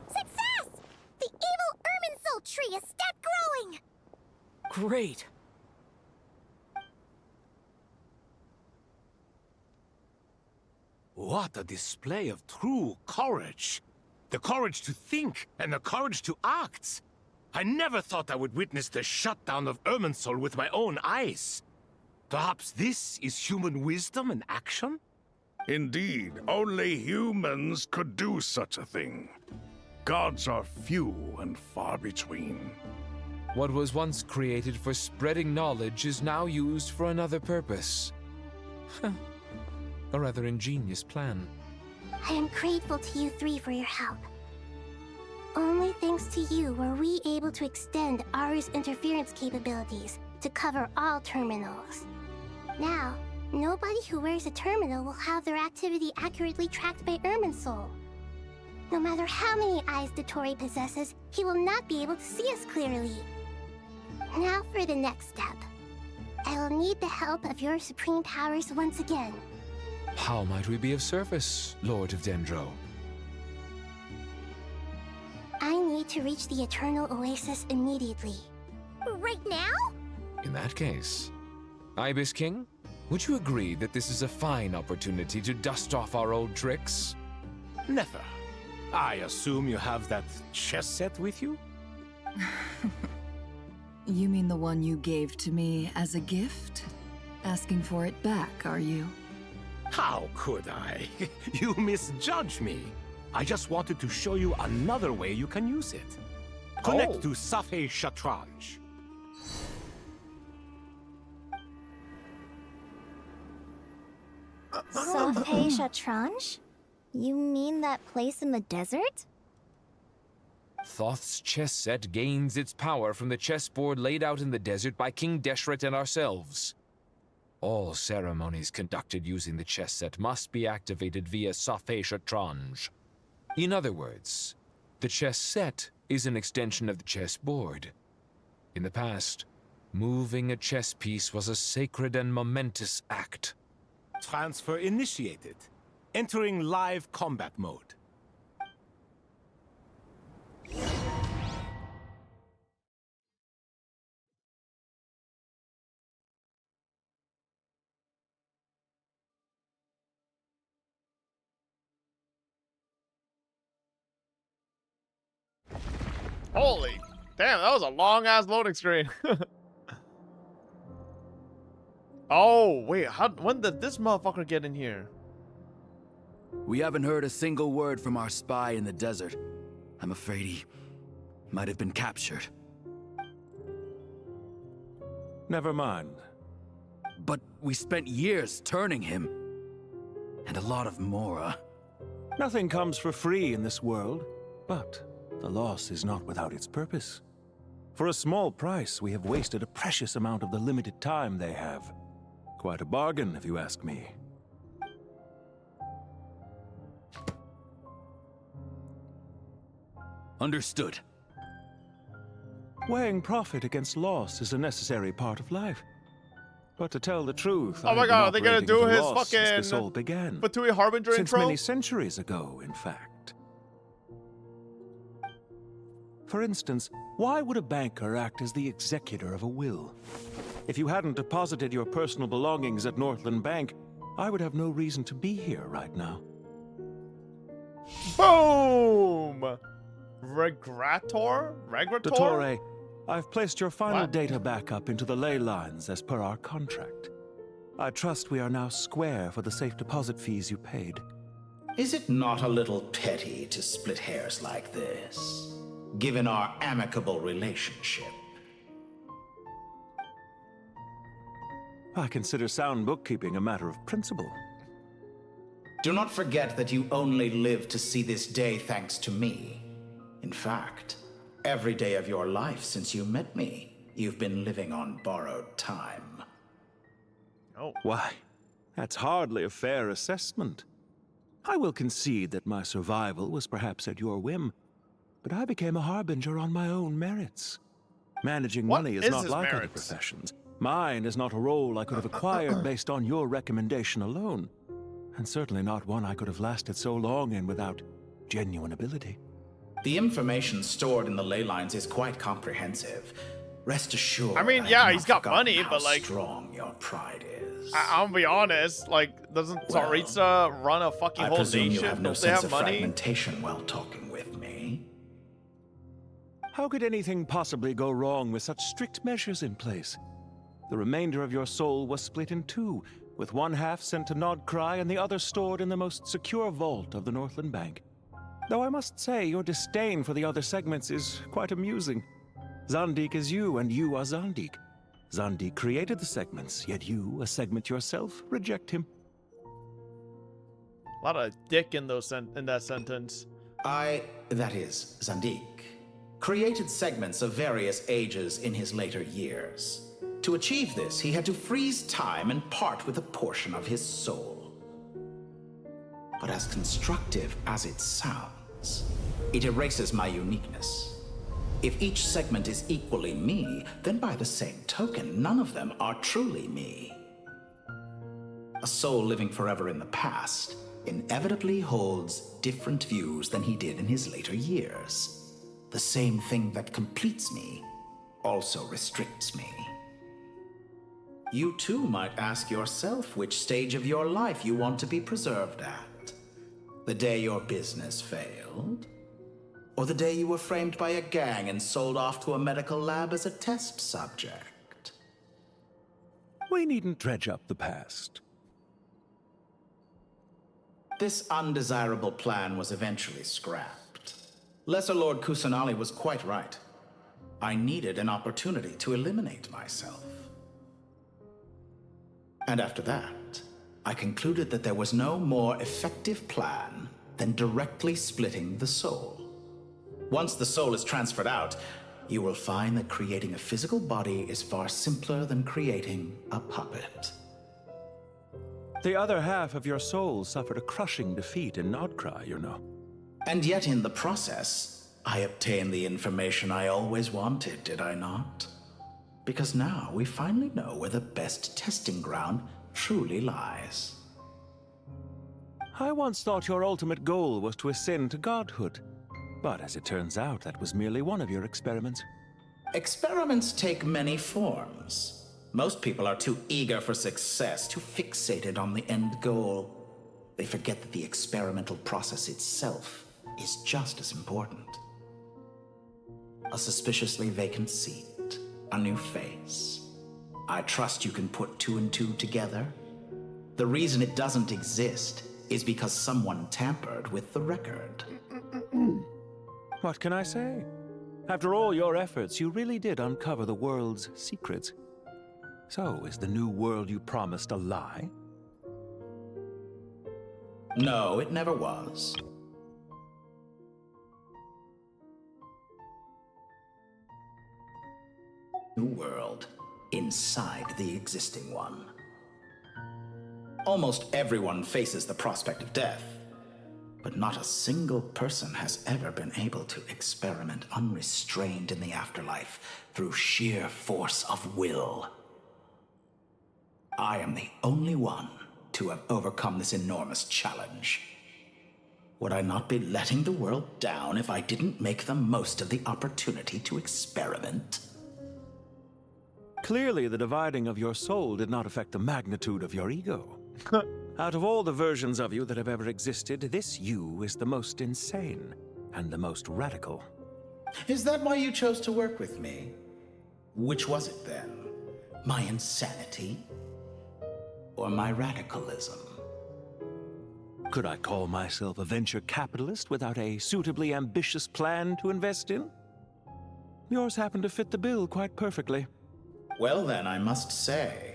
Success! The evil Irminsul tree is step growing! Great. What a display of true courage. The courage to think and the courage to act. I never thought I would witness the shutdown of Irminsul with my own eyes. Perhaps this is human wisdom in action? Indeed, only humans could do such a thing. Gods are few and far between. What was once created for spreading knowledge is now used for another purpose. A rather ingenious plan. I am grateful to you three for your help. Only thanks to you were we able to extend Aru's interference capabilities to cover all terminals. Now, nobody who wears a terminal will have their activity accurately tracked by Irminsul. No matter how many eyes Dottore possesses, he will not be able to see us clearly. Now for the next step. I will need the help of your supreme powers once again. How might we be of service, Lord of Dendro? I need to reach the Eternal Oasis immediately. Right now? In that case, Ibis King, would you agree that this is a fine opportunity to dust off our old tricks? Never. I assume you have that chess set with you? You mean the one you gave to me as a gift? Asking for it back, are you? How could I? You misjudge me. I just wanted to show you another way you can use it. Connect to Safei Shatranj. Safei Shatranj? You mean that place in the desert? Thoth's chess set gains its power from the chessboard laid out in the desert by King Deshret and ourselves. All ceremonies conducted using the chess set must be activated via Safei Shatranj. In other words, the chess set is an extension of the chessboard. In the past, moving a chess piece was a sacred and momentous act. Transfer initiated. Entering live combat mode. Holy damn, that was a long ass loading screen. Oh, wait, when did this motherfucker get in here? We haven't heard a single word from our spy in the desert. I'm afraid he might have been captured. Never mind. But we spent years turning him. And a lot of Mora. Nothing comes for free in this world, but the loss is not without its purpose. For a small price, we have wasted a precious amount of the limited time they have. Quite a bargain, if you ask me. Understood. Weighing profit against loss is a necessary part of life. But to tell the truth, oh my god, are they gonna do his fucking this all began. Fatui Harbinger Since intro? many centuries ago, in fact. For instance, why would a banker act as the executor of a will? If you hadn't deposited your personal belongings at Northland Bank, I would have no reason to be here right now. Boom! Regrator? Dottore, I've placed your final data backup into the ley lines as per our contract. I trust we are now square for the safe deposit fees you paid. Is it not a little petty to split hairs like this, given our amicable relationship? I consider sound bookkeeping a matter of principle. Do not forget that you only live to see this day thanks to me. In fact, every day of your life since you met me, you've been living on borrowed time. Oh. Why, that's hardly a fair assessment. I will concede that my survival was perhaps at your whim, but I became a harbinger on my own merits. Managing money is not like other professions. Mine is not a role I could have acquired based on your recommendation alone, and certainly not one I could have lasted so long in without genuine ability. The information stored in the ley lines is quite comprehensive. Rest assured. I mean, yeah, he's got money, how but like, strong your pride is. I'll be honest. Like, doesn't Tsaritsa run a fucking whole presume nation? you have no Don't they sense have of money? fragmentation while talking with me. How could anything possibly go wrong with such strict measures in place? The remainder of your soul was split in two, with one half sent to Nodcry and the other stored in the most secure vault of the Northland Bank. Though I must say, your disdain for the other segments is quite amusing. Zandik is you, and you are Zandik. Zandik created the segments, yet you, a segment yourself, reject him. A lot of dick in that sentence. That is, Zandik, created segments of various ages in his later years. To achieve this, he had to freeze time and part with a portion of his soul. But as constructive as it sounds, it erases my uniqueness. If each segment is equally me, then by the same token, none of them are truly me. A soul living forever in the past inevitably holds different views than he did in his later years. The same thing that completes me also restricts me. You too might ask yourself which stage of your life you want to be preserved at. The day your business failed? Or the day you were framed by a gang and sold off to a medical lab as a test subject? We needn't dredge up the past. This undesirable plan was eventually scrapped. Lesser Lord Kusanali was quite right. I needed an opportunity to eliminate myself. And after that, I concluded that there was no more effective plan than directly splitting the soul. Once the soul is transferred out, you will find that creating a physical body is far simpler than creating a puppet. The other half of your soul suffered a crushing defeat in Nodcry, you know. And yet in the process, I obtained the information I always wanted, did I not? Because now we finally know where the best testing ground truly lies. I once thought your ultimate goal was to ascend to godhood. But as it turns out, that was merely one of your experiments. Experiments take many forms. Most people are too eager for success, too fixated on the end goal. They forget that the experimental process itself is just as important. A suspiciously vacant seat, a new face. I trust you can put two and two together. The reason it doesn't exist is because someone tampered with the record. What can I say? After all your efforts, you really did uncover the world's secrets. So, is the new world you promised a lie? No, it never was. New world inside the existing one. Almost everyone faces the prospect of death, but not a single person has ever been able to experiment unrestrained in the afterlife through sheer force of will. I am the only one to have overcome this enormous challenge. Would I not be letting the world down if I didn't make the most of the opportunity to experiment? Clearly, the dividing of your soul did not affect the magnitude of your ego. Out of all the versions of you that have ever existed, this you is the most insane and the most radical. Is that why you chose to work with me? Which was it then? My insanity? Or my radicalism? Could I call myself a venture capitalist without a suitably ambitious plan to invest in? Yours happened to fit the bill quite perfectly. Well then, I must say,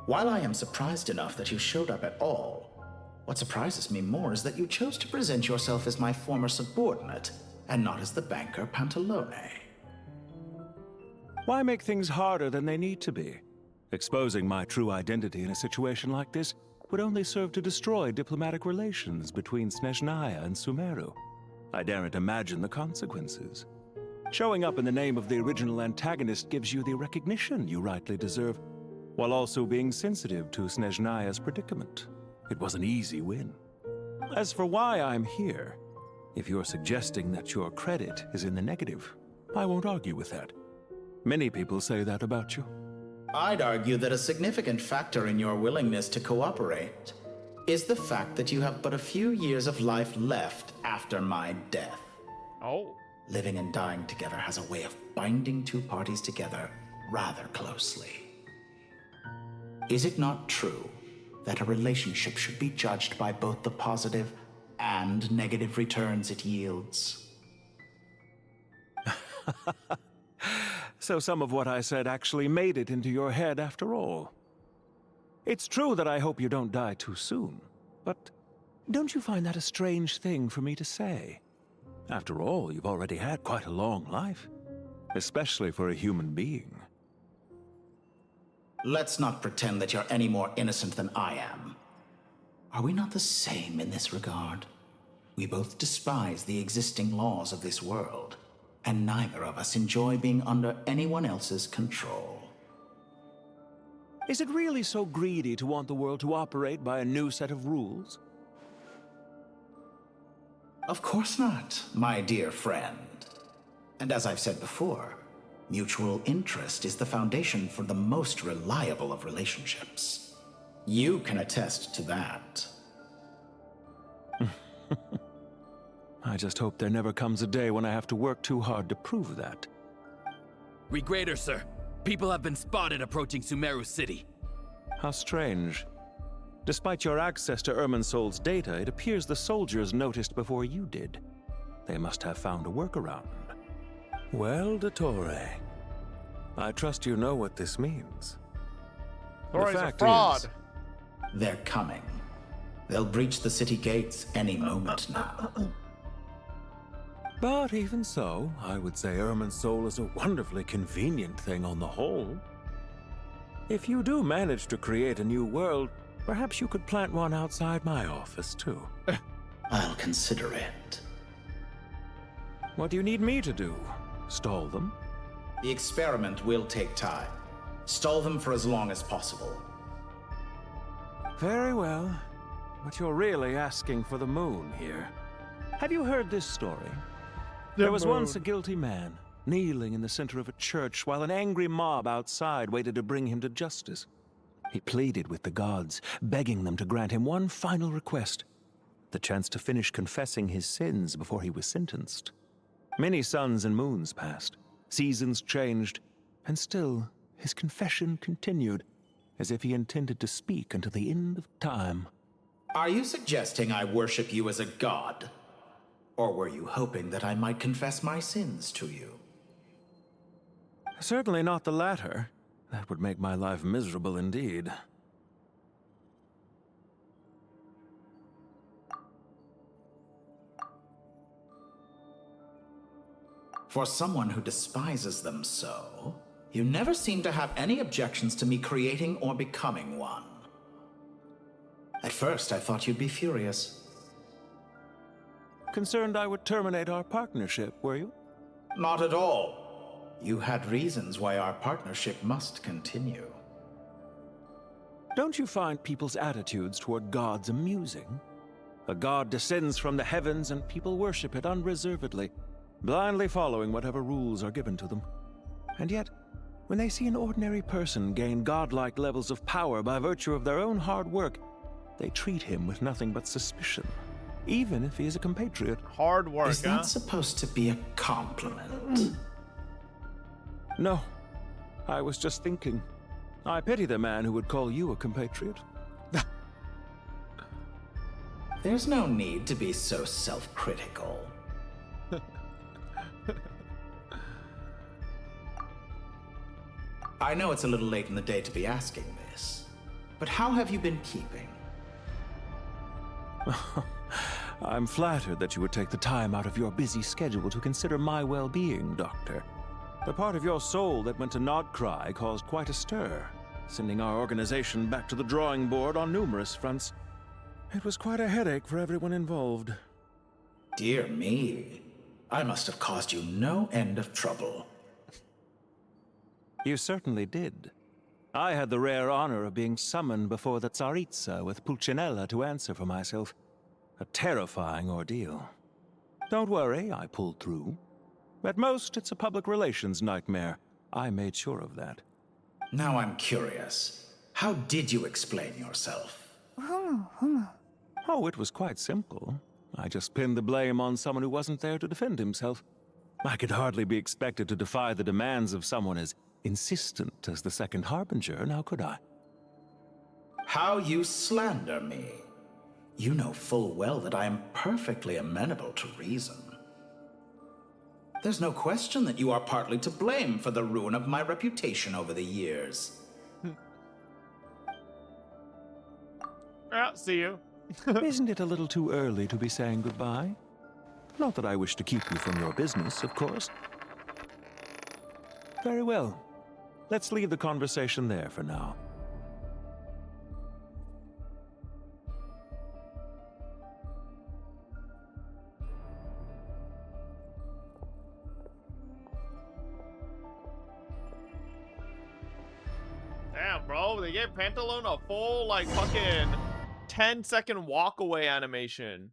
while I am surprised enough that you showed up at all, what surprises me more is that you chose to present yourself as my former subordinate, and not as the banker Pantalone. Why make things harder than they need to be? Exposing my true identity in a situation like this would only serve to destroy diplomatic relations between Snezhnaya and Sumeru. I daren't imagine the consequences. Showing up in the name of the original antagonist gives you the recognition you rightly deserve, while also being sensitive to Snezhnaya's predicament. It was an easy win. As for why I'm here, if you're suggesting that your credit is in the negative, I won't argue with that. Many people say that about you. I'd argue that a significant factor in your willingness to cooperate is the fact that you have but a few years of life left after my death. Oh. Living and dying together has a way of binding two parties together rather closely. Is it not true that a relationship should be judged by both the positive and negative returns it yields? So some of what I said actually made it into your head after all. It's true that I hope you don't die too soon, but don't you find that a strange thing for me to say? After all, you've already had quite a long life, especially for a human being. Let's not pretend that you're any more innocent than I am. Are we not the same in this regard? We both despise the existing laws of this world, and neither of us enjoy being under anyone else's control. Is it really so greedy to want the world to operate by a new set of rules? Of course not, my dear friend. And as I've said before, mutual interest is the foundation for the most reliable of relationships. You can attest to that. I just hope there never comes a day when I have to work too hard to prove that. Regrader, sir. People have been spotted approaching Sumeru City. How strange. Despite your access to Irminsol's data, it appears the soldiers noticed before you did. They must have found a workaround. Well, Dottore, I trust you know what this means. Dottore's a fraud. They're coming. They'll breach the city gates any moment now. But even so, I would say Irminsol is a wonderfully convenient thing on the whole. If you do manage to create a new world, perhaps you could plant one outside my office, too. I'll consider it. What do you need me to do? Stall them? The experiment will take time. Stall them for as long as possible. Very well. But you're really asking for the moon here. Have you heard this story? There was once a guilty man, kneeling in the center of a church while an angry mob outside waited to bring him to justice. He pleaded with the gods, begging them to grant him one final request: the chance to finish confessing his sins before he was sentenced. Many suns and moons passed, seasons changed, and still his confession continued, as if he intended to speak until the end of time. Are you suggesting I worship you as a god? Or were you hoping that I might confess my sins to you? Certainly not the latter. That would make my life miserable indeed. For someone who despises them so, you never seem to have any objections to me creating or becoming one. At first, I thought you'd be furious. Concerned I would terminate our partnership, were you? Not at all. You had reasons why our partnership must continue. Don't you find people's attitudes toward gods amusing? A god descends from the heavens and people worship it unreservedly, blindly following whatever rules are given to them. And yet, when they see an ordinary person gain godlike levels of power by virtue of their own hard work, they treat him with nothing but suspicion, even if he is a compatriot. Hard work, Is that supposed to be a compliment? No. I was just thinking. I pity the man who would call you a compatriot. There's no need to be so self-critical. I know it's a little late in the day to be asking this, but how have you been keeping? I'm flattered that you would take the time out of your busy schedule to consider my well-being, Doctor. The part of your soul that went to Nodcry caused quite a stir, sending our organization back to the drawing board on numerous fronts. It was quite a headache for everyone involved. Dear me, I must have caused you no end of trouble. You certainly did. I had the rare honor of being summoned before the Tsaritsa with Pulcinella to answer for myself. A terrifying ordeal. Don't worry, I pulled through. At most, it's a public relations nightmare. I made sure of that. Now I'm curious. How did you explain yourself? Oh, it was quite simple. I just pinned the blame on someone who wasn't there to defend himself. I could hardly be expected to defy the demands of someone as insistent as the Second Harbinger, now could I? How you slander me. You know full well that I am perfectly amenable to reason. There's no question that you are partly to blame for the ruin of my reputation over the years. See you. Isn't it a little too early to be saying goodbye? Not that I wish to keep you from your business, of course. Very well. Let's leave the conversation there for now. Damn, bro, they gave Pantaloon a full, like, fucking 10-second walk away animation.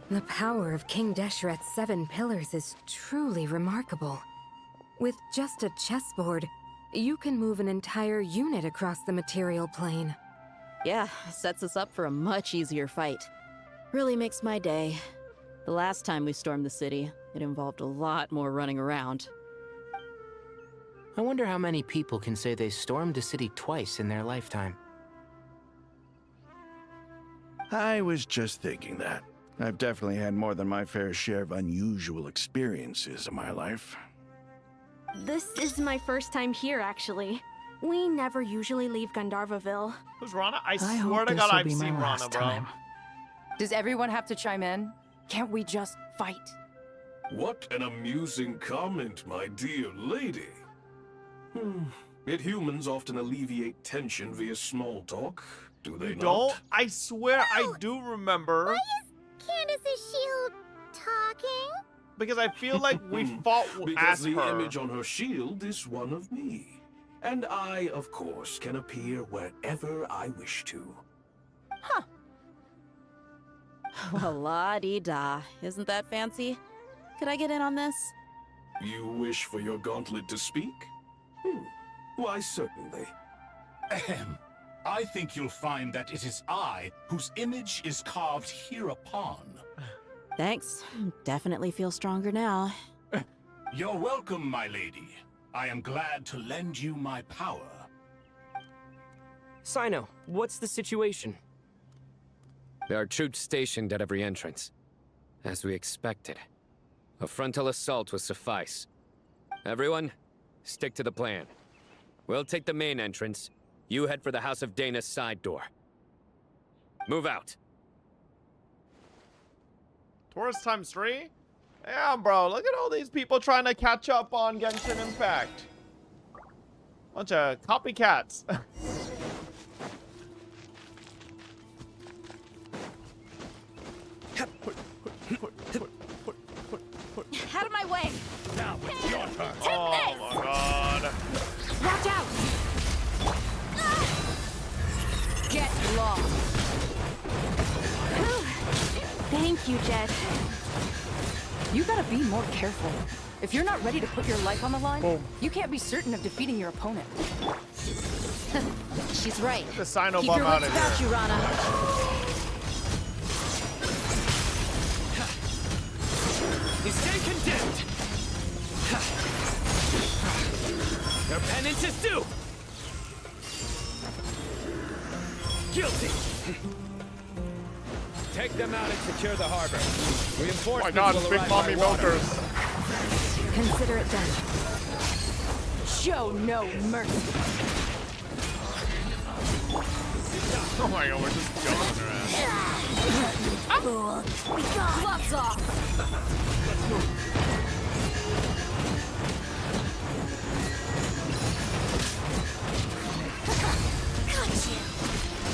The power of King Deshret's 7 pillars is truly remarkable. With just a chessboard, you can move an entire unit across the material plane. Yeah, sets us up for a much easier fight. Really makes my day. The last time we stormed the city, it involved a lot more running around. I wonder how many people can say they stormed a city twice in their lifetime. I was just thinking that. I've definitely had more than my fair share of unusual experiences in my life. This is my first time here, actually. We never usually leave Gandharvaville. Who's Rana? I swear to God I've seen Rana, bro. Does everyone have to chime in? Can't we just fight? What an amusing comment, my dear lady. Yet humans often alleviate tension via small talk, do they not? Don't? I swear I do remember. Why is Candace's shield talking? Because I feel like we fought Because as the her. image on her shield is one of me. And I, of course, can appear wherever I wish to. Huh. Well, la-dee-da. Isn't that fancy? Could I get in on this? You wish for your gauntlet to speak? Why, certainly. Ahem. I think you'll find that it is I whose image is carved hereupon. Thanks. Definitely feel stronger now. You're welcome, my lady. I am glad to lend you my power. Sino, what's the situation? There are troops stationed at every entrance. As we expected. A frontal assault will suffice. Everyone, stick to the plan. We'll take the main entrance. You head for the House of Dana's side door. Move out. Tourist times 3? Damn, bro. Look at all these people trying to catch up on Genshin Impact. Bunch of copycats. Out of my way! Now it's your turn. Oh my god. Watch out! Get lost! Thank you, Jet. You gotta be more careful. If you're not ready to put your life on the line, you can't be certain of defeating your opponent. She's right. Get the Sino Keep bum your out wits of about here. you, Rana. You stay condemned! Your penance is due! Guilty! Take them out and secure the harbor. Oh Reinforcements my god, will big arrive mommy by water. milkers. Consider it done. Show no mercy. Oh my god, we're just going around. Gloves off!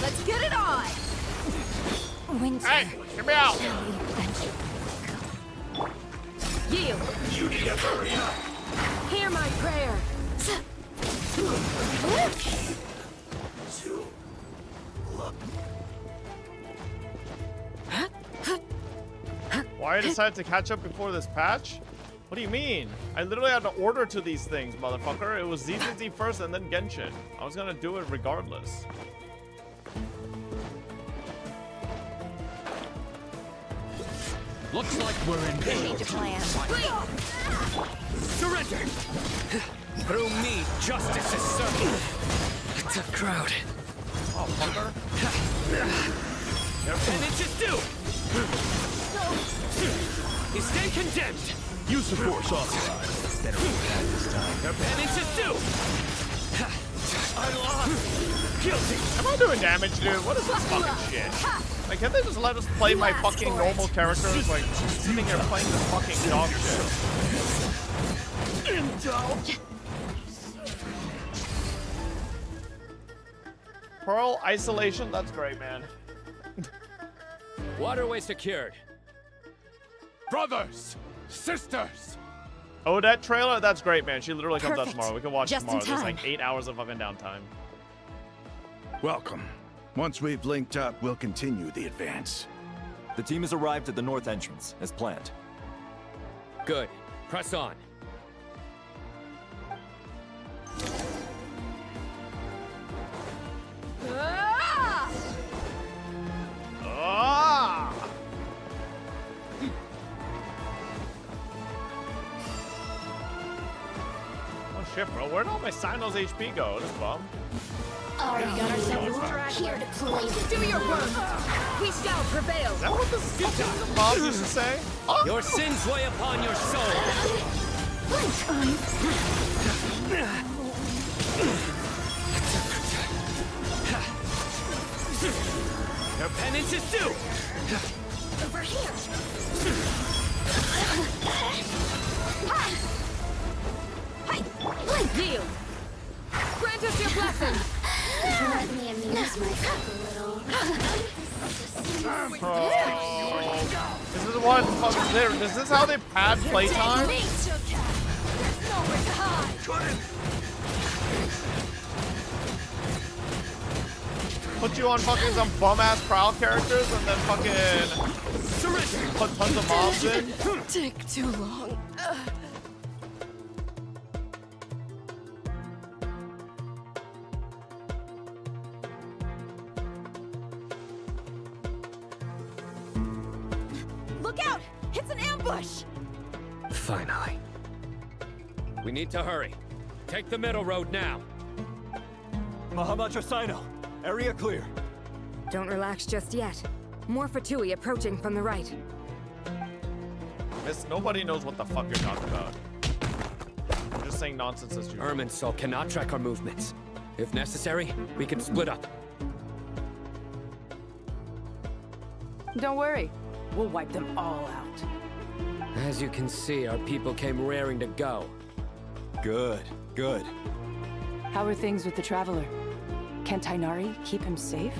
Let's get it on! Winter. Hey, get me out! Yield! You need to hurry up. Hear my prayer! Why I decided to catch up before this patch? What do you mean? I literally had to order to these things, motherfucker. It was ZZZ first and then Genshin. I was gonna do it regardless. Looks like we're in Change of plan. Surrender! Through me, justice is certain. A tough crowd. Oh, fucker. Your penance is due! You stay condemned! Use the force authorized. Better be bad this time. Your penance is due! I lost! Guilty! Am I doing damage, dude? What is this fucking shit? Like, can't they just let us play my fucking normal characters? Like, sitting here playing this fucking dog shit. Indulge! Pearl isolation? That's great, man. Waterway secured. Brothers! Sisters! Odette trailer? That's great, man. She literally comes out Perfect. tomorrow. We can watch Just in tomorrow. There's time. like 8 hours of fucking downtime. Welcome. Once we've linked up, we'll continue the advance. The team has arrived at the north entrance, as planned. Good. Press on. Ah! Shit, bro, where'd all my Sino's HP go? This bum. Alright, got ourselves here to play. Do your work. We shall prevail. Is that what this fucking mom used to say? Oh. Your sins weigh upon your soul. Your penance is due. Over here. Yield. Grant us your blessing. Let me amuse myself a little. This is what fucking there. Is this how they pad playtime? Put you on fucking some bum ass prowl characters and then fucking put tons of mobs in? Take too long. Look out! It's an ambush! Finally. We need to hurry. Take the middle road now. Mahamacha Sino, area clear. Don't relax just yet. More Fatui approaching from the right. Miss, nobody knows what the fuck you're talking about. You're just saying nonsense as usual. Irminsul cannot track our movements. If necessary, we can split up. Don't worry. We'll wipe them all out. As you can see, our people came raring to go. Good, good. How are things with the Traveler? Can Tainari keep him safe?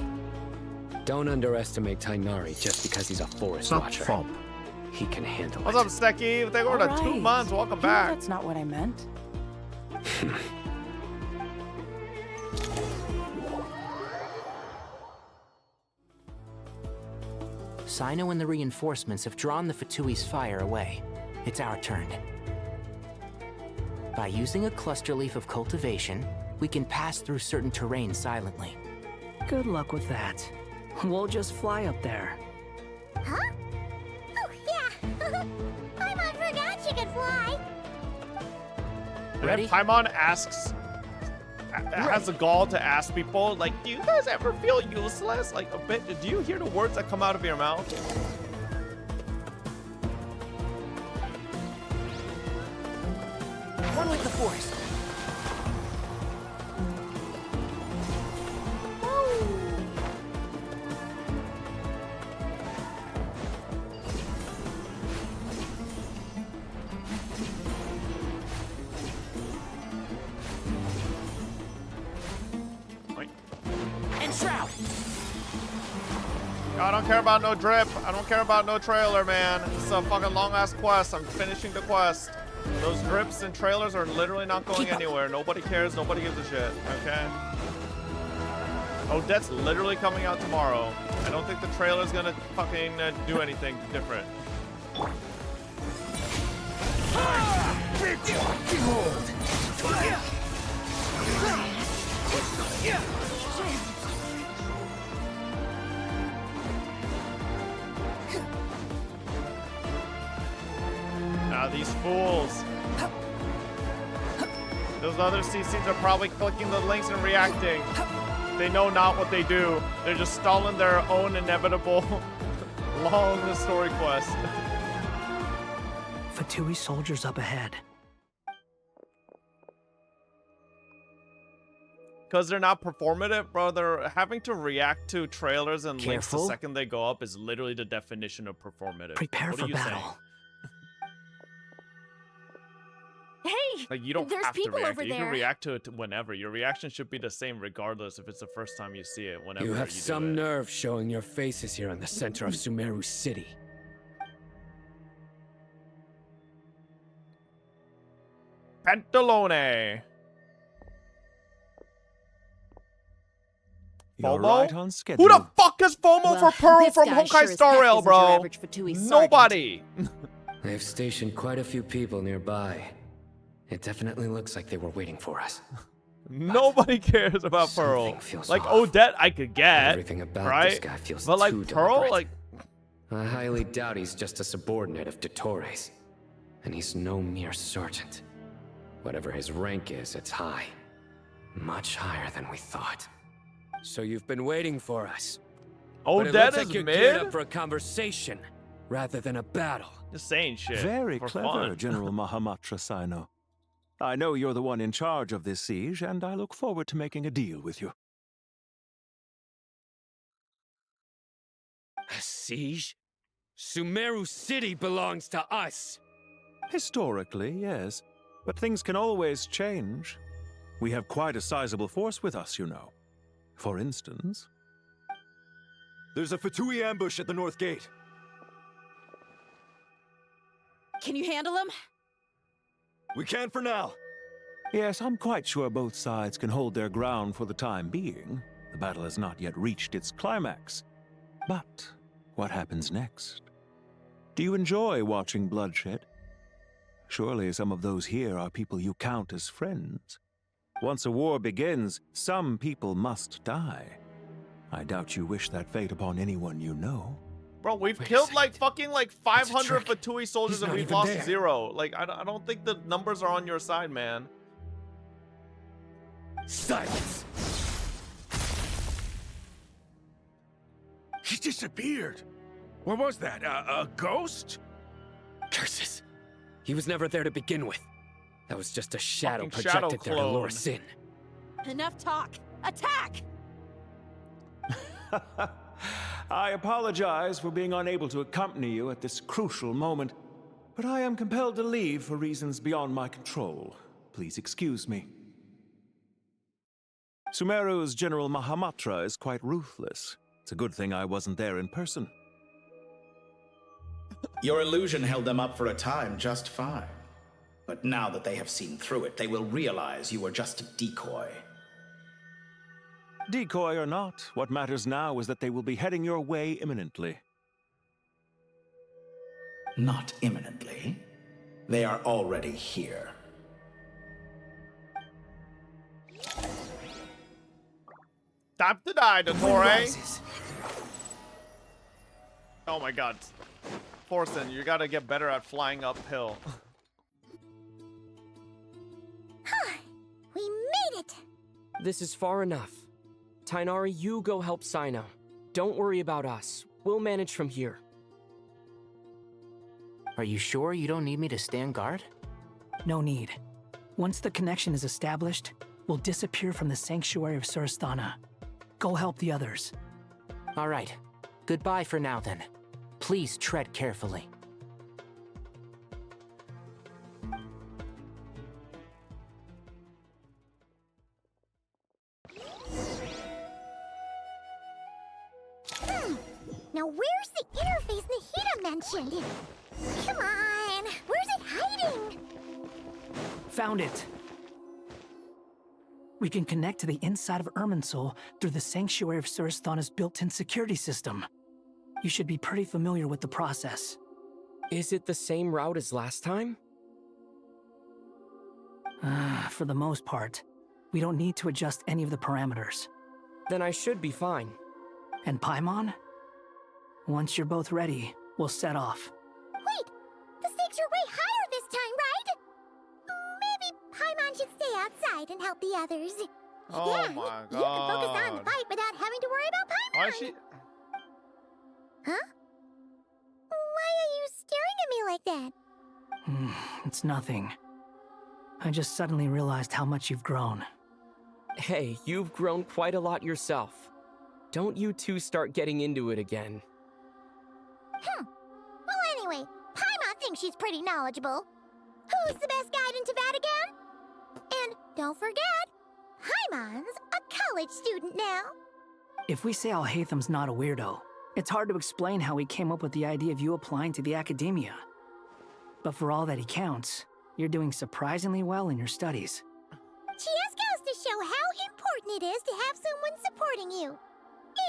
Don't underestimate Tainari just because he's a forest watcher. Fob. He can handle What's up, Stecky? They were to 2 months. Welcome back. That's not what I meant. Sino and the reinforcements have drawn the Fatui's fire away. It's our turn. By using a cluster leaf of cultivation, we can pass through certain terrain silently. Good luck with that. We'll just fly up there. Huh? Oh, yeah. Paimon forgot she could fly. And then Paimon has the gall to ask people, like, do you guys ever feel useless? Like, a bit. Do you hear the words that come out of your mouth? One with the Force. I don't care about no drip. I don't care about no trailer, man. It's a fucking long-ass quest. I'm finishing the quest. Those drips and trailers are literally not going anywhere. Nobody cares. Nobody gives a shit. Okay? Odette's literally coming out tomorrow. I don't think the trailer's gonna fucking do anything different. Ah, these fools. Those other CCs are probably clicking the links and reacting. They know not what they do. They're just stalling their own inevitable long story quest. Fatui soldiers up ahead. Because they're not performative, bro. They're having to react to trailers and links the Careful. second they go up is literally the definition of performative. Prepare what for are you battle. saying? Hey, Like, you don't there's have to people react. over You there. can react to it whenever. Your reaction should be the same regardless if it's the first time you see it. Whenever You have do some it. nerve showing your faces here in the center of Sumeru City. Pantalone. You're FOMO? right on schedule. Who the fuck is FOMO Well, for Pearl this from guy Honkai sure as Star heck Rail, isn't your bro? average Fatui sergeant. Nobody. They've stationed quite a few people nearby. It definitely looks like they were waiting for us. Nobody cares about Pearl. Something feels Like off. Odette, I could get. Everything about right? this guy feels but like too Pearl, deliberate. like I highly doubt he's just a subordinate of Dottores. And he's no mere sergeant. Whatever his rank is, it's high. Much higher than we thought. So you've been waiting for us. Oh, But it that looks is like you're geared mid? up for a conversation, rather than a battle. Just saying shit. Very for clever, fun. General Mahamatra Sino. I know you're the one in charge of this siege, and I look forward to making a deal with you. A siege? Sumeru City belongs to us! Historically, yes. But things can always change. We have quite a sizable force with us, you know. For instance... There's a Fatui ambush at the north gate. Can you handle him? We can for now. Yes, I'm quite sure both sides can hold their ground for the time being. The battle has not yet reached its climax. But what happens next? Do you enjoy watching bloodshed? Surely some of those here are people you count as friends. Once a war begins, some people must die. I doubt you wish that fate upon anyone you know. Bro, we've killed like 500 Fatui soldiers and we've lost 0. Like, I don't think the numbers are on your side, man. Silence! He disappeared. What was that? A ghost? Curses! He was never there to begin with. That was just a shadow Fucking shadow projected there to lure us in. Enough talk. Attack! I apologize for being unable to accompany you at this crucial moment, but I am compelled to leave for reasons beyond my control. Please excuse me. Sumeru's General Mahamatra is quite ruthless. It's a good thing I wasn't there in person. Your illusion held them up for a time just fine. But now that they have seen through it, they will realize you were just a decoy. Decoy or not, what matters now is that they will be heading your way imminently. Not imminently. They are already here. Time to die, Dottore. Oh my god. Forsen, you gotta get better at flying uphill. We made it! This is far enough. Tainari, you go help Sino. Don't worry about us. We'll manage from here. Are you sure you don't need me to stand guard? No need. Once the connection is established, we'll disappear from the Sanctuary of Surasthana. Go help the others. All right. Goodbye for now, then. Please tread carefully. Now where's the interface Nahida mentioned? Come on, where's it hiding? Found it. We can connect to the inside of Irminsul through the Sanctuary of Surasthana's built-in security system. You should be pretty familiar with the process. Is it the same route as last time? For the most part. We don't need to adjust any of the parameters. Then I should be fine. And Paimon? Once you're both ready, we'll set off. Wait, the stakes are way higher this time, right? Maybe Paimon should stay outside and help the others. Oh Then my you can focus on the god. fight without having to worry about Paimon. Why is she... Huh? Why are you staring at me like that? It's nothing. I just suddenly realized how much you've grown. Hey, you've grown quite a lot yourself. Don't you two start getting into it again. Well, anyway, Paimon thinks she's pretty knowledgeable. Who's the best guide into Vatican? And don't forget, Paimon's a college student now. If we say Alhatham's not a weirdo, it's hard to explain how he came up with the idea of you applying to the academia. But for all that he counts, you're doing surprisingly well in your studies. Just goes to show how important it is to have someone supporting you.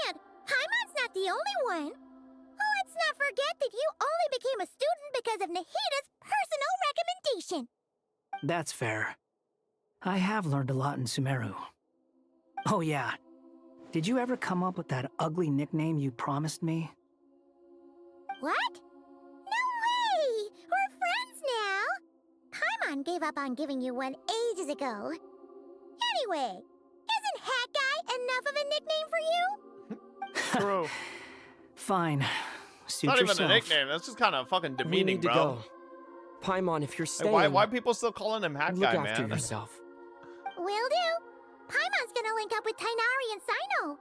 And Paimon's not the only one. Let's not forget that you only became a student because of Nahida's personal recommendation. That's fair. I have learned a lot in Sumeru. Oh yeah. Did you ever come up with that ugly nickname you promised me? What? No way! We're friends now! Paimon gave up on giving you one ages ago. Anyway, isn't Hat Guy enough of a nickname for you? True. Fine. It's Suit not yourself. even a nickname. That's just kind of fucking We demeaning, need to bro. go. Paimon, if you're staying, Why people still calling him Hat look Guy, after man? yourself. Will do. Paimon's gonna link up with Tainari and Sino.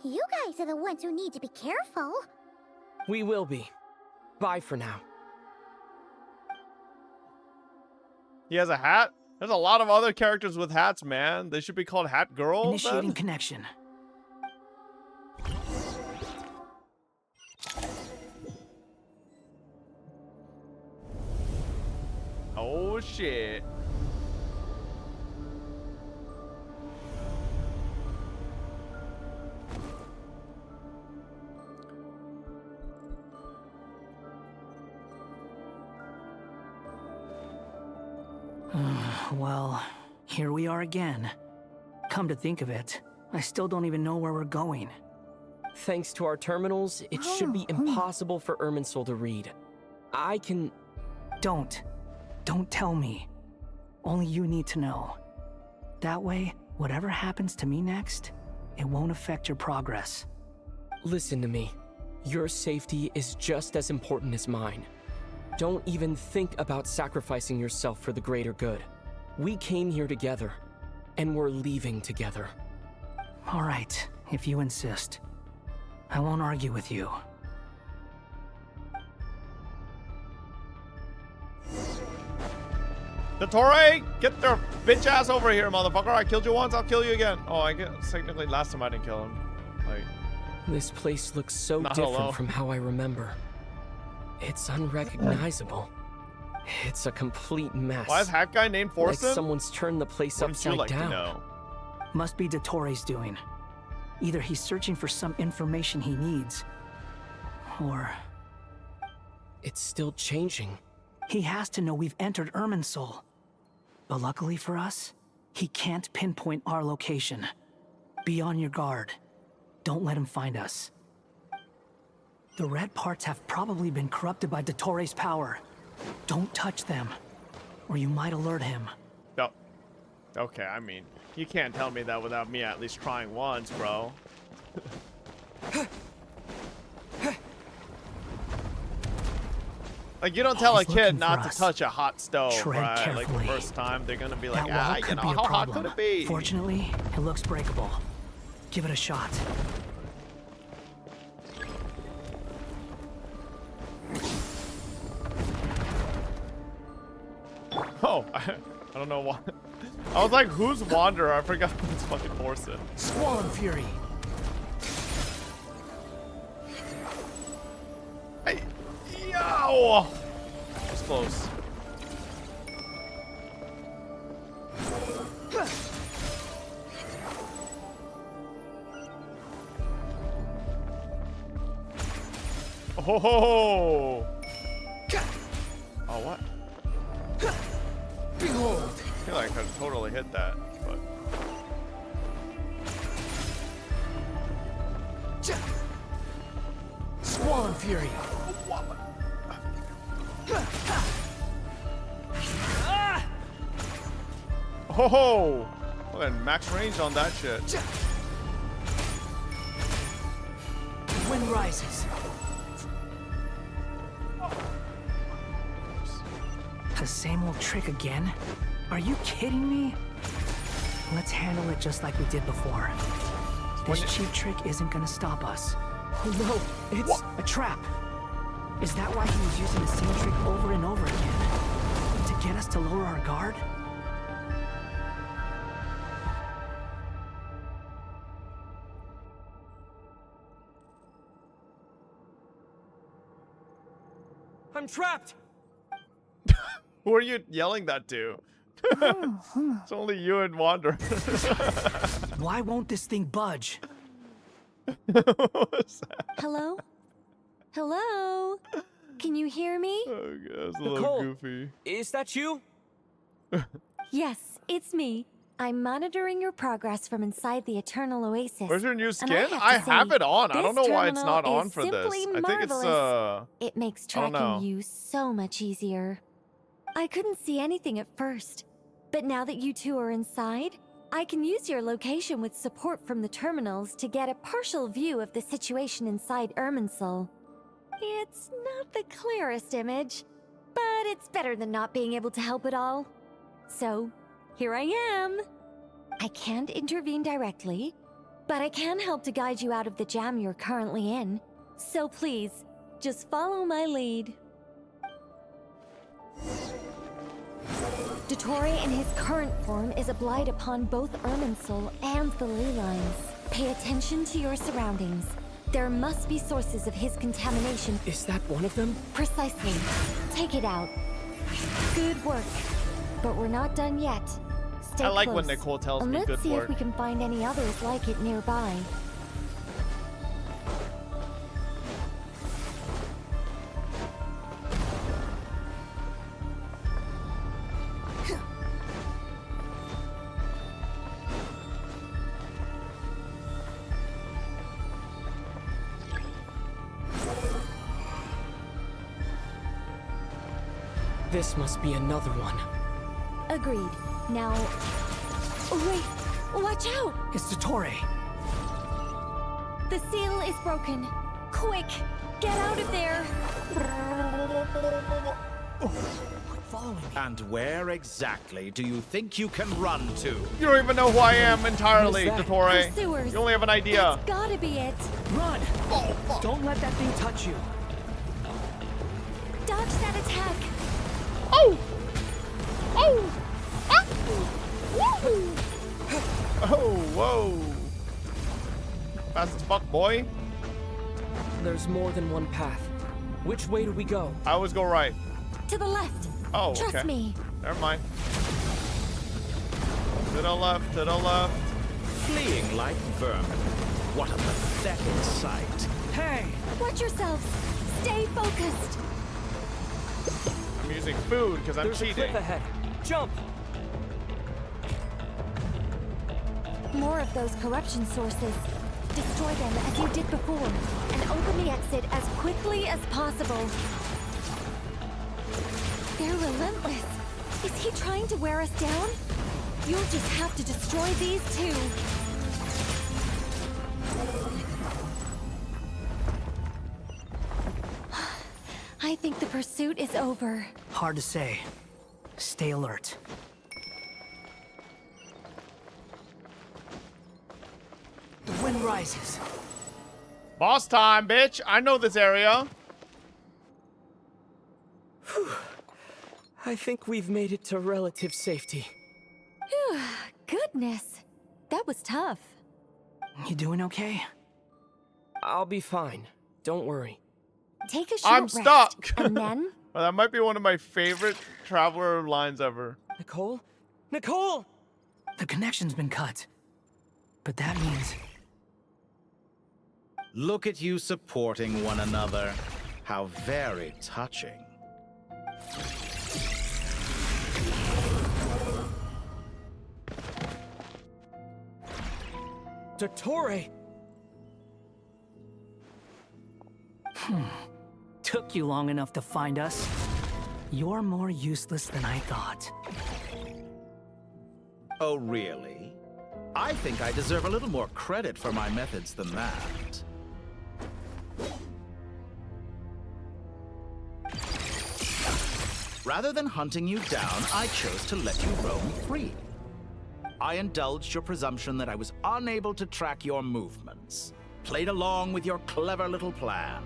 You guys are the ones who need to be careful. We will be. Bye for now. He has a hat? There's a lot of other characters with hats, man. They should be called Hat Girls. Initiating then? connection. Oh shit. Well, here we are again. Come to think of it, I still don't even know where we're going. Thanks to our terminals, it should be impossible for Irminsul to read. I can... Don't tell me. Only you need to know. That way, whatever happens to me next, it won't affect your progress. Listen to me. Your safety is just as important as mine. Don't even think about sacrificing yourself for the greater good. We came here together, and we're leaving together. All right, if you insist. I won't argue with you. Dottore, get their bitch ass over here, motherfucker. I killed you once, I'll kill you again. Oh, I guess technically last time I didn't kill him. Like, this place looks so Not different hello. from how I remember. It's unrecognizable. It's a complete mess. why is Hat Guy named Like Forsen? someone's turned the place Wouldn't you upside like to down. know? Must be Dottore's doing. Either he's searching for some information he needs, or... It's still changing. He has to know we've entered Irminsul. But luckily for us, he can't pinpoint our location. Be on your guard. Don't let him find us. The red parts have probably been corrupted by Dottore's power. Don't touch them, or you might alert him. No. Okay, I mean, you can't tell me that without me at least trying once, bro. Like, you don't tell a He's kid looking not for to us. touch a hot stove, Tread right? Like, the carefully. first time, they're gonna be like, That wall you could know, be a how hot problem. could it be? Fortunately, it looks breakable. Give it a shot. Oh, I don't know why. I was like, who's Wanderer? I forgot it's fucking Forsen. Squall Fury. Hey, yo! That's close. Oh, ho, ho. Oh, what? Behold. I feel like I could totally hit that, but Squall Fury. ho ho! Fucking max range on that shit. Wind rises. The same old trick again? Are you kidding me? Let's handle it just like we did before. This cheap trick isn't gonna stop us. No, it's a trap. Is that why he was using the same trick over and over again? To get us to lower our guard? I'm trapped! Who are you yelling that to? It's only you and Wanderer. Why won't this thing budge? Hello? Hello? Can you hear me? Oh, God, it's a little Nicole, goofy. is that you? Yes, it's me. I'm monitoring your progress from inside the Eternal Oasis. Where's your new And skin? to I say, have it on. I don't this know why it's terminal not on is for this. simply I think it's marvelous. It makes I don't know. tracking you so much easier. I couldn't see anything at first, but now that you two are inside, I can use your location with support from the terminals to get a partial view of the situation inside Irminsul. It's not the clearest image, but it's better than not being able to help at all. So, here I am. I can't intervene directly, but I can help to guide you out of the jam you're currently in. So please, just follow my lead. Dottore in his current form is a blight upon both Irminsul and the ley lines. Pay attention to your surroundings. There must be sources of his contamination. Is that one of them? Precisely. Take it out. Good work. But we're not done yet. Stay I like close. when Nicole tells me good Let's see work. if we can find any others like it nearby. This must be another one. Agreed. Now... Wait! Watch out! It's Dottore. The seal is broken. Quick! Get out of there! And where exactly do you think you can run to? You don't even know who I am entirely, What is that? Dottore. Pursuers. You only have an idea. That's gotta be it. Run! Don't let that thing touch you. Dodge that attack. Oh! Oh! Ah! Woo! Oh, whoa. Fast as fuck, boy. There's more than one path. Which way do we go? I always go right. To the left. Oh, Trust okay. me. Never mind. To the left, to the left. Fleeing like vermin. What a pathetic sight. Hey! Watch yourselves. Stay focused. I'm using food because I'm There's a cheating. cliff ahead. Jump! More of those corruption sources. Destroy them as you did before, and open the exit as quickly as possible. They're relentless. Is he trying to wear us down? You'll just have to destroy these too. I think the pursuit is over. Hard to say. Stay alert. The wind rises. Boss time, bitch. I know this area. I think we've made it to relative safety. Phew, goodness. That was tough. You doing okay? I'll be fine. Don't worry. Take a short I'm rest, stuck. and then... Well, that might be one of my favorite Traveler lines ever. Nicole? Nicole! The connection's been cut. But that means... Look at you supporting one another. How very touching. Dottore! Took you long enough to find us. You're more useless than I thought. Oh, really? I think I deserve a little more credit for my methods than that. Rather than hunting you down, I chose to let you roam free. I indulged your presumption that I was unable to track your movements, played along with your clever little plan.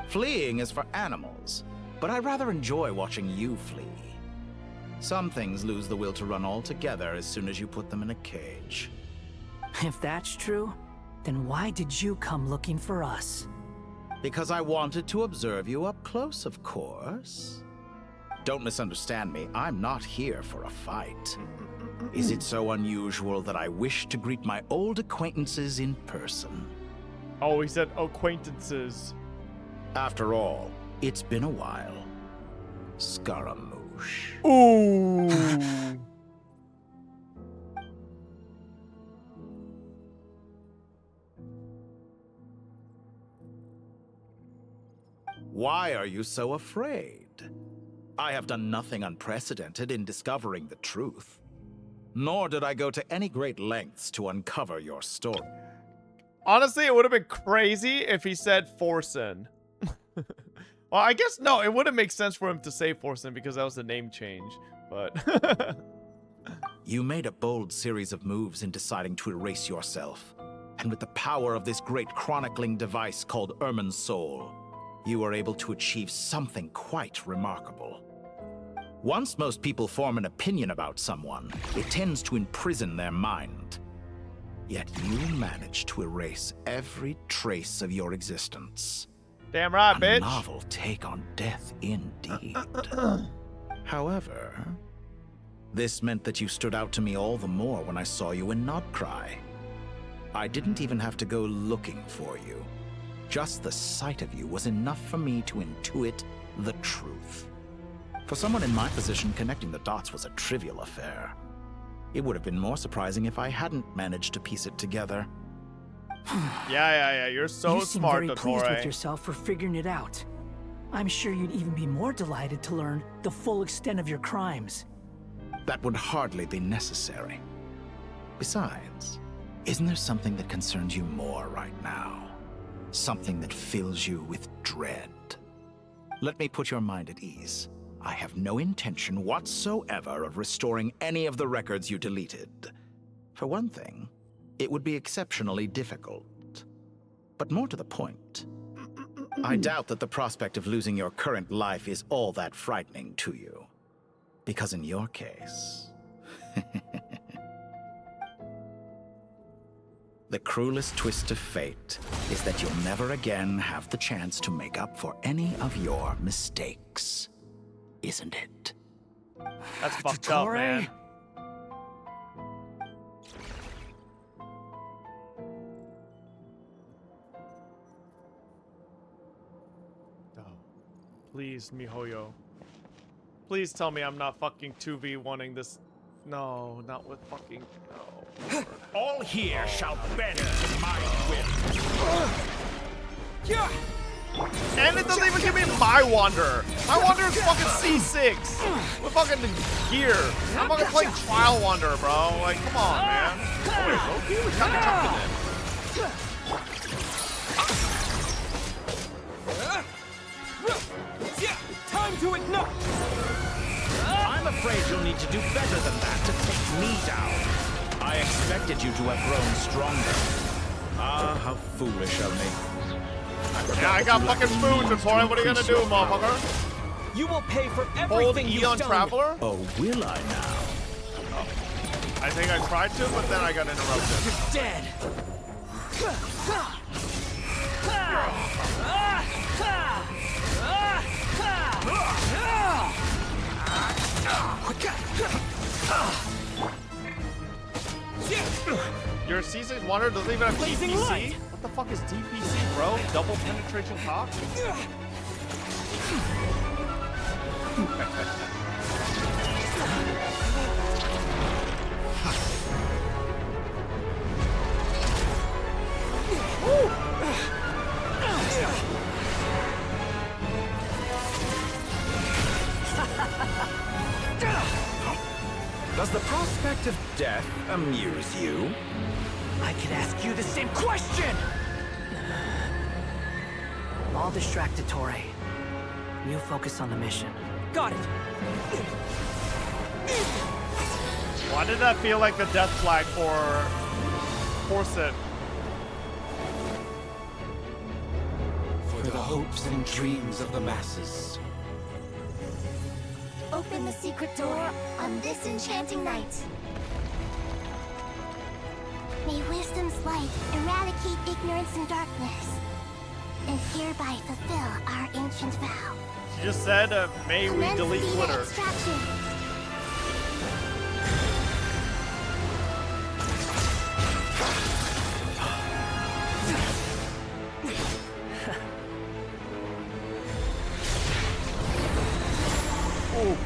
Fleeing is for animals, but I rather enjoy watching you flee. Some things lose the will to run altogether as soon as you put them in a cage. If that's true, then why did you come looking for us? Because I wanted to observe you up close, of course. Don't misunderstand me, I'm not here for a fight. Is it so unusual that I wish to greet my old acquaintances in person? Oh, he said acquaintances. After all, it's been a while. Scaramouche. Ooh. Why are you so afraid? I have done nothing unprecedented in discovering the truth. Nor did I go to any great lengths to uncover your story. Honestly, it would have been crazy if he said Forsen. Well, I guess no, it wouldn't make sense for him to say Forsen because that was the name change, but... You made a bold series of moves in deciding to erase yourself. And with the power of this great chronicling device called Ermin's Soul, you were able to achieve something quite remarkable. Once most people form an opinion about someone, it tends to imprison their mind. Yet you managed to erase every trace of your existence. Damn right, bitch. A novel take on death indeed. However, this meant that you stood out to me all the more when I saw you in Nodcry. I didn't even have to go looking for you. Just the sight of you was enough for me to intuit the truth. For someone in my position, connecting the dots was a trivial affair. It would have been more surprising if I hadn't managed to piece it together. Yeah. You're so you seem smart, very pleased Dottore. with yourself for figuring it out. I'm sure you'd even be more delighted to learn the full extent of your crimes. That would hardly be necessary. Besides, isn't there something that concerns you more right now? Something that fills you with dread? Let me put your mind at ease. I have no intention whatsoever of restoring any of the records you deleted. For one thing, it would be exceptionally difficult. But more to the point, I doubt that the prospect of losing your current life is all that frightening to you. Because in your case, the cruelest twist of fate is that you'll never again have the chance to make up for any of your mistakes. Isn't it? That's fucked up, man. Oh. Please, MiHoYo. Please tell me I'm not fucking 2v1ing this. No, not with fucking... No. All here shall bend to my will. And it doesn't even give me my Wanderer. My Wanderer is fucking C6 with fucking gear. I'm fucking playing Trial Wanderer, bro. Like, come on, man. Oh, wait, Loki was kind of jumping in. Time to ignite! I'm afraid you'll need to do better than that to take me down. I expected you to have grown stronger. Ah, how foolish of me. Yeah, I got fucking food, Dottore. What are you gonna do, motherfucker? You will pay for Hold everything E you've on done. Traveler? Oh, will I now? I think I tried to, but then I got interrupted. You're dead. Your C6 Wanderer doesn't even have Blazing DPC? light. What the fuck is DPC, bro? Double penetration cock? Does the prospect of death amuse you? I could ask you the same question! I'll distract Dottore. You focus on the mission. Got it. Why did that feel like the death flag for Forset? For the hopes and dreams of the masses. Open the secret door on this enchanting night. May wisdom's light eradicate ignorance and darkness, and hereby fulfill our ancient vow. She just said, may we Commence delete the Twitter. extraction. Oh,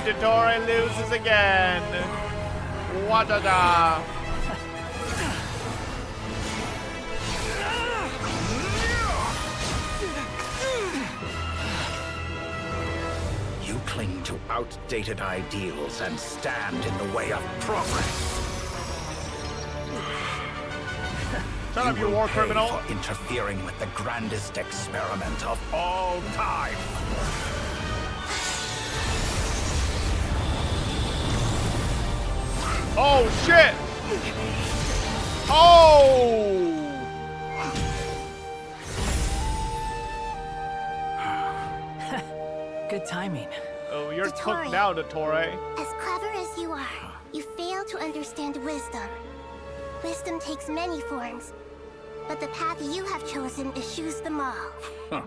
Dottore loses again. Wadada. outdated ideals and stand in the way of progress. Shut up, you war criminal! For interfering with the grandest experiment of all time. Oh shit! Oh! Good timing. Oh, you're Dottore. cooked now, Dottore. As clever as you are, you fail to understand wisdom. Wisdom takes many forms, but the path you have chosen eschews them all. Huh.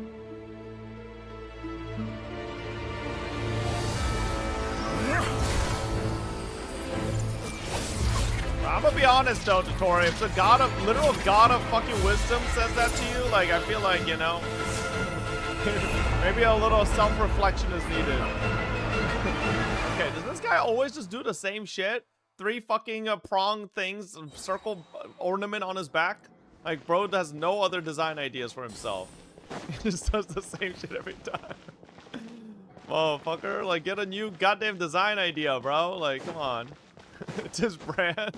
I'm gonna be honest though, Dottore. If the god of, literal god of fucking wisdom says that to you, like, I feel like, you know, maybe a little self-reflection is needed. Okay, does this guy always just do the same shit? 3 fucking prong things, circle ornament on his back? Like, bro has no other design ideas for himself. He just does the same shit every time. Motherfucker, like, get a new goddamn design idea, bro. Like, come on. It's his brand.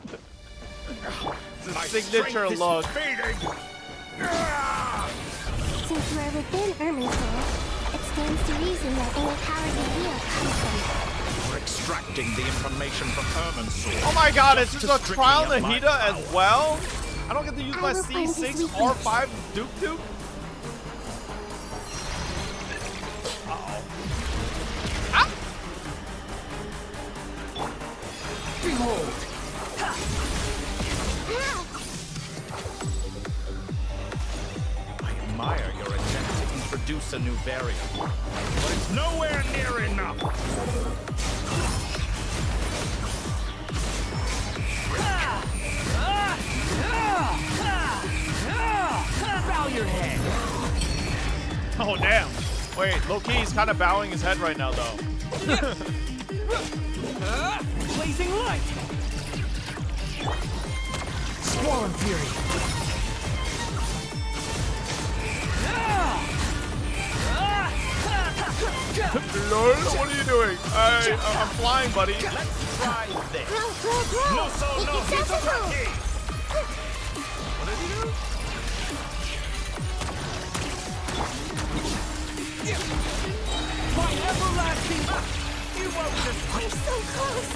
It's his signature look. Since you are within Irminsul, it stands to reason that any power you wield comes from it. We're extracting the information from Irminsul. Oh my god, it's just a to trial strip me of my Nahida as power. well? I don't get to use my I will find his C6 weakness. R5 Duke Duke? Uh-oh. Ah! Behold! I admire your attempt to introduce a new variant, but it's nowhere near enough. Bow your head! Oh damn. Wait, low-key he's kind of bowing his head right now though. Blazing light! Squall and fury! Lol, what are you doing? I'm flying, buddy. Let's try this. Grow! No, so no, It's accessible! What did he do? My everlasting... You won't just... We're so close!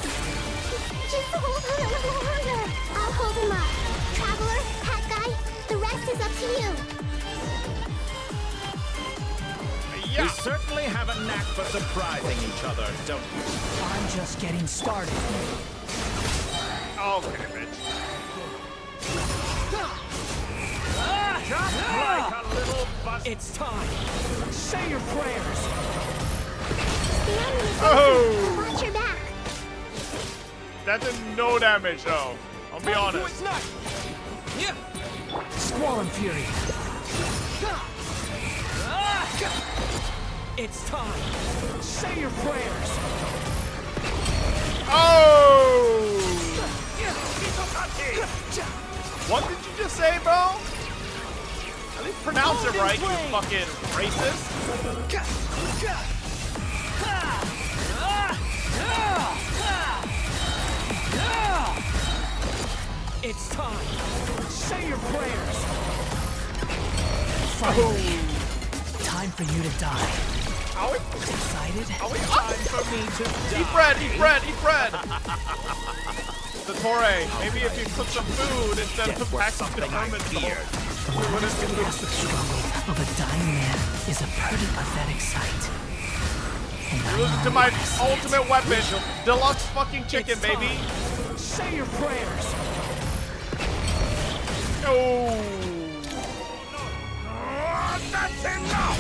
Just hold on a little longer! I'll hold him up. Traveler, Hat Guy, the rest is up to you. We certainly have a knack for surprising each other, don't we? I'm just getting started. Okay, bitch. Just like a little bus. It's time. Say your prayers. Stand in the Oh! Watch your back. That did no damage though. I'll be honest. Squall and fury. It's time. Say your prayers. Oh! What did you just say, bro? At least pronounce it right, you fucking racist. It's time. Say your prayers. Time for you to die. Are we excited? Are we time for me to die? Eat bread, eat bread, eat bread. Dottore, maybe if you cook some food instead of pack something here. The massive struggle of a dying man is a pretty pathetic sight. And Listen to my ultimate weapon, deluxe fucking chicken, It's baby. time. Say your prayers. Oh. That's enough!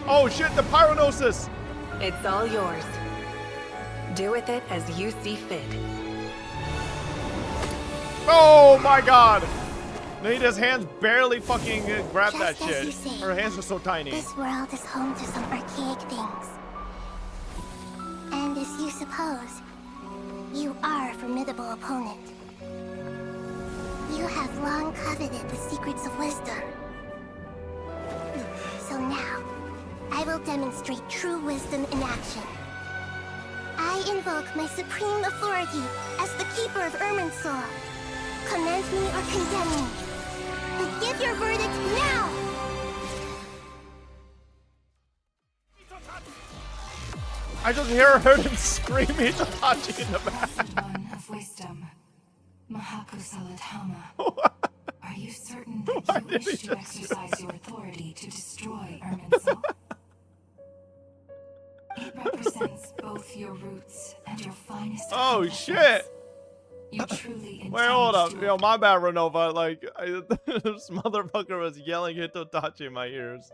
Oh shit, the pyronosis! It's all yours. Do with it as you see fit. Oh my god! Nahida's hands barely fucking grab that Just as shit. you say. Her hands are so tiny. This world is home to some archaic suppose. You are a formidable opponent. You have long coveted the secrets of wisdom. So now, I will demonstrate true wisdom in action. I invoke my supreme authority as the keeper of Irminsul. Commend me or condemn me, but give your verdict now! I just heard him scream Itachi in the back. One of wisdom, Mahakusaladhama. Are you certain that you wish to exercise your authority to destroy Irminsul? It represents both your roots and your finest. Oh shit! You truly intend Wait, hold up. to Yo, my bad, Renova. Like, this motherfucker was yelling Hitotachi in my ears.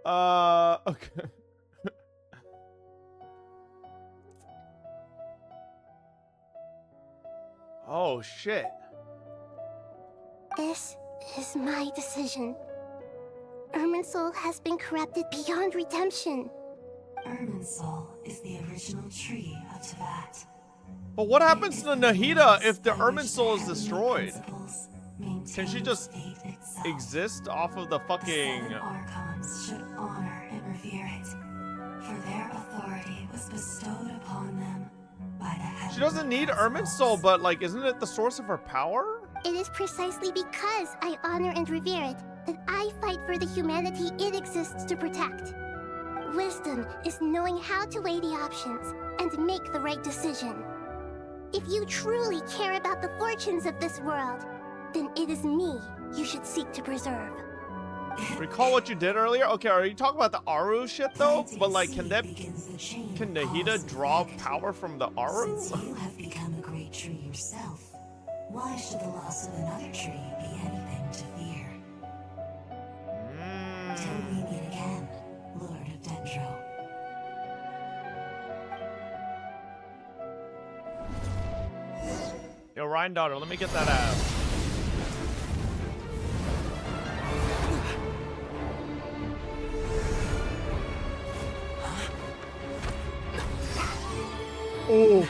Okay. Oh shit. This is my decision. Irminsul has been corrupted beyond redemption. Irminsul is the original tree of Teyvat. But what happens to Nahida if the Irminsul is destroyed? Can she just exist off of the fucking... The archons should honor and revere it, for their authority was bestowed upon them by the heavenly. She doesn't need Irminsul, but like, isn't it the source of her power? It is precisely because I honor and revere it that I fight for the humanity it exists to protect. Wisdom is knowing how to weigh the options and make the right decision. If you truly care about the fortunes of this world, then it is me you should seek to preserve. Recall what you did earlier? Okay, are you talking about the Aru shit though? But like, can Nahida draw power from the Aru? Since you have become a great tree yourself, why should the loss of another tree be anything to fear? Till we meet again, Lord of Dendro. Yo, Ryan daughter, let me get that ass. Oh.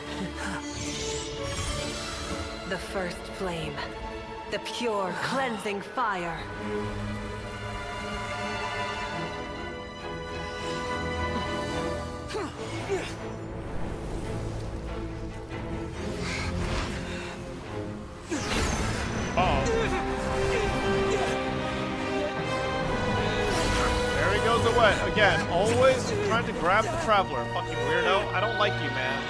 The first flame. The pure, cleansing fire. There he goes away. Again, always trying to grab the traveler. Fucking weirdo. I don't like you, man.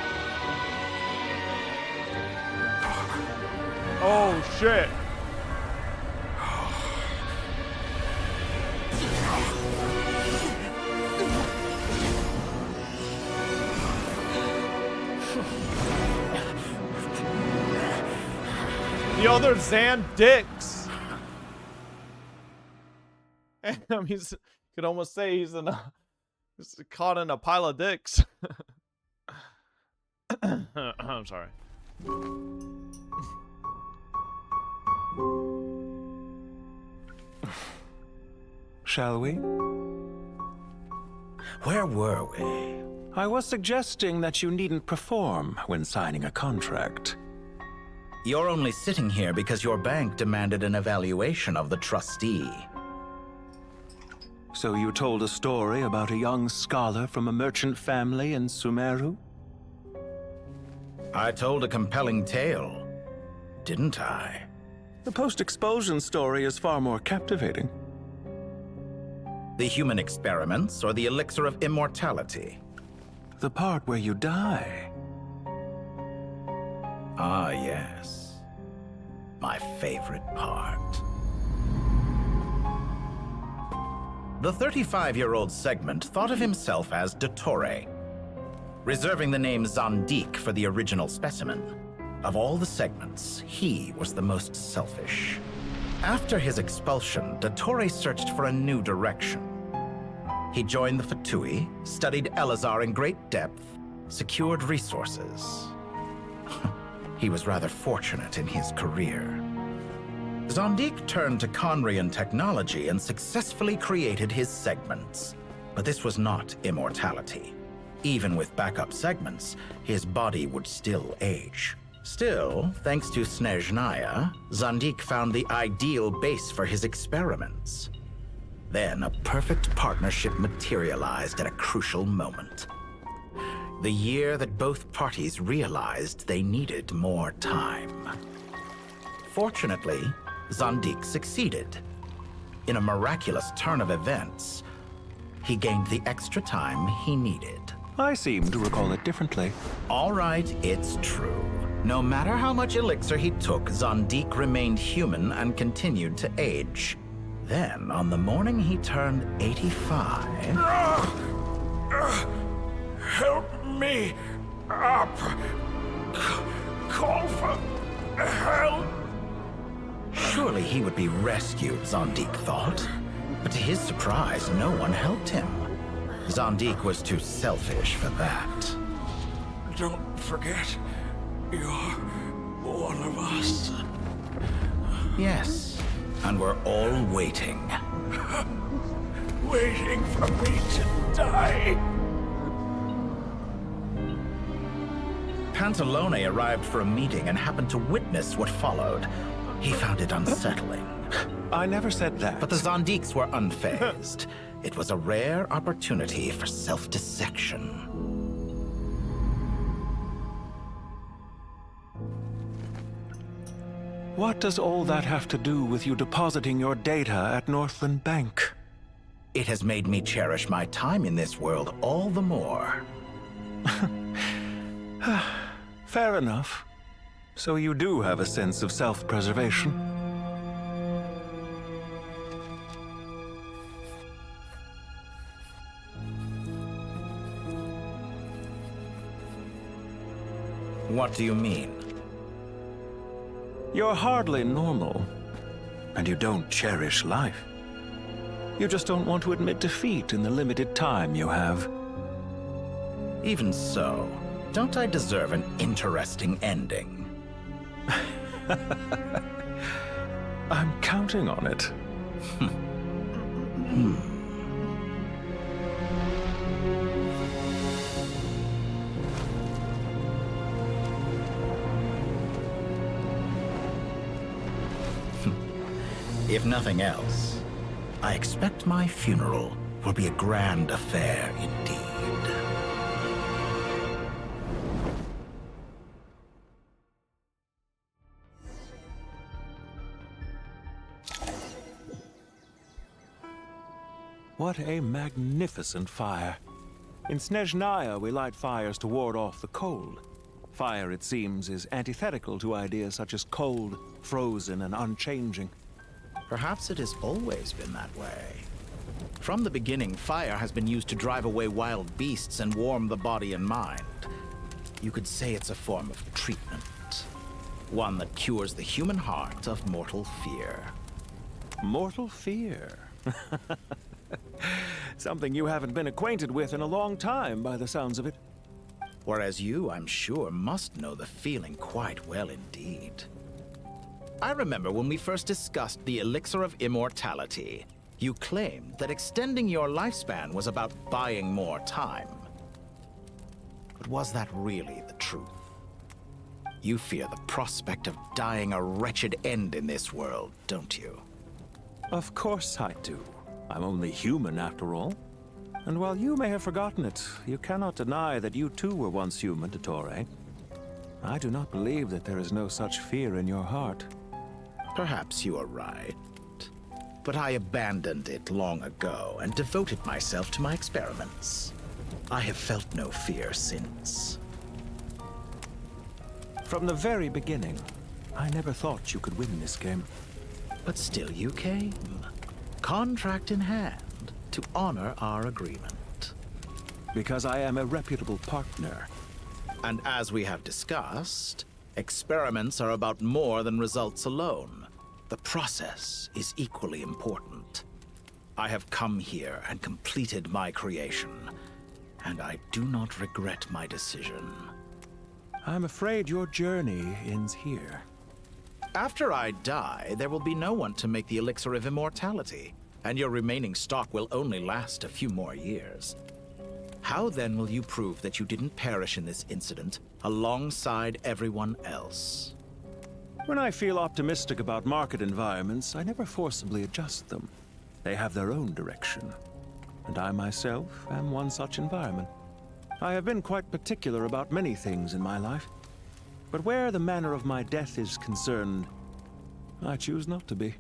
Oh, shit. The other Zan dicks. He's, could almost say he's caught in a pile of dicks. I'm sorry. Shall we? Where were we? I was suggesting that you needn't perform when signing a contract. You're only sitting here because your bank demanded an evaluation of the trustee. So you told a story about a young scholar from a merchant family in Sumeru? I told a compelling tale, didn't I? The post-expulsion story is far more captivating. The human experiments or the elixir of immortality? The part where you die. Ah, yes. My favorite part. The 35-year-old Segment thought of himself as Dottore, reserving the name Zandik for the original specimen. Of all the Segments, he was the most selfish. After his expulsion, Dottore searched for a new direction. He joined the Fatui, studied Elazar in great depth, secured resources. He was rather fortunate in his career. Zandik turned to Conrian technology and successfully created his Segments. But this was not immortality. Even with backup segments, his body would still age. Still, thanks to Snezhnaya, Zandik found the ideal base for his experiments. Then a perfect partnership materialized at a crucial moment. The year that both parties realized they needed more time. Fortunately, Zandik succeeded. In a miraculous turn of events, he gained the extra time he needed. I seem to recall it differently. All right, it's true. No matter how much elixir he took, Zandik remained human and continued to age. Then, on the morning he turned 85... Help me up! Call for help! Surely he would be rescued, Zandik thought. But to his surprise, no one helped him. Zandik was too selfish for that. Don't forget, you're one of us. Yes, and we're all waiting. Waiting for me to die. Pantalone arrived for a meeting and happened to witness what followed. He found it unsettling. I never said that. But the Zandiks were unfazed. It was a rare opportunity for self-dissection. What does all that have to do with you depositing your data at Northland Bank? It has made me cherish my time in this world all the more. Fair enough. So you do have a sense of self-preservation. What do you mean? You're hardly normal, and you don't cherish life. You just don't want to admit defeat in the limited time you have. Even so, don't I deserve an interesting ending? I'm counting on it. If nothing else, I expect my funeral will be a grand affair indeed. What a magnificent fire. In Snezhnaya, we light fires to ward off the cold. Fire, it seems, is antithetical to ideas such as cold, frozen, and unchanging. Perhaps it has always been that way. From the beginning, fire has been used to drive away wild beasts and warm the body and mind. You could say it's a form of treatment. One that cures the human heart of mortal fear. Mortal fear? Something you haven't been acquainted with in a long time, by the sounds of it. Whereas you, I'm sure, must know the feeling quite well indeed. I remember when we first discussed the elixir of immortality. You claimed that extending your lifespan was about buying more time. But was that really the truth? You fear the prospect of dying a wretched end in this world, don't you? Of course I do. I'm only human, after all. And while you may have forgotten it, you cannot deny that you too were once human, Dottore. I do not believe that there is no such fear in your heart. Perhaps you are right. But I abandoned it long ago and devoted myself to my experiments. I have felt no fear since. From the very beginning, I never thought you could win this game. But still you came. Contract in hand, to honor our agreement. Because I am a reputable partner. And as we have discussed, experiments are about more than results alone. The process is equally important. I have come here and completed my creation, and I do not regret my decision. I'm afraid your journey ends here. After I die, there will be no one to make the elixir of immortality, and your remaining stock will only last a few more years. How then will you prove that you didn't perish in this incident alongside everyone else? When I feel optimistic about market environments, I never forcibly adjust them. They have their own direction. And I myself am one such environment. I have been quite particular about many things in my life. But where the manner of my death is concerned, I choose not to be.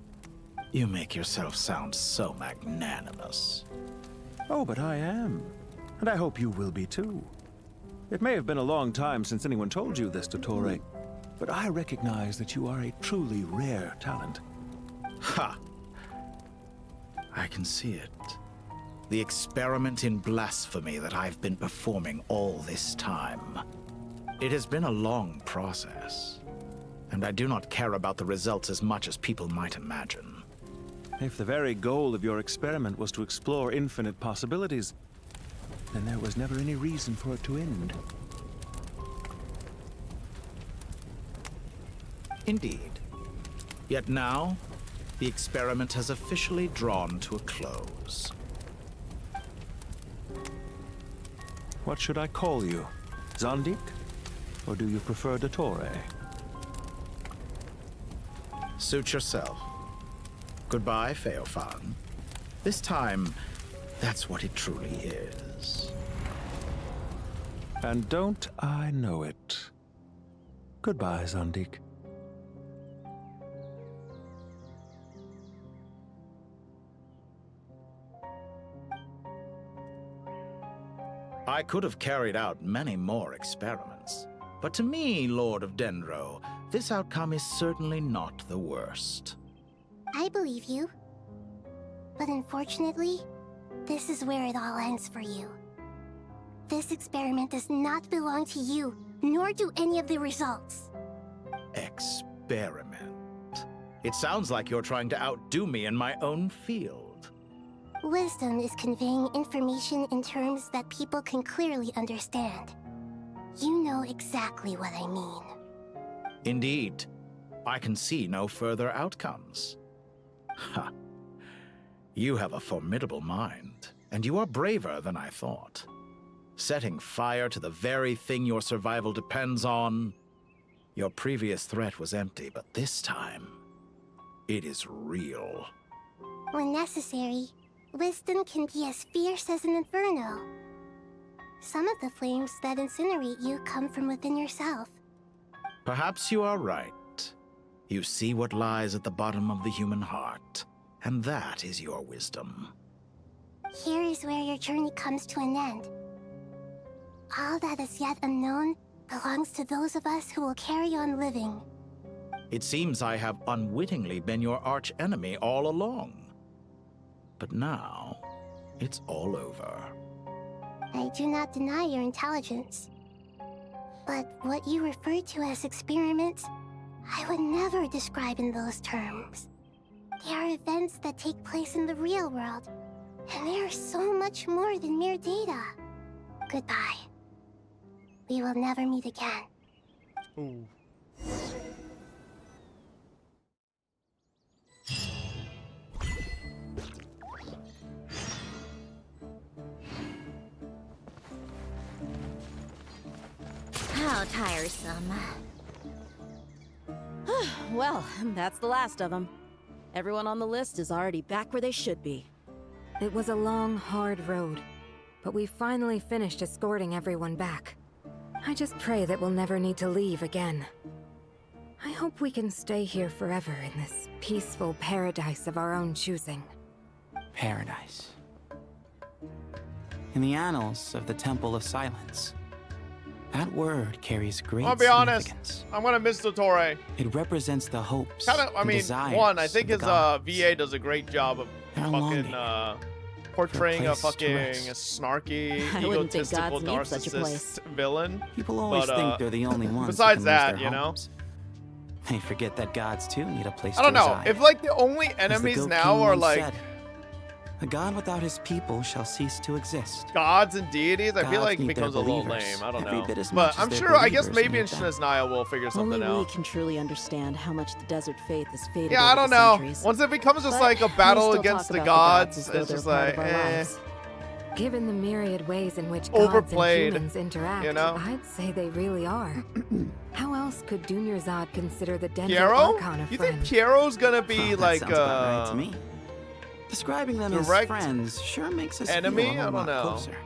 You make yourself sound so magnanimous. Oh, but I am. And I hope you will be too. It may have been a long time since anyone told you this, Dottore, but I recognize that you are a truly rare talent. Ha! I can see it. The experiment in blasphemy that I've been performing all this time. It has been a long process, and I do not care about the results as much as people might imagine. If the very goal of your experiment was to explore infinite possibilities, then there was never any reason for it to end. Indeed. Yet now, the experiment has officially drawn to a close. What should I call you? Zandik? Or do you prefer Dottore? Suit yourself. Goodbye, Feofan. This time, that's what it truly is. And don't I know it? Goodbye, Zandik. I could have carried out many more experiments, but to me, Lord of Dendro, this outcome is certainly not the worst. I believe you. But unfortunately, this is where it all ends for you. This experiment does not belong to you, nor do any of the results. Experiment? It sounds like you're trying to outdo me in my own field. Wisdom is conveying information in terms that people can clearly understand. You know exactly what I mean. Indeed. I can see no further outcomes. Ha. You have a formidable mind, and you are braver than I thought. Setting fire to the very thing your survival depends on. Your previous threat was empty, but this time, it is real. When necessary, wisdom can be as fierce as an inferno. Some of the flames that incinerate you come from within yourself. Perhaps you are right. You see what lies at the bottom of the human heart, and that is your wisdom. Here is where your journey comes to an end. All that is yet unknown belongs to those of us who will carry on living. It seems I have unwittingly been your arch-enemy all along. But now, it's all over. I do not deny your intelligence. But what you refer to as experiments, I would never describe in those terms. They are events that take place in the real world, and they are so much more than mere data. Goodbye. We will never meet again. Ooh. How tiresome. Well, that's the last of them. Everyone on the list is already back where they should be. It was a long, hard road, but we finally finished escorting everyone back. I just pray that we'll never need to leave again. I hope we can stay here forever in this peaceful paradise of our own choosing. Paradise. In the annals of the Temple of Silence, that word carries great I'll be honest, significance. I'm gonna miss Dottore. It represents the hopes I mean, desires one, I think of his the gods. VA does a great job of They're fucking longing portraying a place to fucking rest. snarky, I wouldn't think egotistical, gods need such a place. narcissist villain. People always but, think they're the only ones who besides can that, lose their you know? homes. They forget that gods too need a place I don't to know. reside. If like the only As the enemies Goat now King are once like said, a god without his people shall cease to exist. gods and deities, I feel Gods like it need becomes a their little believers lame. I don't every know. bit as But much as I'm their sure, I guess believers maybe in need them. Snezhnaya we'll figure something Only we out. can truly understand how much the desert faith has faded Yeah, I over don't the know. centuries. Once it becomes just But like a we battle still against talk the about gods, as though it's they're just part like, of our lives. Given the myriad ways in which gods Overplayed, and humans interact, you know? I'd say they really are. How else could Dunyarzad consider the Dendro Piero? Archon a You friend? think Piero's gonna be That like sounds about right to me. Describing them as direct friends sure makes us enemy? feel a I don't lot know. closer.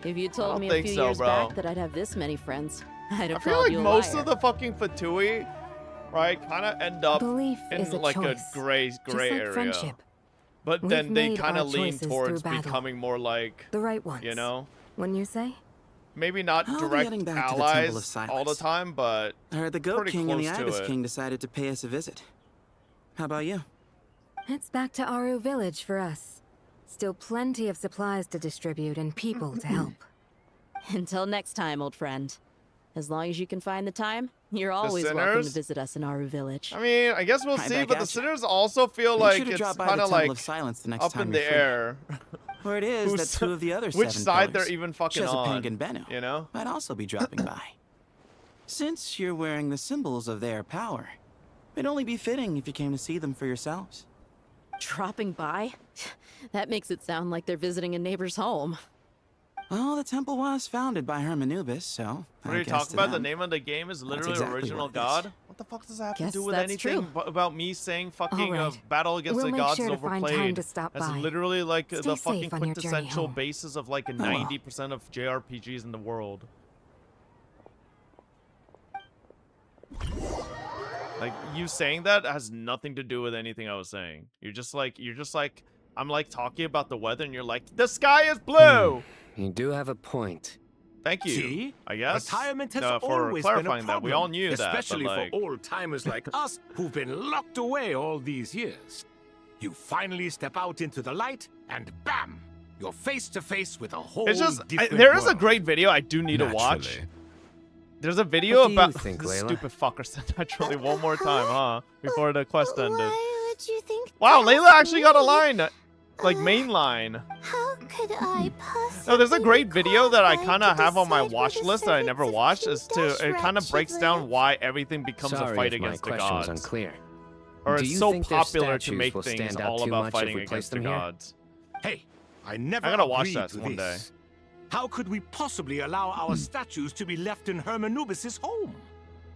If you I told don't me a think few so, years bro. back that I'd have this many friends, I'd I have feel called like you a most liar. of the fucking Fatui, right, kind of end up Belief in is a like choice, a gray just area. like friendship. But We've then they made kind our of lean choices towards through battle. becoming more like The right ones. you know, Wouldn't you say? maybe not I'll be direct heading back to the Temple of allies Silence. all the time, but I heard the Goat pretty King and the close to Ibis it. King decided to pay us a visit. How about you? It's back to Aru Village for us. Still plenty of supplies to distribute and people to help. Until next time, old friend. As long as you can find the time, you're always welcome to sinners? visit us in Aru Village. I mean, I guess we'll Right see. back But the at ya. sinners also feel Make like sure to it's drop by kind the of Temple like of Silence the next up time in you're the free. air. Or it is that Who's- two of the other which seven side pillars, they're even fucking Chesapeake on, and Bennu, you know? might also be dropping by. Since you're wearing the symbols of their power, it'd only be fitting if you came to see them for yourselves. Dropping by? That makes it sound like they're visiting a neighbor's home. Well, the temple was founded by Hermanubis, so What are you talking about? The name of the game is literally exactly Original what it is. God? What the fuck does that have to Guess do with that's anything true. about me saying fucking All right. battle against We'll the make gods sure is to find time overplayed? to stop That's by. literally like Stay the safe fucking on your journey quintessential home. basis of like Oh, well. 90% of JRPGs in the world. Like, you saying that has nothing to do with anything I was saying. You're just like, I'm like talking about the weather and you're like, the sky is blue! You do have a point. Thank you. See? I guess. Retirement has for always been a clarifying that. We all problem, knew that. but, especially like, for old-timers like us who've been locked away all these years. You finally step out into the light, and bam! You're face to face with a whole It's just different there is a world. great video I do need to watch. Naturally. There's a video What do you about think, this Layla? stupid fucker said naturally one more time, huh? Before the quest ended. Why would you think Wow, that's Layla actually got a me? line, like main line. How could I possibly No, there's a great video that I kind of to have on my decide watch where the list that I servants never of watched. King Is to it kind of Dashrat breaks should down live? why everything becomes Sorry a fight if my against the question was gods. unclear. Or Do it's you so think their popular to statues make will things stand out all too about much if fighting we place against the them here? gods. Hey, I never I gotta watch agreed that to one day. this. How could we possibly allow our statues to be left in Hermanubis' home?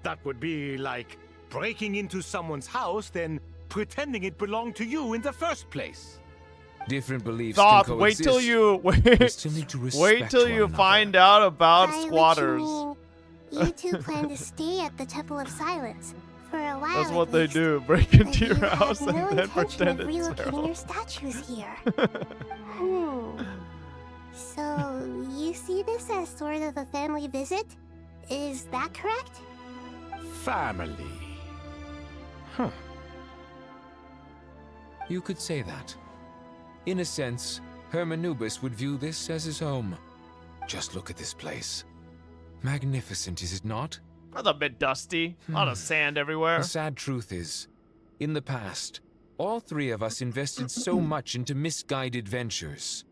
That would be like breaking into someone's house, then pretending it belonged to you in the first place. Different beliefs Thoth, can wait coexist. till you We still need to wait respect till one you another. find out about By which you squatters. mean you two plan to stay at the Temple of Silence for a while. That's what at they least. do. Break But into you your have house no and then intention pretend of it's relocating their your statues here. So you see this as sort of a family visit? Is that correct? Family. Huh. You could say that. In a sense, Hermanubis would view this as his home. Just look at this place. Magnificent, is it not? That's a bit dusty. A lot of sand everywhere. The sad truth is, in the past, all three of us invested so much into misguided ventures.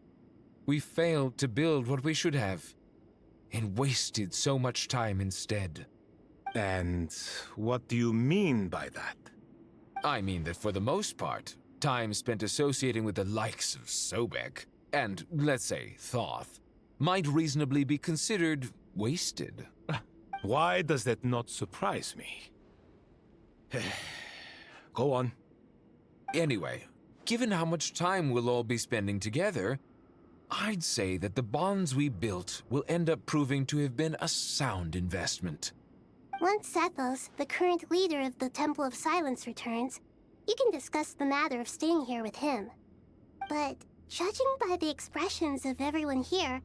We failed to build what we should have, and wasted so much time instead. And what do you mean by that? I mean that for the most part, time spent associating with the likes of Sobek, and, let's say, Thoth, might reasonably be considered wasted. Why does that not surprise me? Go on. Anyway, given how much time we'll all be spending together, I'd say that the bonds we built will end up proving to have been a sound investment. Once Sethos, the current leader of the Temple of Silence, returns, you can discuss the matter of staying here with him. But judging by the expressions of everyone here,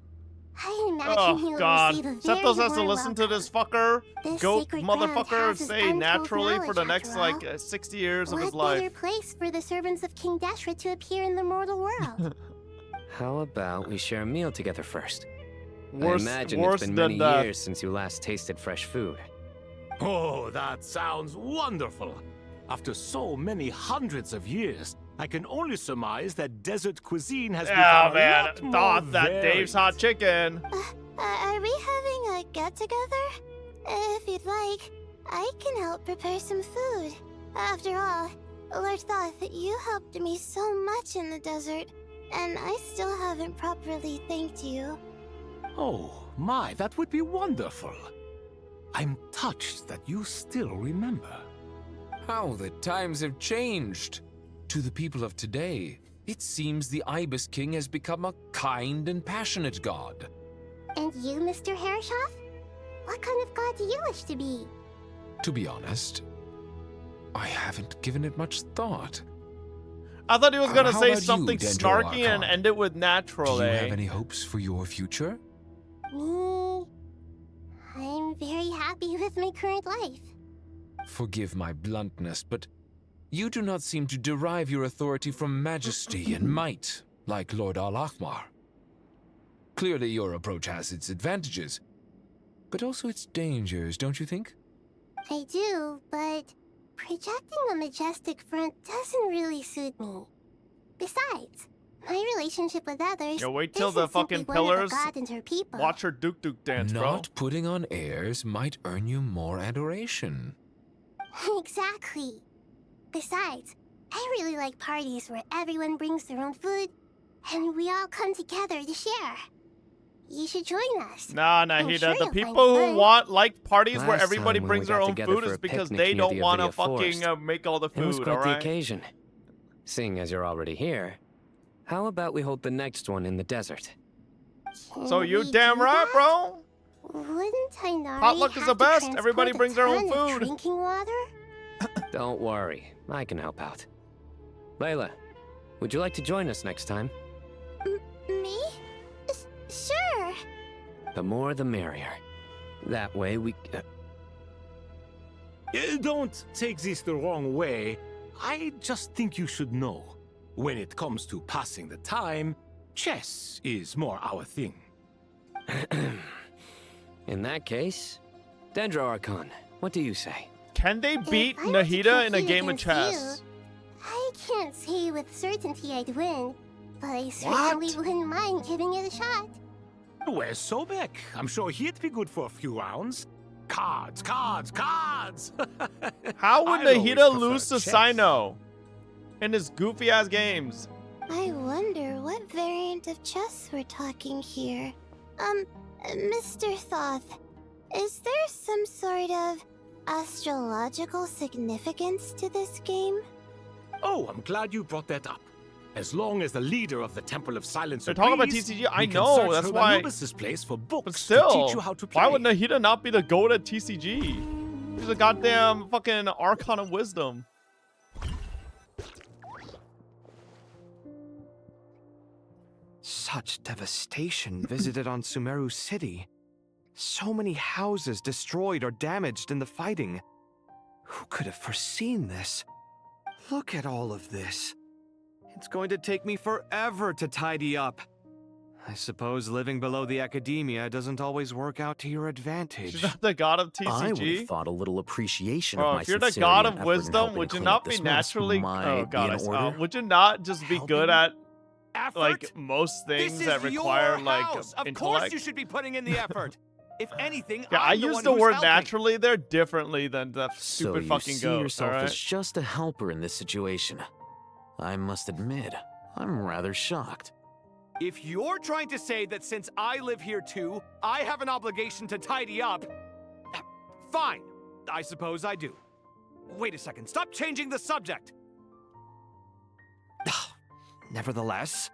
I imagine he Oh will god. receive a very Sethos has to warm listen to welcome. this fucker, This goat sacred ground motherfucker, houses say untold naturally for the knowledge, next after like all. 60 years of his What better life. place for the servants of King Dashrat to appear in the mortal world? How about we share a meal together first? Worse- I imagine worse it's been than many that. years since you last tasted fresh food. Oh, that sounds wonderful. After so many hundreds of years, I can only surmise that desert cuisine has Yeah, become man. a lot more Thoth, that varied. Dave's hot chicken. Are we having a get-together? If you'd like, I can help prepare some food. After all, Lord Thoth, you helped me so much in the desert. And I still haven't properly thanked you. Oh, my, that would be wonderful. I'm touched that you still remember. How the times have changed. To the people of today, it seems the Ibis King has become a kind and passionate god. And you, Mr. Herreshoff? What kind of god do you wish to be? To be honest, I haven't given it much thought. I thought he was gonna How say about you, something Dendro snarky and Archon? end it with natural. Do you have any hopes for your future? Me? I'm very happy with my current life. Forgive my bluntness, but you do not seem to derive your authority from majesty and might, like Lord Al-Ahmar. Clearly your approach has its advantages, but also its dangers, don't you think? I do, but projecting a majestic front doesn't really suit me. Besides, my relationship with others Yo, wait till isn't the fucking simply one of pillars a god and her people. watch her Duke dance, bro. Not putting on airs might earn you more adoration. Exactly. Besides, I really like parties where everyone brings their own food and we all come together to share. You should join us. Nah, I'm Nahida. sure The you'll people find who fun. like parties where Last everybody time when brings we their got own together food for is a because picnic they near don't the want to Avidia fucking Forest, make all the it was food, quite the alright? occasion. Seeing as you're already here, how about we hold the next one in the desert? So Can you we damn do right, that? bro. Wouldn't Tainari Potluck is have the to best. transport Everybody a brings their own ton of food. Drinking water? Don't worry, I can help out. Layla, would you like to join us next time? Me? Sure. The more the merrier. That way we... Don't take this the wrong way. I just think you should know. When it comes to passing the time, chess is more our thing. In that case, Dendro Archon, what do you say? Can they beat If I were to Nahida in a compete game of against chess? you, I can't say with certainty I'd win, but I certainly wouldn't mind giving it a shot. Where's Sobek? I'm sure he'd be good for a few rounds. Cards, cards, cards! How would I'd always Nahida prefer lose to chess. Sino in his goofy ass games? I wonder what variant of chess we're talking here. Mr. Thoth, is there some sort of astrological significance to this game? Oh, I'm glad you brought that up. As long as the leader of the Temple of Silence They're talking about agrees, TCG. I we can know, search that's why. Anubis's place for books But to still, teach you how to play. why would Nahida not be the goat at TCG? She's a goddamn fucking Archon of Wisdom. Such devastation visited on Sumeru City. So many houses destroyed or damaged in the fighting. Who could have foreseen this? Look at all of this. It's going to take me forever to tidy up. I suppose living below the academia doesn't always work out to your advantage. She's not the god of I would TCG. have thought a little appreciation Bro, of my if you're the sincerity god and of effort in wisdom, helping would to you clean not up be this mess naturally? might Oh be god, in order? would you not just be good at Effort? like most things This that is require your like house. Of course intellect? you should be putting in the effort. If anything, Yeah, I I'm the use one the who's word helping. naturally there differently than the So stupid you fucking see goat. yourself Alright? as just a helper in this situation. I must admit, I'm rather shocked. If you're trying to say that since I live here too, I have an obligation to tidy up, fine. I suppose I do. Wait a second, stop changing the subject. Nevertheless,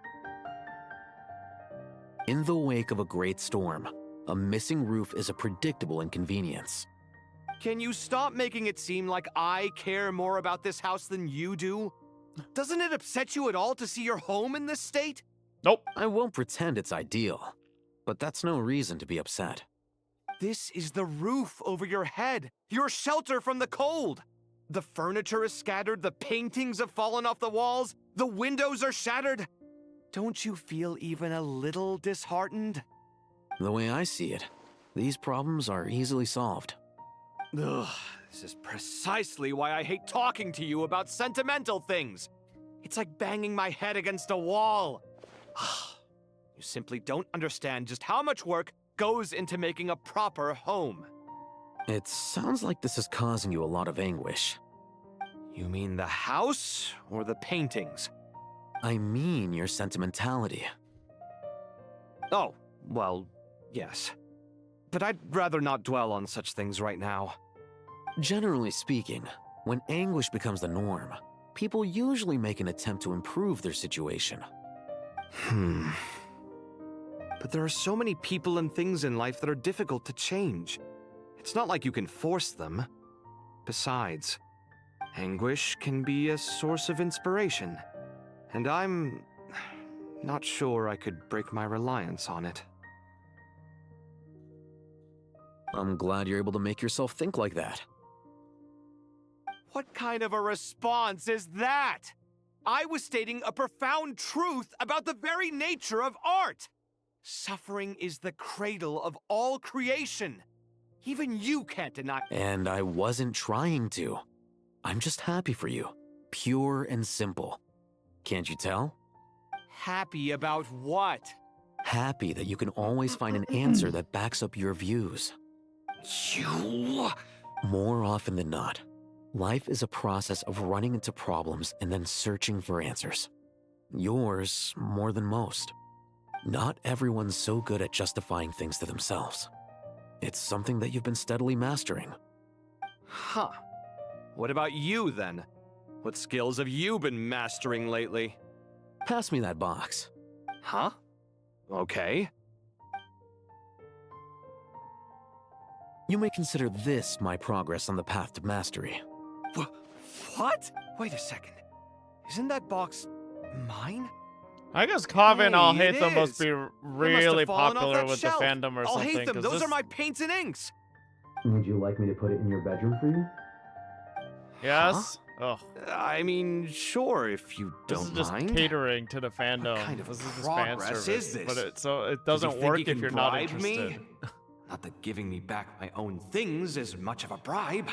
in the wake of a great storm, a missing roof is a predictable inconvenience. Can you stop making it seem like I care more about this house than you do? Doesn't it upset you at all to see your home in this state? Nope. I won't pretend it's ideal, but that's no reason to be upset. This is the roof over your head, your shelter from the cold. The furniture is scattered, the paintings have fallen off the walls, the windows are shattered. Don't you feel even a little disheartened? The way I see it, these problems are easily solved. Ugh, this is precisely why I hate talking to you about sentimental things. It's like banging my head against a wall. You simply don't understand just how much work goes into making a proper home. It sounds like this is causing you a lot of anguish. You mean the house or the paintings? I mean your sentimentality. Oh, well, yes. But I'd rather not dwell on such things right now. Generally speaking, when anguish becomes the norm, people usually make an attempt to improve their situation. But there are so many people and things in life that are difficult to change. It's not like you can force them. Besides, anguish can be a source of inspiration. And I'm not sure I could break my reliance on it. I'm glad you're able to make yourself think like that. What kind of a response is that? I was stating a profound truth about the very nature of art. Suffering is the cradle of all creation. Even you can't deny. And I wasn't trying to. I'm just happy for you. Pure and simple. Can't you tell? Happy about what? Happy that you can always find an answer that backs up your views. You... More often than not, life is a process of running into problems and then searching for answers. Yours more than most. Not everyone's so good at justifying things to themselves. It's something that you've been steadily mastering. Huh. What about you, then? What skills have you been mastering lately? Pass me that box. Huh? Okay. You may consider this my progress on the path to mastery. What? Wait a second. Isn't that box mine? I guess Kaveh and Hey, it Alhaitham must is. be It really must have fallen off popular that with shelf. the fandom or something. Alhaitham, 'cause those this- are my paints and inks. Would you like me to put it in your bedroom for you? Yes? Ugh. I mean, sure, if you This don't is just mind. catering to the fandom. kind of this is just fan progress service. is this? But it Does doesn't he think work he if can you're not bribe interested. me? Not that giving me back my own things is much of a bribe.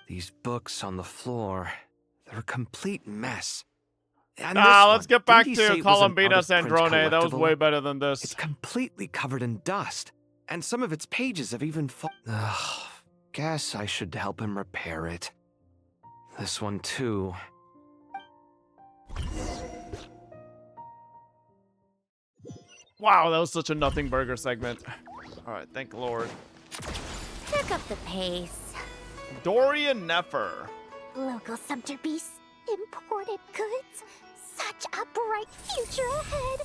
These books on the floor, they're a complete mess. And this Let's one, get back didn't he to say it was an Columbina out-of-print Sandrone. That was collectible? way better than this. It's completely covered in dust, and some of its pages have even guess I should help him repair it. This one too. Wow, that was such a nothing burger segment. Alright, thank Lord. Pick up the pace. Dorian Nefer. Local subterbeasts, imported goods. Such a bright future ahead.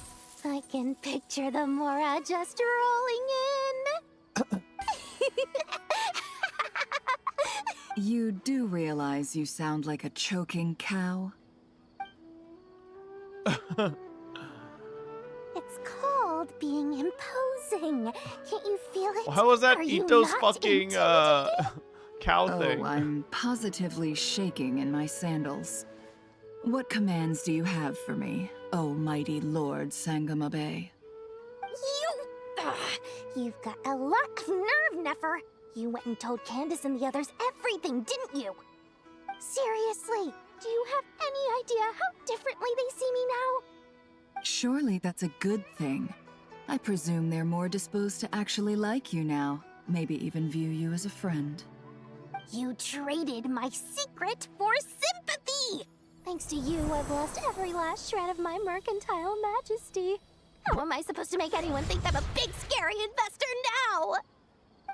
I can picture the Mora just rolling in. You do realize you sound like a choking cow? It's called being imposing. Can't you feel it? How was that Are you Ito's not fucking cow thing? Oh, I'm positively shaking in my sandals. What commands do you have for me, oh mighty Lord Sangama Bay? You've got a lot of nerve, Nefer. You went and told Candace and the others everything, didn't you? Seriously, do you have any idea how differently they see me now? Surely that's a good thing. I presume they're more disposed to actually like you now, maybe even view you as a friend. You traded my secret for sympathy! Thanks to you, I've lost every last shred of my mercantile majesty. How am I supposed to make anyone think I'm a big, scary investor now?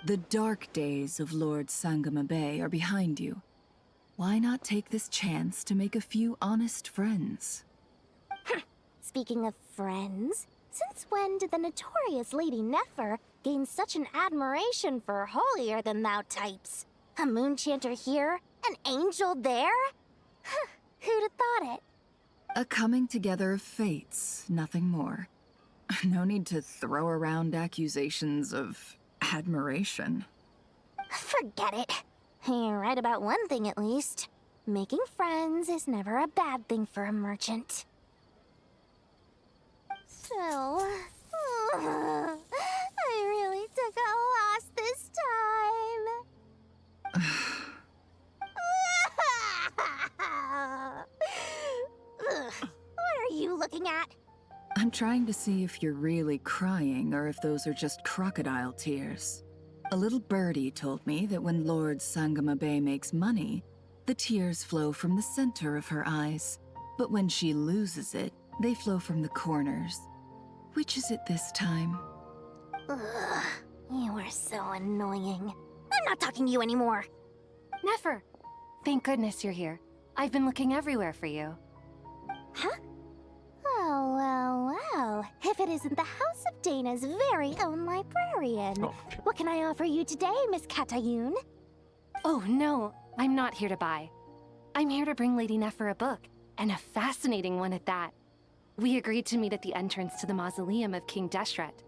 The dark days of Lord Sangama Bay are behind you. Why not take this chance to make a few honest friends? Speaking of friends, since when did the notorious Lady Nefer gain such an admiration for holier-than-thou types? A moon chanter here, an angel there? Who'd have thought it? A coming together of fates, nothing more. No need to throw around accusations of admiration. Forget it. You're right about one thing at least. Making friends is never a bad thing for a merchant. So, I really took a loss this time. What are you looking at? I'm trying to see if you're really crying or if those are just crocodile tears. A little birdie told me that when Lord Sangama Bay makes money, the tears flow from the center of her eyes. But when she loses it, they flow from the corners. Which is it this time? Ugh, you are so annoying. I'm not talking to you anymore. Nefer! Thank goodness you're here. I've been looking everywhere for you. Huh? Oh, well. If it isn't the House of Dana's very own librarian. What can I offer you today, Miss Katayun? Oh, no. I'm not here to buy. I'm here to bring Lady Nefer a book, and a fascinating one at that. We agreed to meet at the entrance to the mausoleum of King Deshret.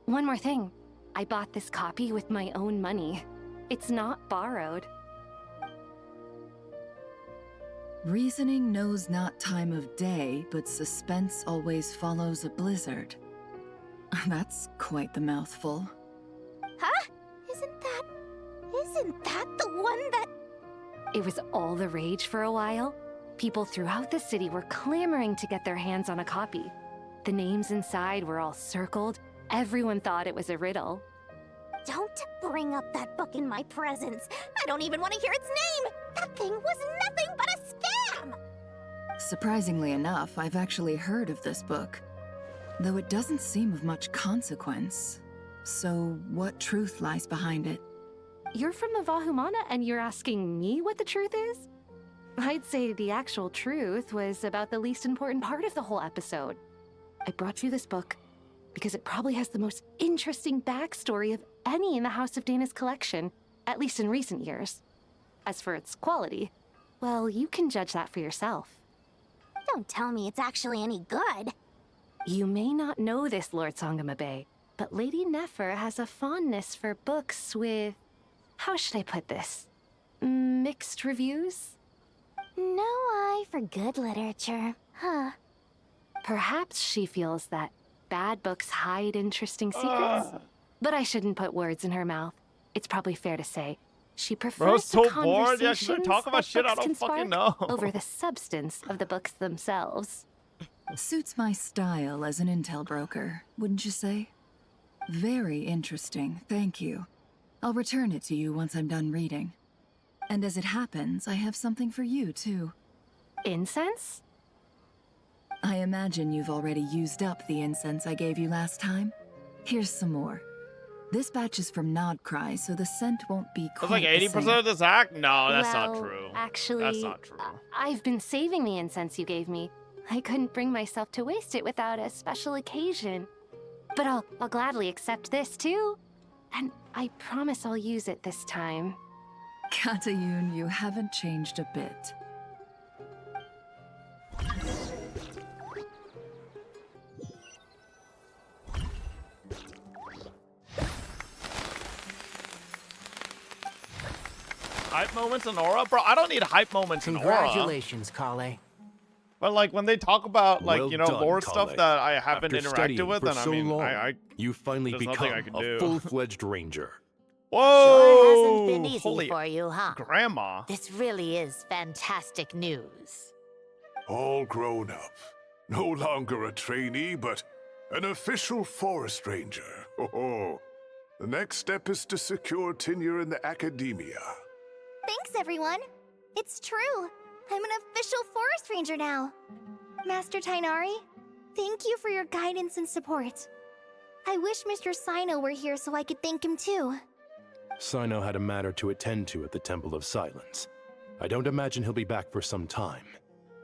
One more thing. I bought this copy with my own money. It's not borrowed. Reasoning knows not time of day, but suspense always follows a blizzard. That's quite the mouthful. Huh? Isn't that the one that... It was all the rage for a while. People throughout the city were clamoring to get their hands on a copy. The names inside were all circled. Everyone thought it was a riddle. Don't bring up that book in my presence. I don't even want to hear its name. That thing was nothing but a scam. Surprisingly enough, I've actually heard of this book, though it doesn't seem of much consequence. So, what truth lies behind it? You're from the Vahumana and you're asking me what the truth is? I'd say the actual truth was about the least important part of the whole episode. I brought you this book because it probably has the most interesting backstory of any in the House of Dana's collection, at least in recent years. As for its quality, well, you can judge that for yourself. Don't tell me it's actually any good. You may not know this, Lord Sangamabe, but Lady Nefer has a fondness for books with... how should I put this? Mixed reviews? No eye for good literature, huh? Perhaps she feels that bad books hide interesting secrets? But I shouldn't put words in her mouth. It's probably fair to say she prefers Bro, the so bored. Yeah, should I conversations talk about that shit I books don't can fucking spark know? over the substance of the books themselves. Suits my style as an intel broker, wouldn't you say? Very interesting, thank you. I'll return it to you once I'm done reading. And as it happens, I have something for you, too. Incense? I imagine you've already used up the incense I gave you last time. Here's some more. This batch is from Nodcry, so the scent won't be That's quite like the 80% same. of this act? No, that's well, not true. Actually, That's not true. I've been saving the incense you gave me. I couldn't bring myself to waste it without a special occasion. But I'll gladly accept this, too. And I promise I'll use it this time. Katayun, you haven't changed a bit. Hype moments in Aura? Bro, I don't need hype moments in Aura. Congratulations, Kale. But like when they talk about like, Well you know, done, lore stuff Kale. that I haven't After interacted studying with, for then I so mean, long, you finally there's nothing I become can do. a full-fledged ranger. Whoa! Sure hasn't been easy Holy for you, huh? Grandma. This really is fantastic news. All grown up. No longer a trainee, but an official forest ranger. Oh, the next step is to secure tenure in the academia. Thanks, everyone. It's true. I'm an official forest ranger now. Master Tainari, thank you for your guidance and support. I wish Mr. Sino were here so I could thank him too. Sino had a matter to attend to at the Temple of Silence. I don't imagine he'll be back for some time.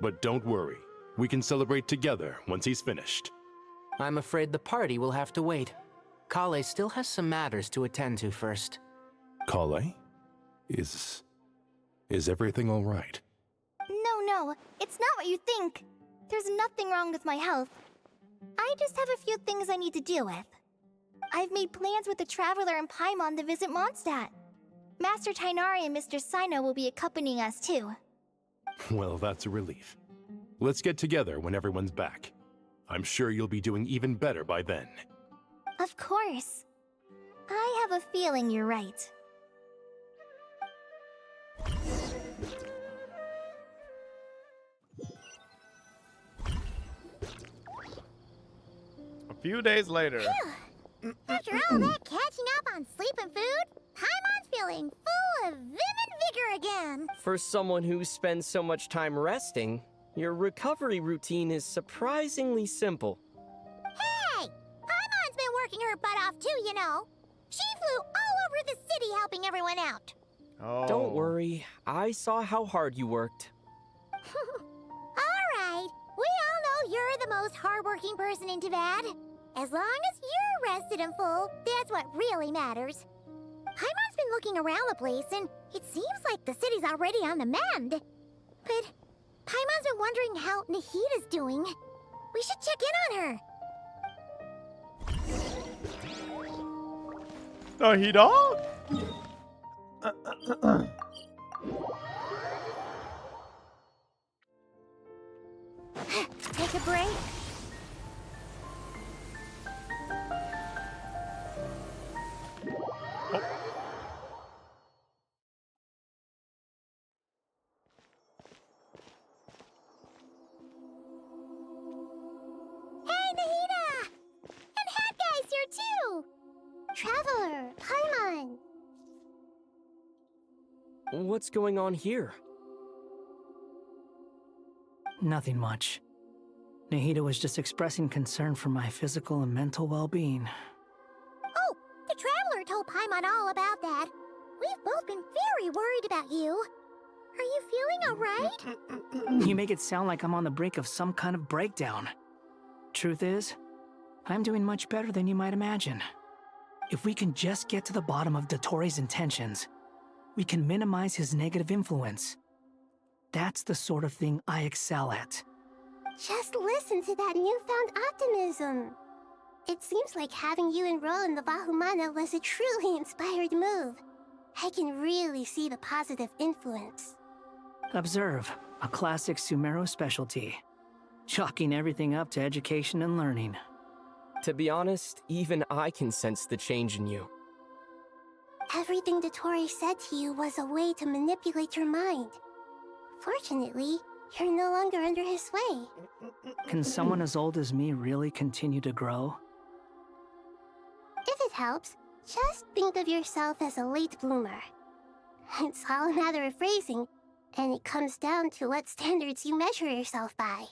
But don't worry, we can celebrate together once he's finished. I'm afraid the party will have to wait. Kale still has some matters to attend to first. Kale? Is everything all right? No, it's not what you think. There's nothing wrong with my health. I just have a few things I need to deal with. I've made plans with the Traveler and Paimon to visit Mondstadt. Master Tainari and Mr. Sino will be accompanying us too. Well, that's a relief. Let's get together when everyone's back. I'm sure you'll be doing even better by then. Of course. I have a feeling you're right. A few days later. After all that catching up on sleep and food, Paimon's feeling full of vim and vigor again. For someone who spends so much time resting, Your recovery routine is surprisingly simple. Hey! Paimon's been working her butt off too, you know. She flew all over the city helping everyone out. Oh. Don't worry, I saw how hard you worked. Alright, we all know you're the most hardworking person in Tavad. As long as you're rested and full, that's what really matters. Paimon's been looking around the place, and it seems like the city's already on the mend. But Paimon's been wondering how Nahida's doing. We should check in on her. Nahida? Take a break. Hey, Nahida! And Hat Guy's here too! Traveler, Paimon! What's going on here? Nothing much. Nahida was just expressing concern for my physical and mental well-being. Oh, the Traveler told Paimon all about that. We've both been very worried about you. Are you feeling alright? You make it sound like I'm on the brink of some kind of breakdown. Truth is, I'm doing much better than you might imagine. If we can just get to the bottom of Dottoro's intentions, we can minimize his negative influence. That's the sort of thing I excel at. Just listen to that newfound optimism. It seems like having you enroll in the Vahumana was a truly inspired move. I can really see the positive influence. Observe, a classic Sumeru specialty. Chalking everything up to education and learning. To be honest, even I can sense the change in you. Everything Dottori said to you was a way to manipulate your mind. Fortunately, you're no longer under his sway. Can someone as old as me really continue to grow? If it helps, just think of yourself as a late bloomer. It's all a matter of phrasing, and it comes down to what standards you measure yourself by.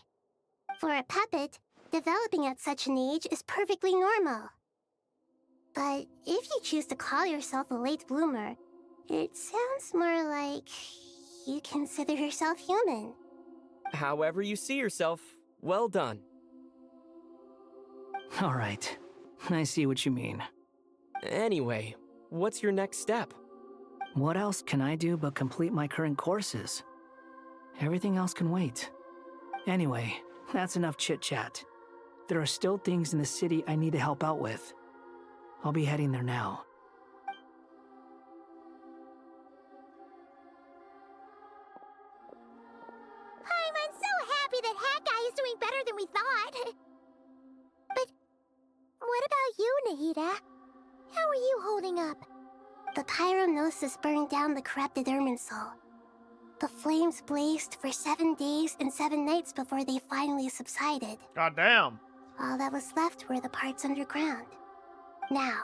For a puppet, developing at such an age is perfectly normal. But if you choose to call yourself a late bloomer, it sounds more like you consider yourself human. However you see yourself, well done. All right, I see what you mean. Anyway, what's your next step? What else can I do but complete my current courses? Everything else can wait. Anyway, that's enough chit-chat. There are still things in the city I need to help out with. I'll be heading there now. I'm so happy that Hat Guy is doing better than we thought. But what about you, Nahida? How are you holding up? The pyronosis burned down the corrupted Irminsul. The flames blazed for 7 days and 7 nights before they finally subsided. Goddamn. All that was left were the parts underground. Now,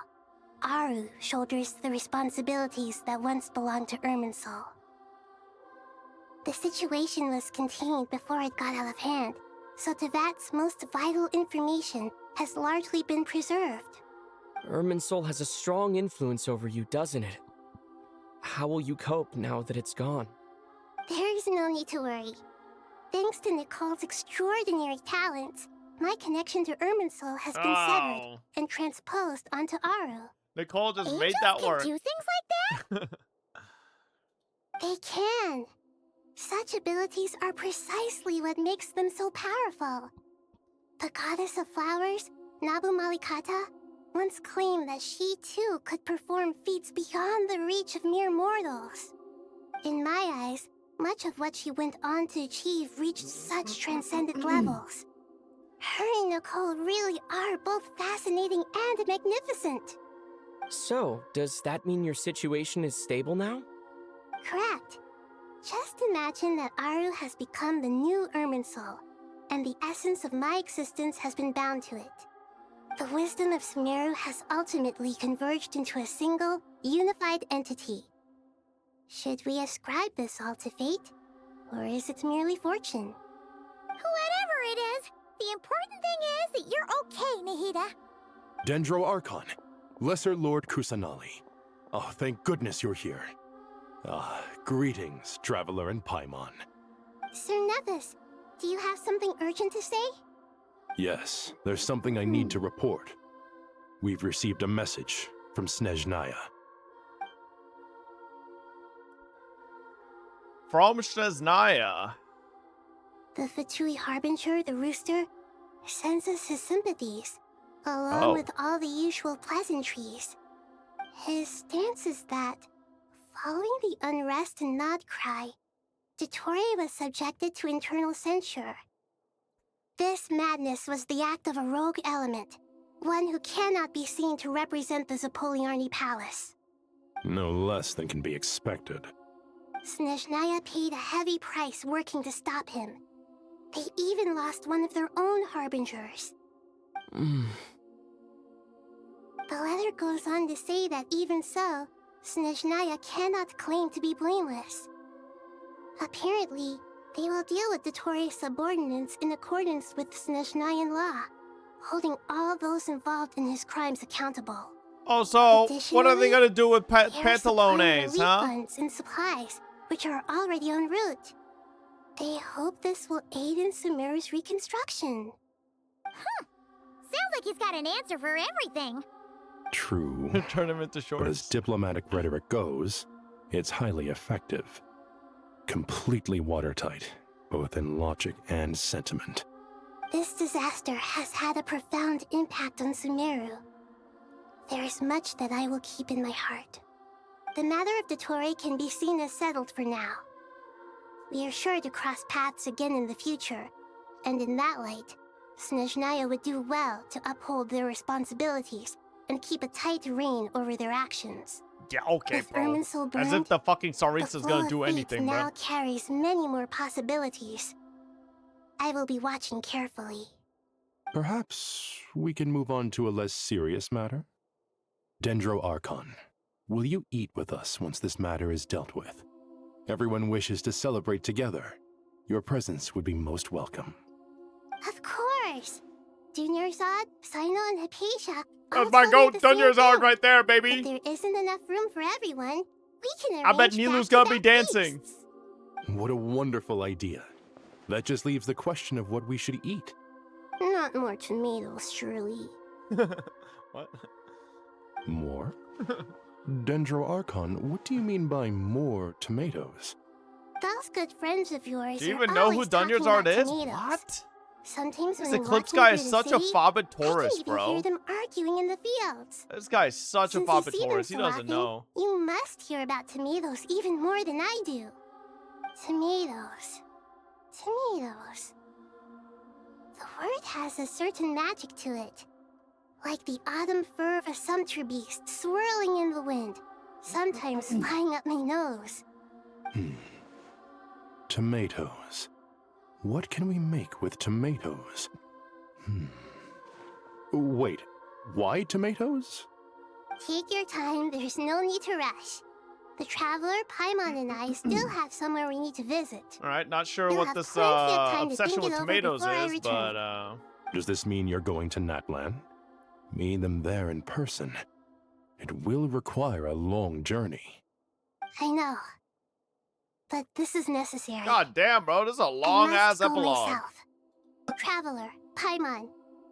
Aru shoulders the responsibilities that once belonged to Irminsul. The situation was contained before it got out of hand, so Tevat's most vital information has largely been preserved. Irminsul has a strong influence over you, doesn't it? How will you cope now that it's gone? There is no need to worry. Thanks to Nicole's extraordinary talents, my connection to Irminsul has been severed and transposed onto Aru. Nicole just Angels made that work. can do things like that? They can. Such abilities are precisely what makes them so powerful. The goddess of flowers, Nabu Malikata, once claimed that she too could perform feats beyond the reach of mere mortals. In my eyes, much of what she went on to achieve reached such transcendent levels. Her and Nicole really are both fascinating and magnificent. So, does that mean your situation is stable now? Correct. Just imagine that Aru has become the new Irminsul, and the essence of my existence has been bound to it. The wisdom of Sumeru has ultimately converged into a single, unified entity. Should we ascribe this all to fate, or is it merely fortune? The important thing is that you're okay, Nahida. Dendro Archon, Lesser Lord Kusanali. Oh, thank goodness you're here. Greetings, Traveler and Paimon. Sir Nevis, do you have something urgent to say? Yes, there's something I need to report. We've received a message from Snezhnaya. From Snezhnaya. The Fatui Harbinger, the rooster, sends us his sympathies, along with all the usual pleasantries. His stance is that, following the unrest and Nod Cry, Dotori was subjected to internal censure. This madness was the act of a rogue element, one who cannot be seen to represent the Zapoliarni Palace. No less than can be expected. Snezhnaya paid a heavy price working to stop him. They even lost one of their own harbingers. The letter goes on to say that even so, Snezhnaya cannot claim to be blameless. Apparently, they will deal with Dotori's subordinates in accordance with Snezhnayan law, holding all those involved in his crimes accountable. Oh, so what are they gonna do with pantalones, huh? Funds and supplies, which are already en route. They hope this will aid in Sumeru's reconstruction. Sounds like he's got an answer for everything. True. Turn him into shorts. But as diplomatic rhetoric goes, it's highly effective. Completely watertight, both in logic and sentiment. This disaster has had a profound impact on Sumeru. There is much that I will keep in my heart. The matter of Dotori can be seen as settled for now. We are sure to cross paths again in the future, and in that light, Snezhnaya would do well to uphold their responsibilities and keep a tight rein over their actions. Yeah, okay, With bro. Irminsul As if burned, the fucking the Saritsa's flow gonna of do fate anything, bro. now carries many more possibilities. I will be watching carefully. Perhaps we can move on to a less serious matter? Dendro Archon, will you eat with us once this matter is dealt with? Everyone wishes to celebrate together. Your presence would be most welcome. Of course! Dunyarzad, Sino, and Hypatia. That's my goat, Dunyarzad right there, baby! If there isn't enough room for everyone, we can arrange I bet Nilu's gonna be back-to-back dancing. feasts. What a wonderful idea. That just leaves the question of what we should eat. Not more tomatoes, surely. What? More? Dendro Archon, what do you mean by more tomatoes? Those good friends of yours Do you are even know who always talking Dunyarzad about is? tomatoes. What? Sometimes This when I'm Eclipse walking guy through is the such a city, Fob I Taurus, can even bro. hear them arguing in the fields. This guy is such a Since Fob you see them Taurus. He so doesn't often, know. You must hear about tomatoes even more than I do. Tomatoes. Tomatoes. The word has a certain magic to it. Like the autumn fur of a sumpter beast swirling in the wind, sometimes flying up my nose. Tomatoes. What can we make with tomatoes? Wait, why tomatoes? Take your time, there's no need to rush. The Traveler, Paimon, and I still have somewhere we need to visit. Alright, not sure You'll what have this plenty of time to obsession think with it over tomatoes before I is, return. but Does this mean you're going to Natlan? Meet them there in person. It will require a long journey. I know. But this is necessary. God damn, bro, this is a I long ass must go epilogue. myself. Traveler, Paimon,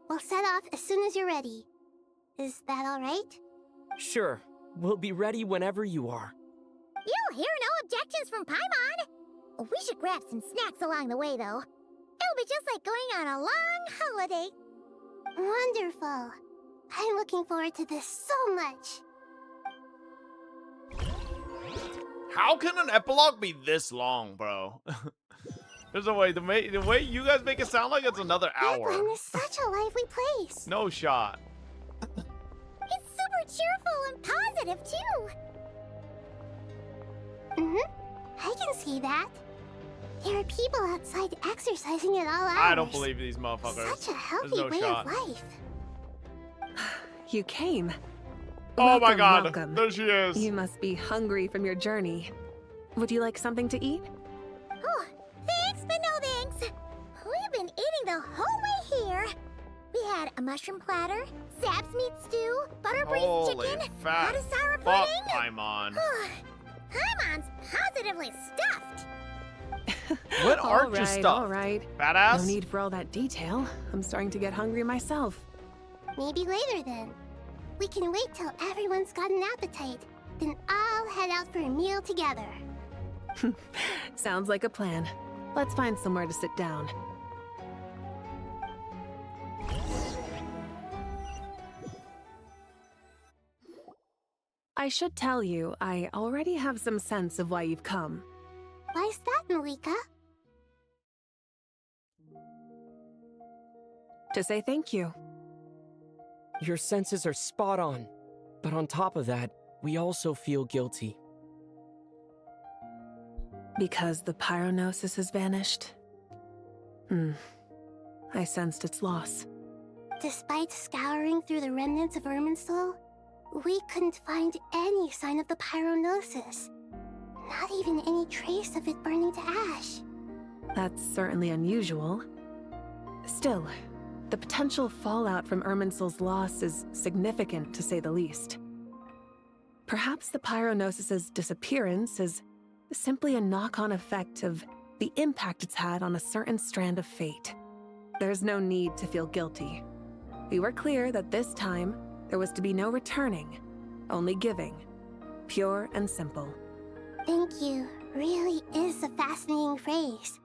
we'll set off as soon as you're ready. Is that alright? Sure. We'll be ready whenever you are. You'll hear no objections from Paimon. We should grab some snacks along the way, though. It'll be just like going on a long holiday. Wonderful. I'm looking forward to this so much. How can an epilogue be this long, bro? There's a way. The way you guys make it sound like it's another hour. Natlan is such a lively place. No shot. It's super cheerful and positive, too. I can see that. There are people outside exercising at all hours. I don't believe these motherfuckers. Such a healthy There's no way shot. of life. You came. Oh my Welcome, god, welcome. there she is. You must be hungry from your journey. Would you like something to eat? Oh, thanks, but no thanks. We've been eating the whole way had a mushroom platter, Sab's meat stew, butter braised Holy chicken, fat Hadasara fuck, pudding. Paimon. Paimon's positively stuffed. What aren't you All stuffed? right. Badass? No need for all that detail. I'm starting to get hungry myself. Maybe later then. We can wait till everyone's got an appetite. Then I'll head out for a meal together. Sounds like a plan. Let's find somewhere to sit down. I should tell you, I already have some sense of why you've come. Why's that, Malika? To say thank you. Your senses are spot on. But on top of that, we also feel guilty. Because the pyronosis has vanished? I sensed its loss. Despite scouring through the remnants of Irminsul, we couldn't find any sign of the pyronosis. Not even any trace of it burning to ash. That's certainly unusual. Still, the potential fallout from Irminsul's loss is significant, to say the least. Perhaps the pyronosis's disappearance is simply a knock-on effect of the impact it's had on a certain strand of fate. There's no need to feel guilty. We were clear that this time, there was to be no returning, only giving. Pure and simple. Thank you really is a fascinating phrase.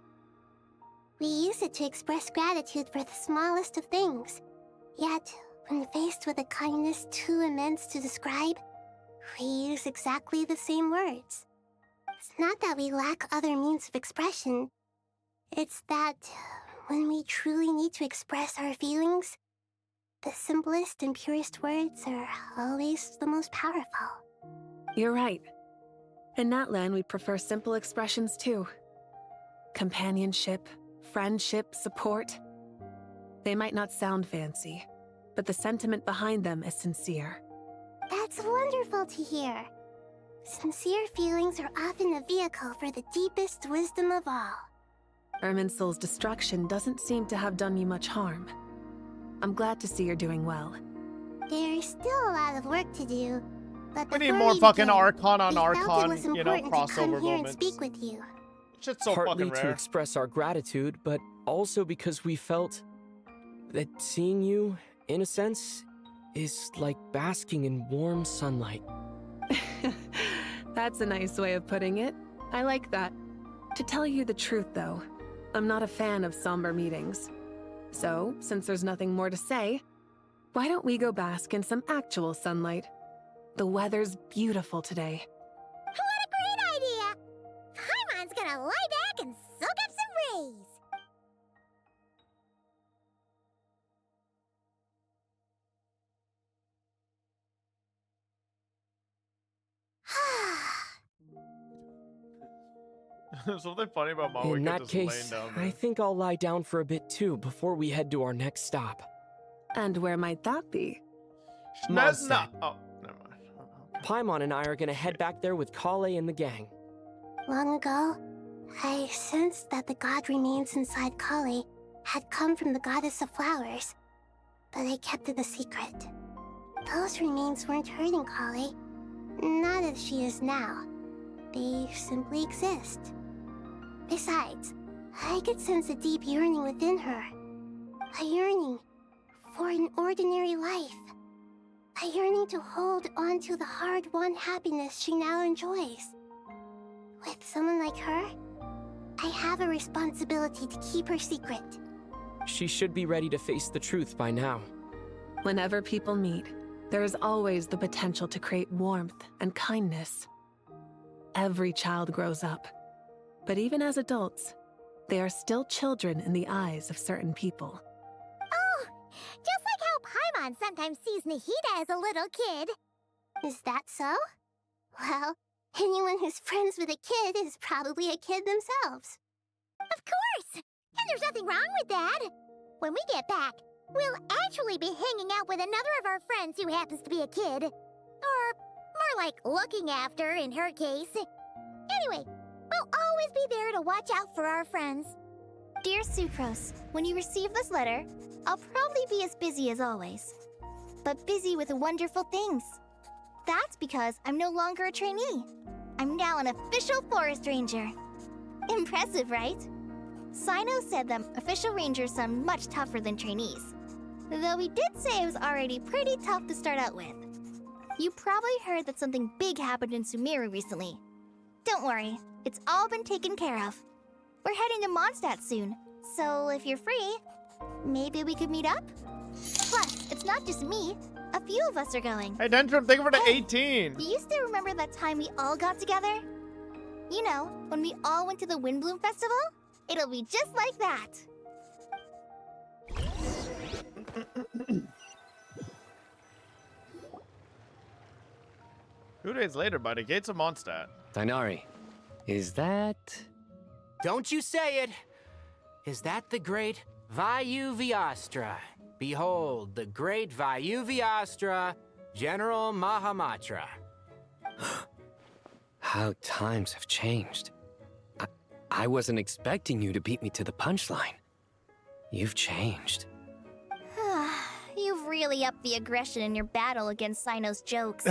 We use it to express gratitude for the smallest of things. Yet, when faced with a kindness too immense to describe, we use exactly the same words. It's not that we lack other means of expression. It's that when we truly need to express our feelings, the simplest and purest words are always the most powerful. You're right. In Natlan, we prefer simple expressions too. Companionship, friendship, support. They might not sound fancy, but the sentiment behind them is sincere. That's wonderful to hear. Sincere feelings are often a vehicle for the deepest wisdom of all. Irminsul's destruction doesn't seem to have done you much harm. I'm glad to see you're doing well. There's still a lot of work to do, but We need before more we fucking begin, Archon on we felt it Archon, was you know, important to come crossover here and moments. speak with you. Shit's so Partly fucking to rare. express our gratitude, but also because we felt that seeing you, in a sense, is like basking in warm sunlight. That's a nice way of putting it. I like that. To tell you the truth, though, I'm not a fan of somber meetings. So, since there's nothing more to say, why don't we go bask in some actual sunlight? The weather's beautiful today. What a great idea! Paimon's gonna lie back and soak up some rays. Something funny about In Maui that just laying case, down I there. think I'll lie down for a bit too before we head to our next stop. And where might that be? Mazda. Oh, never mind. Paimon and I are gonna head back there with Kale and the gang. Long ago, I sensed that the god remains inside Kali had come from the goddess of flowers, but I kept it a secret. Those remains weren't hurting Kali, not as she is now. They simply exist. Besides, I could sense a deep yearning within her. A yearning for an ordinary life. A yearning to hold on to the hard-won happiness she now enjoys. With someone like her, I have a responsibility to keep her secret. She should be ready to face the truth by now. Whenever people meet, there is always the potential to create warmth and kindness. Every child grows up, but even as adults, they are still children in the eyes of certain people. Oh, just like how Paimon sometimes sees Nahida as a little kid. Is that so? Well, anyone who's friends with a kid is probably a kid themselves. Of course! And there's nothing wrong with that. When we get back, we'll actually be hanging out with another of our friends who happens to be a kid. Or more like looking after, in her case. Anyway, we'll always be there to watch out for our friends. Dear Sucrose, when you receive this letter, I'll probably be as busy as always. But busy with wonderful things. That's because I'm no longer a trainee. I'm now an official forest ranger. Impressive, right? Sino said that official rangers sound much tougher than trainees. Though he did say it was already pretty tough to start out with. You probably heard that something big happened in Sumeru recently. Don't worry, it's all been taken care of. We're heading to Mondstadt soon, so if you're free, maybe we could meet up? Plus, it's not just me. A few of us are going. Hey, Dendrum, thank you for the 18. Do you still remember that time we all got together? You know, when we all went to the Windbloom Festival? It'll be just like that. 2 days later, by the gates of Mondstadt. Dainari, is that... Don't you say it! Is that the great Vayu-Vyastra? Behold, the great Vayu-Vyastra, General Mahamatra. How times have changed. I wasn't expecting you to beat me to the punchline. You've changed. You've really upped the aggression in your battle against Sino's jokes.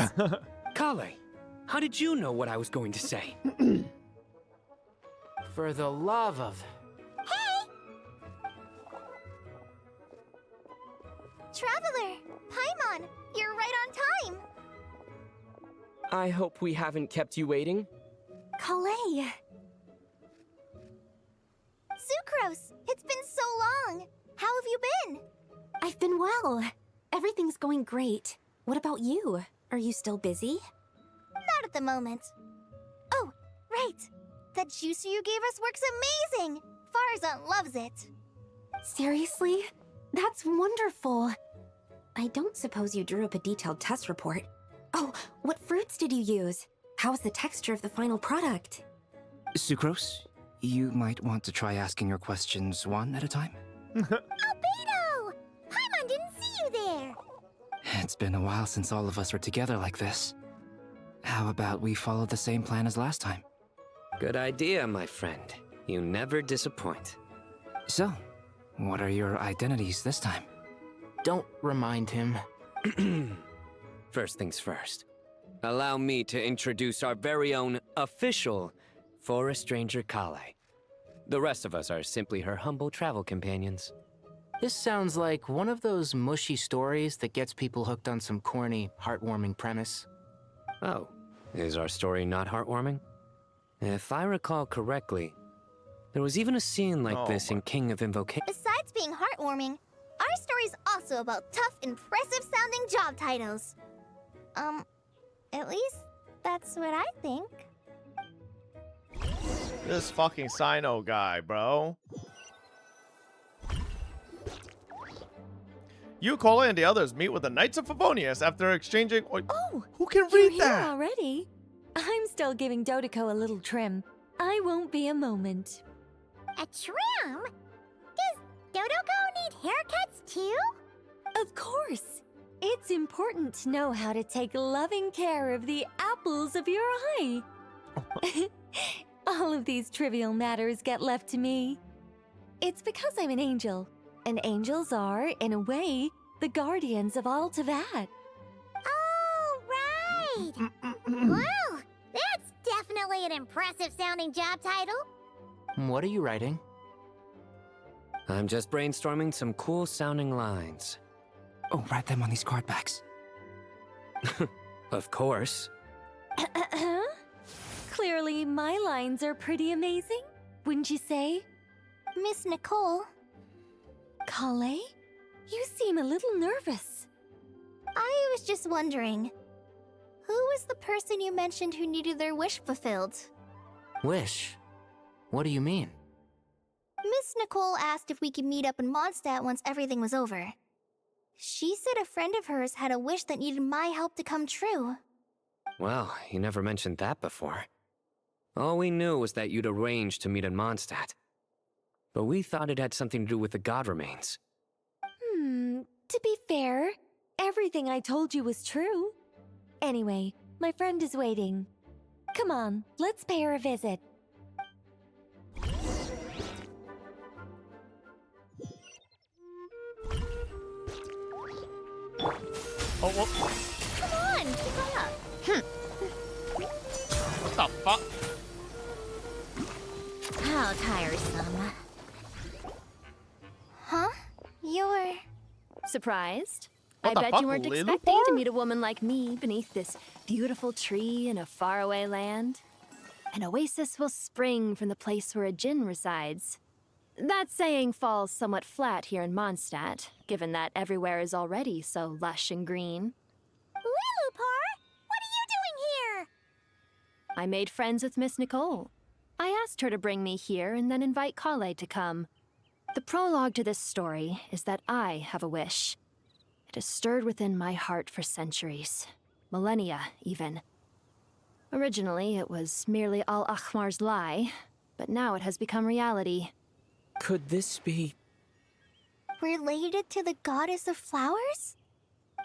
Kale, how did you know what I was going to say? For the love of... Traveler! Paimon! You're right on time! I hope we haven't kept you waiting. Kalei! Sucrose! It's been so long! How have you been? I've been well. Everything's going great. What about you? Are you still busy? Not at the moment. Oh, right! That juicer you gave us works amazing! Farzan loves it! Seriously? That's wonderful. I don't suppose you drew up a detailed test report. Oh, what fruits did you use? How's the texture of the final product? Sucrose, you might want to try asking your questions one at a time. Albedo! Paimon didn't see you there! It's been a while since all of us were together like this. How about we follow the same plan as last time? Good idea, my friend. You never disappoint. So, what are your identities this time? Don't remind him. First things first. Allow me to introduce our very own official Forest Ranger Kale. The rest of us are simply her humble travel companions. This sounds like one of those mushy stories that gets people hooked on some corny, heartwarming premise. Oh, is our story not heartwarming? If I recall correctly, there was even a scene like this in King of Invocation. Besides being heartwarming, our story's also about tough, impressive-sounding job titles. At least that's what I think. This fucking Sino guy, bro. You, Cola, and the others meet with the Knights of Favonius after exchanging... Oh, who can you're read here that? already? I'm still giving Dodoco a little trim. I won't be a moment. A trim? Does Dodoco need haircuts too? Of course. It's important to know how to take loving care of the apples of your eye. All of these trivial matters get left to me. It's because I'm an angel, and angels are, in a way, the guardians of all Teyvat. Oh, right! Wow, that's definitely an impressive-sounding job title. What are you writing? I'm just brainstorming some cool-sounding lines. Oh, write them on these card backs. Of course. Clearly, my lines are pretty amazing, wouldn't you say? Miss Nicole. Kale? You seem a little nervous. I was just wondering, who was the person you mentioned who needed their wish fulfilled? Wish? What do you mean? Miss Nicole asked if we could meet up in Mondstadt once everything was over. She said a friend of hers had a wish that needed my help to come true. Well, you never mentioned that before. All we knew was that you'd arranged to meet in Mondstadt. But we thought it had something to do with the god remains. To be fair, everything I told you was true. Anyway, my friend is waiting. Come on, let's pay her a visit. Oh, well. Come on, keep up. What the fuck? How tiresome. Huh? You're... Surprised? What I the bet fuck, you weren't Lily expecting to Bar? meet a woman like me beneath this beautiful tree in a faraway land. An oasis will spring from the place where a djinn resides. That saying falls somewhat flat here in Mondstadt, given that everywhere is already so lush and green. Lilupar, what are you doing here? I made friends with Miss Nicole. I asked her to bring me here and then invite Kale to come. The prologue to this story is that I have a wish. It has stirred within my heart for centuries. Millennia, even. Originally, it was merely Al-Ahmar's lie, but now it has become reality. Could this be... related to the goddess of flowers?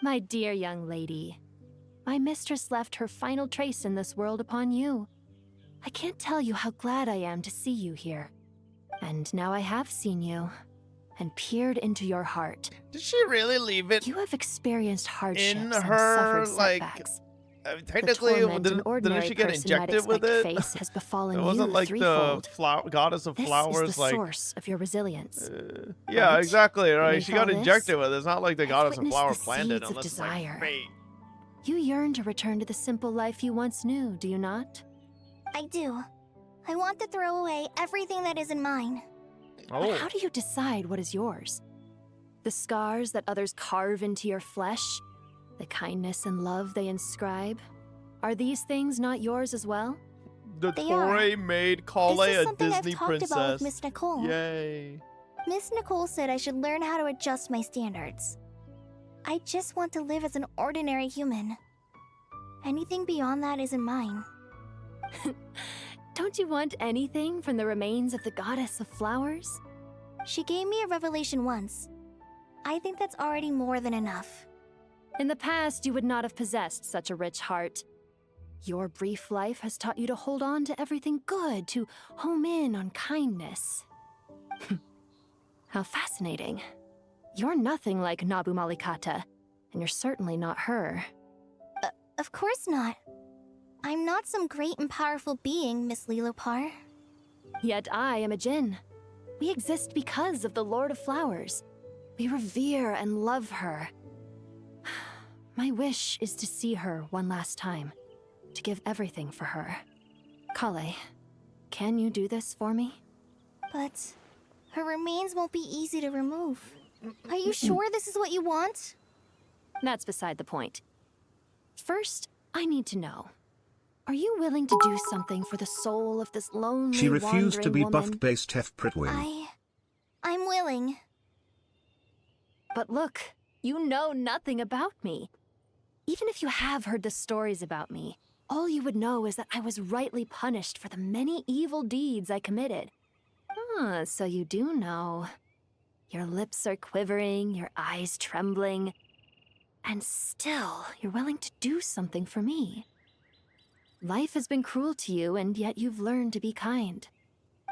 My dear young lady, my mistress left her final trace in this world upon you. I can't tell you how glad I am to see you here. And now I have seen you, and peered into your heart. Did she really leave it? You have experienced hardships In and her, suffered like, setbacks. technically, the torment an didn't ordinary she get person might injected with expect it? face has befallen It wasn't you like threefold. the goddess of This flowers, is the like. source of your resilience. Yeah, Right? exactly. Right. Beneath She got all this, injected with it. It's not like the I've goddess of witnessed flower the planned it, seeds of unless it's like desire. fate. You yearn to return to the simple life you once knew, do you not? I do. I want to throw away everything that isn't mine. But how do you decide what is yours? The scars that others carve into your flesh? The kindness and love they inscribe? Are these things not yours as well? The They Toray made Kale This is a something I've Disney talked princess. about with Miss Nicole. Yay. Miss Nicole said I should learn how to adjust my standards. I just want to live as an ordinary human. Anything beyond that isn't mine. Don't you want anything from the remains of the goddess of flowers? She gave me a revelation once. I think that's already more than enough. In the past, you would not have possessed such a rich heart. Your brief life has taught you to hold on to everything good, to home in on kindness. How fascinating. You're nothing like Nabu Malikata, and you're certainly not her. Of course not. I'm not some great and powerful being, Miss Lilopar. Yet I am a djinn. We exist because of the Lord of Flowers. We revere and love her. My wish is to see her one last time, to give everything for her. Kale, can you do this for me? But her remains won't be easy to remove. Are you sure this is what you want? That's beside the point. First, I need to know. Are you willing to do something for the soul of this lonely, She refused to be wandering woman? buffed based Hef Pritwin. I'm willing. But look, you know nothing about me. Even if you have heard the stories about me, all you would know is that I was rightly punished for the many evil deeds I committed. Ah, so you do know. Your lips are quivering, your eyes trembling, and still you're willing to do something for me. Life has been cruel to you, and yet you've learned to be kind.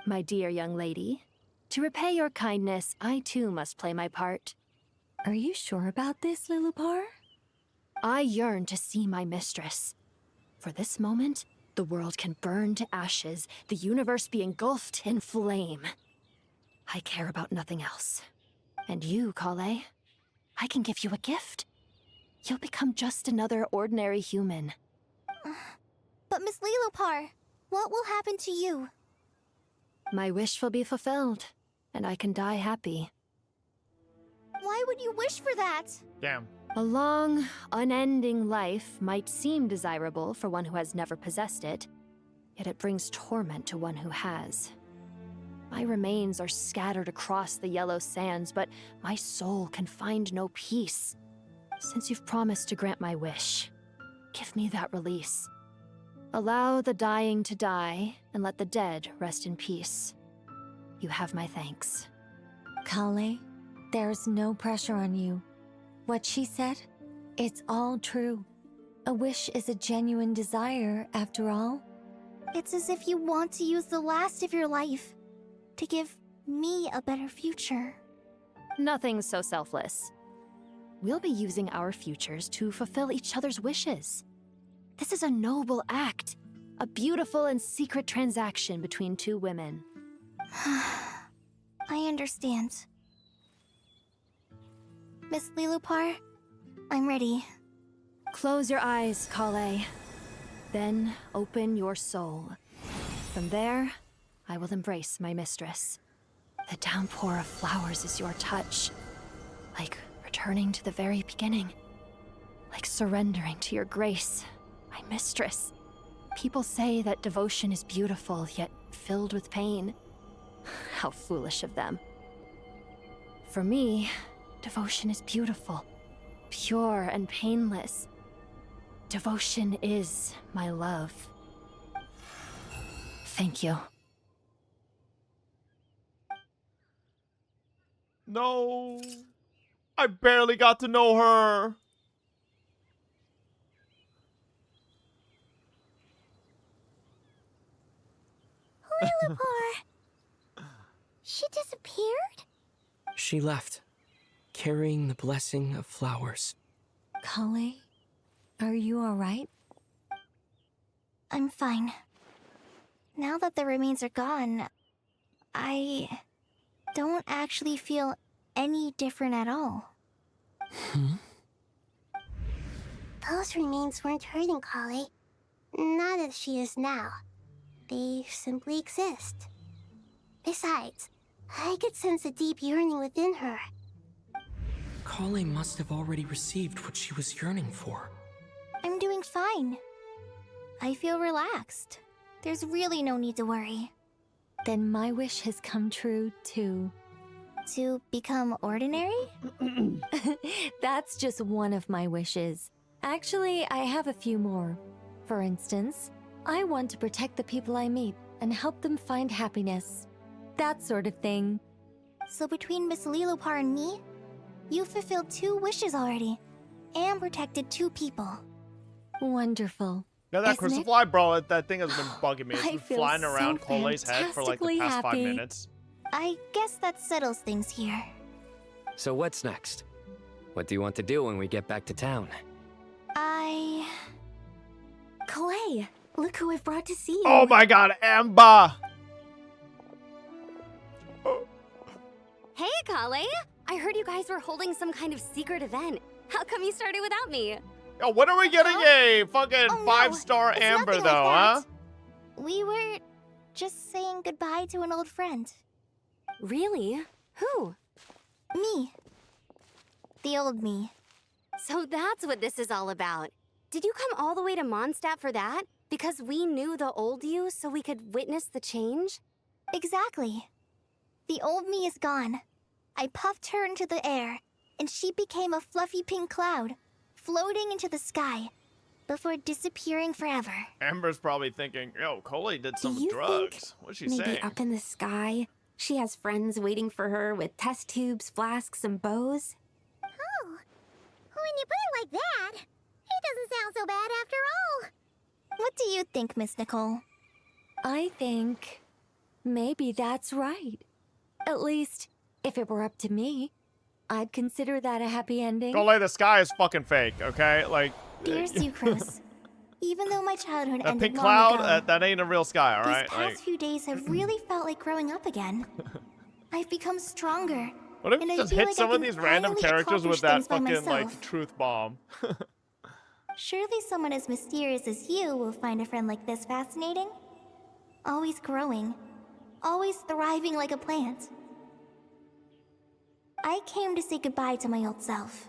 My dear young lady, to repay your kindness, I too must play my part. Are you sure about this, Lilupar? I yearn to see my mistress. For this moment, the world can burn to ashes, the universe be engulfed in flame. I care about nothing else. And you, Kale, I can give you a gift. You'll become just another ordinary human. But Miss Lilopar, what will happen to you? My wish will be fulfilled, and I can die happy. Why would you wish for that? Damn. A long, unending life might seem desirable for one who has never possessed it, yet it brings torment to one who has. My remains are scattered across the yellow sands, but my soul can find no peace. Since you've promised to grant my wish, give me that release. Allow the dying to die, and let the dead rest in peace. You have my thanks. Kale, there's no pressure on you. What she said, it's all true. A wish is a genuine desire, after all. It's as if you want to use the last of your life to give me a better future. Nothing so selfless. We'll be using our futures to fulfill each other's wishes. This is a noble act, a beautiful and secret transaction between two women. I understand. Miss Lilupar, I'm ready. Close your eyes, Kale. Then open your soul. From there, I will embrace my mistress. The downpour of flowers is your touch. Like returning to the very beginning. Like surrendering to your grace, my mistress. People say that devotion is beautiful, yet filled with pain. How foolish of them. For me, devotion is beautiful, pure and painless. Devotion is my love. Thank you. No. I barely got to know her. Lilupar! She disappeared? She left, carrying the blessing of flowers. Kale, are you alright? I'm fine. Now that the remains are gone, I don't actually feel any different at all. Those remains weren't hurting Kale. Not as she is now. They simply exist. Besides, I could sense a deep yearning within her. Kale must have already received what she was yearning for. I'm doing fine. I feel relaxed. There's really no need to worry. Then my wish has come true, too. To become ordinary? That's just one of my wishes. Actually, I have a few more. For instance, I want to protect the people I meet and help them find happiness. That sort of thing. So between Miss Lilupar and me, you fulfilled 2 wishes already, and protected 2 people. Wonderful. Yeah, that Isn't crystal it? fly, bro, that thing has been bugging me. It's I been feel flying so around Cole's head for like the fantastically past 5 happy. minutes. I guess that settles things here. So what's next? What do you want to do when we get back to town? Clay, look who I've brought to see you. Oh my god, Amber! Hey, Kale! I heard you guys were holding some kind of secret event. How come you started without me? Yo, when are we getting a fucking 5-star Amber, nothing though, like huh? that. We were just saying goodbye to an old friend. Really? Who? Me. The old me. So that's what this is all about. Did you come all the way to Mondstadt for that? Because we knew the old you so we could witness the change? Exactly. The old me is gone. I puffed her into the air, and she became a fluffy pink cloud, floating into the sky, before disappearing forever. Amber's probably thinking, yo, Cole did some Do you drugs. What's she Maybe saying? up in the sky, she has friends waiting for her with test tubes, flasks, and bows? Oh, when you put it like that, it doesn't sound so bad after all. What do you think, Miss Nicole? I think maybe that's right. At least, if it were up to me, I'd consider that a happy ending. Cole, the sky is fucking fake, okay? Like, Dear Sucrose, even though my childhood that ended pink long cloud, ago, that ain't a real sky, these alright? past Like, few days have really felt like growing up again. I've become stronger. what if and you I just feel hit like some I of can these random finally characters with accomplish that things by fucking, like, myself. truth bomb? Surely someone as mysterious as you will find a friend like this fascinating. Always growing. Always thriving like a plant. I came to say goodbye to my old self.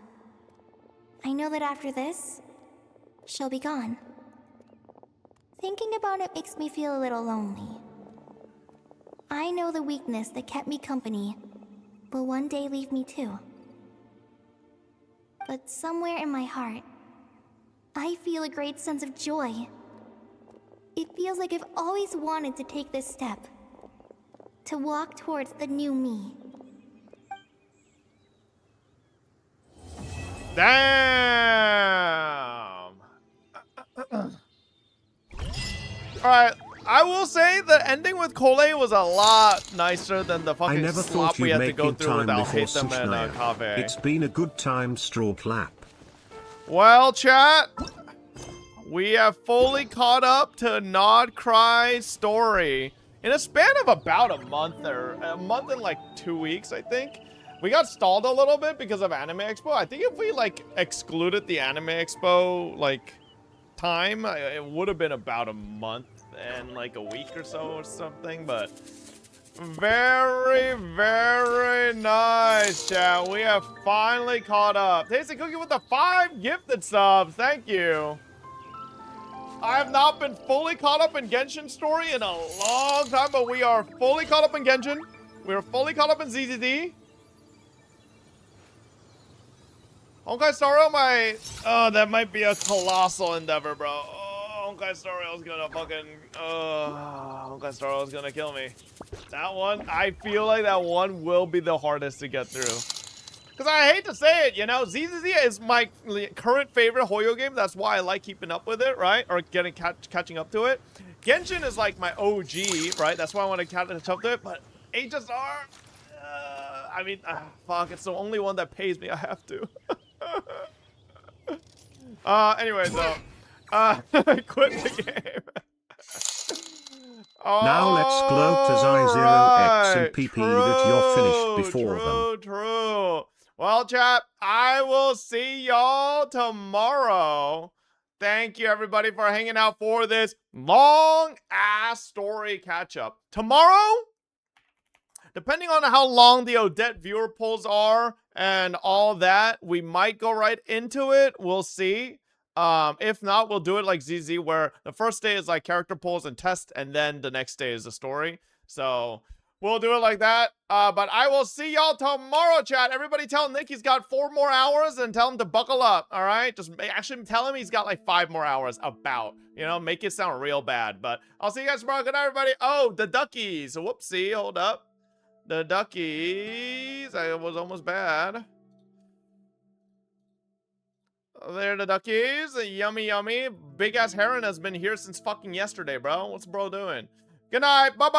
I know that after this, she'll be gone. Thinking about it makes me feel a little lonely. I know the weakness that kept me company will one day leave me too. But somewhere in my heart, I feel a great sense of joy. It feels like I've always wanted to take this step. To walk towards the new me. Damn! Alright, I will say the ending with Cole was a lot nicer than the I fucking never slop thought we you'd had to make go in through time without before Hatem and Sushnaya. Kaveh. It's been a good time, straw clap. Well, chat, we have fully caught up to Nod Cry's story in a span of about a month and like 2 weeks, I think. We got stalled a little bit because of Anime Expo. I think if we like excluded the Anime Expo like time, it would have been about a month and like a week or so or something, but very, very nice, chat. We have finally caught up. Tasty Cookie with the 5 gifted subs. Thank you. I have not been fully caught up in Genshin story in a long time, but we are fully caught up in Genshin. We are fully caught up in ZZD. Honkai Star Rail might... Oh, that might be a colossal endeavor, bro. Oh, Honkai Star Rail is gonna fucking... Honkai Star Rail is gonna kill me. That one, I feel like that one will be the hardest to get through. Because I hate to say it, you know, ZZZ is my current favorite Hoyo game. That's why I like keeping up with it, right? Or catching up to it. Genshin is like my OG, right? That's why I want to catch up to it. But HSR, I mean, fuck, it's the only one that pays me. I have to. Anyway, though, quit the game. Now let's gloat as I0X and PP that you're finished before them. True. Well, chat, I will see y'all tomorrow. Thank you, everybody, for hanging out for this long-ass story catch-up. Tomorrow, depending on how long the Odette viewer polls are and all that, we might go right into it. We'll see. If not, we'll do it like ZZ, where the first day is like character polls and test, and then the next day is the story. So we'll do it like that. But I will see y'all tomorrow, chat. Everybody tell Nick he's got 4 more hours and tell him to buckle up, all right? Just actually tell him he's got like 5 more hours about, you know, make it sound real bad. But I'll see you guys tomorrow. Good night, everybody. Oh, the duckies. Whoopsie, hold up. The duckies. I was almost bad. There the duckies. Yummy, yummy. Big ass heron has been here since fucking yesterday, bro. What's bro doing? Good night. Bye-bye.